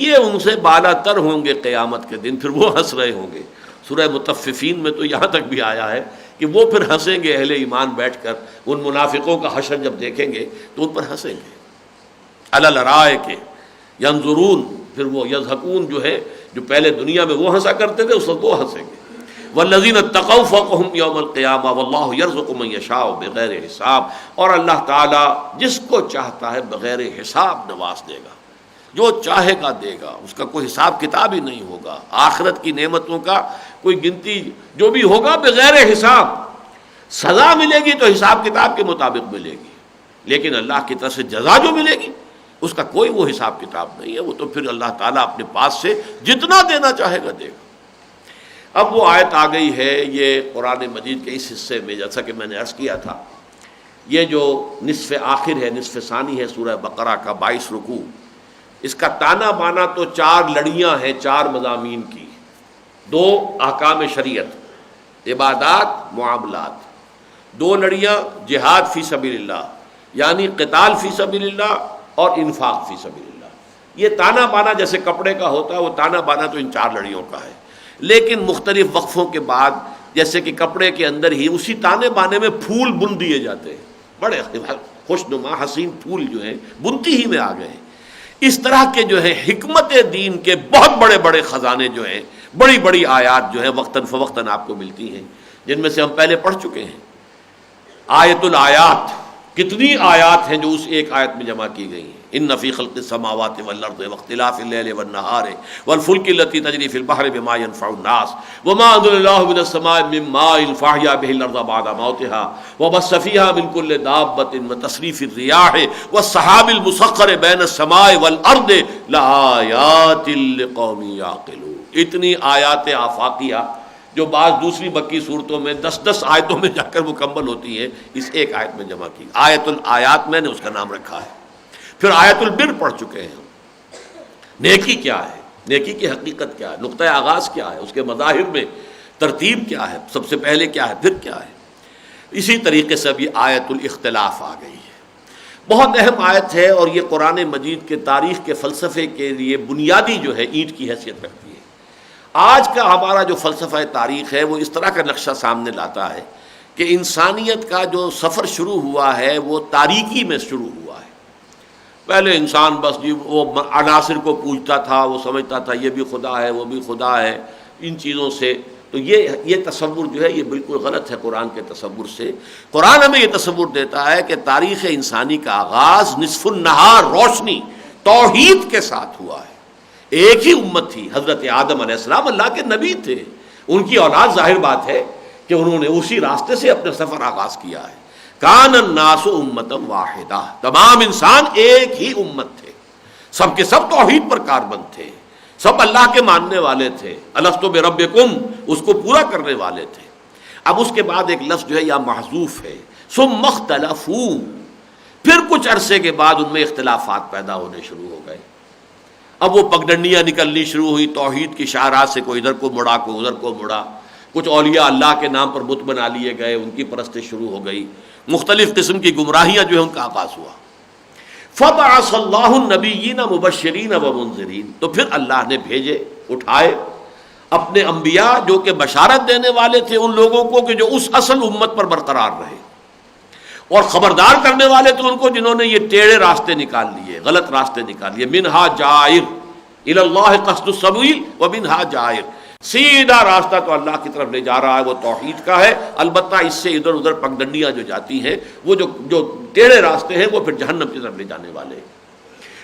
یہ ان سے بالا تر ہوں گے قیامت کے دن، پھر وہ ہنس رہے ہوں گے۔ سورہ مطففین میں تو یہاں تک بھی آیا ہے کہ وہ پھر ہنسیں گے، اہل ایمان بیٹھ کر ان منافقوں کا حشر جب دیکھیں گے تو ان پر ہنسیں گے۔ علی الارائک ینظرون، پھر وہ یضحکون جو ہے، جو پہلے دنیا میں وہ ہنسا کرتے تھے اس وقت وہ ہنسیں گے۔ والذین اتقوا فوقہم یوم القیامہ واللہ یرزق من یشاء بغیر حساب، اور اللہ تعالیٰ جس کو چاہتا ہے بغیر حساب نواز دے گا، جو چاہے گا دے گا، اس کا کوئی حساب کتاب ہی نہیں ہوگا۔ آخرت کی نعمتوں کا کوئی گنتی جو بھی ہوگا بغیر حساب، سزا ملے گی تو حساب کتاب کے مطابق ملے گی، لیکن اللہ کی طرف سے جزا جو ملے گی اس کا کوئی وہ حساب کتاب نہیں ہے، وہ تو پھر اللہ تعالیٰ اپنے پاس سے جتنا دینا چاہے گا دے گا۔ اب وہ آیت آ گئی ہے، یہ قرآن مجید کے اس حصے میں، جیسا کہ میں نے عرض کیا تھا، یہ جو نصف آخر ہے، نصف ثانی ہے سورہ بقرہ کا 22 رکوع، اس کا تانا بانا تو 4 لڑیاں ہیں 4 مضامین کی، 2 احکام شریعت، عبادات، معاملات، 2 لڑیاں جہاد فی سبیل اللہ یعنی قتال فی سبیل اللہ اور انفاق فی سبیل اللہ۔ یہ تانا بانا جیسے کپڑے کا ہوتا ہے، وہ تانا بانا تو ان 4 لڑیوں کا ہے، لیکن مختلف وقفوں کے بعد جیسے کہ کپڑے کے اندر ہی اسی تانے بانے میں پھول بن دیے جاتے ہیں، بڑے خوشنما حسین پھول جو ہیں بنتی ہی میں آ گئے ہیں۔ اس طرح کے جو ہے حکمت دین کے بہت بڑے بڑے خزانے جو ہیں، بڑی بڑی آیات جو ہیں وقتاً فوقتاً آپ کو ملتی ہیں، جن میں سے ہم پہلے پڑھ چکے ہیں۔ آیت الآیات، کتنی آیات ہیں جو اس ایک آیت میں جمع کی گئی ہیں۔ ان فی خلق السماوات والارض واختلاف اللیل والنہار والفلک التی تجری فی البحر بما ينفع الناس وما انزل اللہ من السماء من ماء فاحیا به الارض بعد موتها وبث فیہا من کل دابۃ وتصریف الرياح والسحاب المسخر بین السماء والارض لآیات لقوم یعقلون۔ اتنی آیات آفاقیہ جو بعض دوسری مکی صورتوں میں 10 آیتوں میں جا کر مکمل ہوتی ہیں، اس ایک آیت میں جمع کی۔ آیت الآیات میں نے اس کا نام رکھا ہے۔ پھر آیت البر پڑھ چکے ہیں، نیکی کیا ہے، نیکی کی حقیقت کیا ہے، نقطہ آغاز کیا ہے، اس کے مظاہر میں ترتیب کیا ہے، سب سے پہلے کیا ہے پھر کیا ہے۔ اسی طریقے سے اب یہ آیت الاختلاف آ گئی ہے، بہت اہم آیت ہے، اور یہ قرآن مجید کے تاریخ کے فلسفے کے لیے بنیادی جو ہے اینٹ کی حیثیت رکھتی ہے۔ آج کا ہمارا جو فلسفہ تاریخ ہے وہ اس طرح کا نقشہ سامنے لاتا ہے کہ انسانیت کا جو سفر شروع ہوا ہے وہ تاریکی میں شروع ہوا ہے۔ پہلے انسان بس جی وہ عناصر کو پوجتا تھا، وہ سمجھتا تھا یہ بھی خدا ہے وہ بھی خدا ہے، ان چیزوں سے تو یہ تصور جو ہے یہ بالکل غلط ہے قرآن کے تصور سے۔ قرآن ہمیں یہ تصور دیتا ہے کہ تاریخ انسانی کا آغاز نصف النہار روشنی توحید کے ساتھ ہوا ہے۔ ایک ہی امت تھی، حضرت آدم علیہ السلام اللہ کے نبی تھے، ان کی اولاد، ظاہر بات ہے کہ انہوں نے اسی راستے سے اپنا سفر آغاز کیا ہے۔ کان الناس امتا واحدہ، تمام انسان ایک ہی امت تھے، سب کے سب توحید پر کاربند تھے۔ سب اللہ کے ماننے والے تھے، الستُ بربکم اس کو پورا کرنے والے تھے۔ اب اس کے بعد ایک لفظ جو ہے یا محذوف ہے، ثم اختلفوا، پھر کچھ عرصے کے بعد ان میں اختلافات پیدا ہونے شروع ہو گئے۔ اب وہ پگڈنڈیاں نکلنی شروع ہوئی، توحید کی شاہراہ سے کوئی ادھر کو مڑا کوئی ادھر کو مڑا، کچھ اولیاء اللہ کے نام پر بت بنا لیے گئے، ان کی پرستش شروع ہو گئی، مختلف قسم کی گمراہیاں جو ہے ان کا آغاز ہوا۔ فبعث اللہ النبیین مبشرین و منذرین، تو پھر اللہ نے بھیجے، اٹھائے اپنے انبیاء جو کہ بشارت دینے والے تھے ان لوگوں کو کہ جو اس اصل امت پر برقرار رہے، اور خبردار کرنے والے تھے ان کو جنہوں نے یہ ٹیڑھے راستے نکال لیے، غلط راستے نکال لیے۔ منہا جائر الی اللہ قصد السبیل و منہا جائر، سیدھا راستہ تو اللہ کی طرف لے جا رہا ہے، وہ توحید کا ہے، البتہ اس سے ادھر ادھر پگڈنڈیاں جو جاتی ہیں، وہ جو ٹیڑھے راستے ہیں وہ پھر جہنم کی طرف لے جانے والے ہیں۔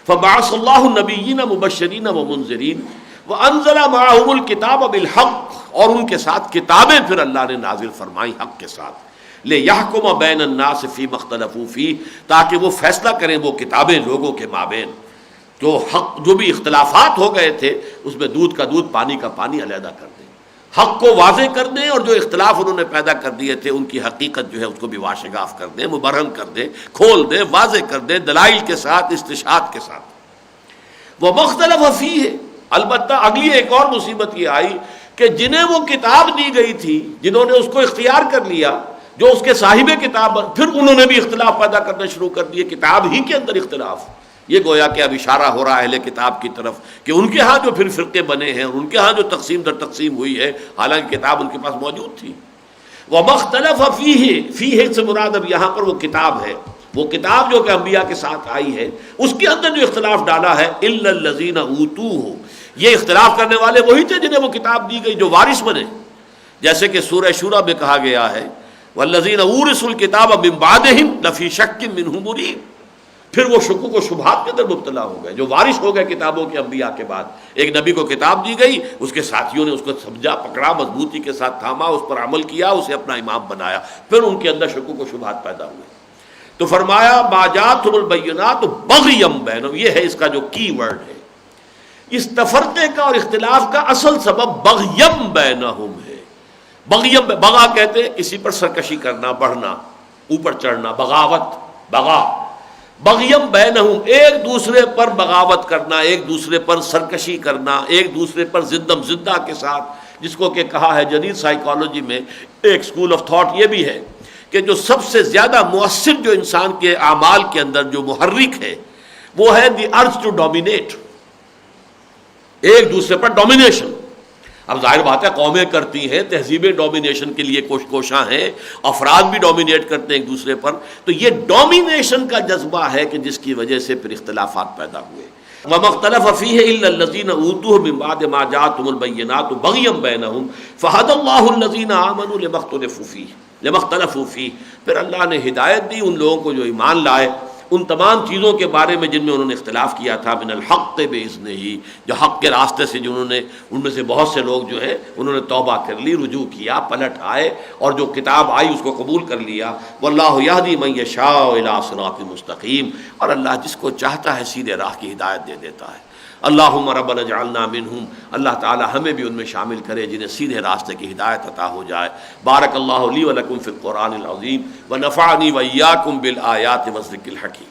فبعث اللہ النبیین مبشرین و منذرین وانزل معهم الکتاب بالحق، اور ان کے ساتھ کتابیں پھر اللہ نے نازل فرمائی حق کے ساتھ، لِيَحْكُمَ بَيْنَ النَّاسِ فِيمَا اخْتَلَفُوا فِيهِ، تاکہ وہ فیصلہ کریں وہ کتابیں لوگوں کے مابین، جو بھی اختلافات ہو گئے تھے اس میں دودھ کا دودھ پانی کا پانی علیحدہ کر دیں، حق کو واضح کر دیں، اور جو اختلاف انہوں نے پیدا کر دیے تھے ان کی حقیقت جو ہے اس کو بھی واشگاف کر دیں، مبرہن کر دیں، کھول دیں، واضح کر دیں، دلائل کے ساتھ، استشہاد کے ساتھ۔ وَمَا اخْتَلَفَ فِيهِ، البتہ اگلی ایک اور مصیبت یہ آئی کہ جنہیں وہ کتاب دی گئی تھی، جنہوں نے اس کو اختیار کر لیا، جو اس کے صاحب کتاب، پھر انہوں نے بھی اختلاف پیدا کرنا شروع کر دیے، کتاب ہی کے اندر اختلاف۔ یہ گویا کہ اب اشارہ ہو رہا ہے اہل کتاب کی طرف کہ ان کے ہاں جو پھر فرقے بنے ہیں اور ان کے ہاں جو تقسیم در تقسیم ہوئی ہے، حالانکہ کتاب ان کے پاس موجود تھی۔ وَمَا اخْتَلَفَ فِيهِ، فِيهِ سے مراد اب یہاں پر وہ کتاب ہے، وہ کتاب جو کہ انبیاء کے ساتھ آئی ہے، اس کے اندر جو اختلاف ڈالا ہے إِلَّا الَّذِينَ أُوتُوهُ، یہ اختلاف کرنے والے وہی تھے جنہیں وہ کتاب دی گئی جو وارث بنے، جیسے کہ سورہ شورى میں کہا گیا ہے وَالَّذِينَ أُورِثُوا الْكِتَابَ مِن بَعْدِهِمْ لَفِي شَكٍّ مِّنْهُ مُرِيبٍ، پھر وہ شکوک و شبہات کے اندر مبتلا ہو گئے، جو وارث ہو گئے کتابوں کے انبیاء کے بعد۔ ایک نبی کو کتاب دی گئی، اس کے ساتھیوں نے اس کو سمجھا، پکڑا، مضبوطی کے ساتھ تھاما، اس پر عمل کیا، اسے اپنا امام بنایا، پھر ان کے اندر شکوک و شبہات پیدا ہوئے۔ تو فرمایا ما جاءتهم البینات بغیا بینہم، یہ ہے اس کا جو کی ورڈ ہے، اس تفرقے کا اور اختلاف کا اصل سبب بغیم بینہم ہے۔ بغیم، بغا کہتے ہیں کسی پر سرکشی کرنا، بڑھنا، اوپر چڑھنا، بغاوت، بغا، بغیم بینہم، ایک دوسرے پر بغاوت کرنا، ایک دوسرے پر سرکشی کرنا، ایک دوسرے پر زدم زدہ کے ساتھ، جس کو کہ کہا ہے جدید سائیکالوجی میں ایک سکول آف تھاٹ یہ بھی ہے کہ جو سب سے زیادہ مؤثر جو انسان کے اعمال کے اندر جو محرک ہے وہ ہے دی ارج ٹو ڈومینیٹ، ایک دوسرے پر ڈومینیشن۔ اب ظاہر بات ہے قومیں کرتی ہیں، تہذیبیں ڈومینیشن کے لیے کوشاں ہیں، افراد بھی ڈومینیٹ کرتے ہیں ایک دوسرے پر، تو یہ ڈومینیشن کا جذبہ ہے کہ جس کی وجہ سے پھر اختلافات پیدا ہوئے۔ وَمَا اخْتَلَفَ فِيهِ إِلَّا الَّذِينَ أُوتُوهُ مِن بَعْدِ مَا جَاءَتْهُمُ الْبَيِّنَاتُ بَغْيًا بَيْنَهُمْ فَهَدَى اللَّهُ الَّذِينَ آمَنُوا لِمَا اخْتَلَفُوا فِيهِ، پھر اللہ نے ہدایت دی ان لوگوں کو جو ایمان لائے ان تمام چیزوں کے بارے میں جن میں انہوں نے اختلاف کیا تھا، من الحق بإذنہ، جو حق کے راستے سے جنہوں نے، ان میں سے بہت سے لوگ جو ہیں انہوں نے توبہ کر لی، رجوع کیا، پلٹ آئے اور جو کتاب آئی اس کو قبول کر لیا۔ واللہ یہدی من یشاء الی صراط مستقیم، اور اللہ جس کو چاہتا ہے سیدھے راہ کی ہدایت دے دیتا ہے۔ اللہم ربنا اجعلنا منہم، اللہ تعالی ہمیں بھی ان میں شامل کرے جنہیں سیدھے راستے کی ہدایت عطا ہو جائے۔ بارک اللہ لی ولکم فی القرآن العظیم ونفعنی وإیاکم بالآیات والذکر الحکیم۔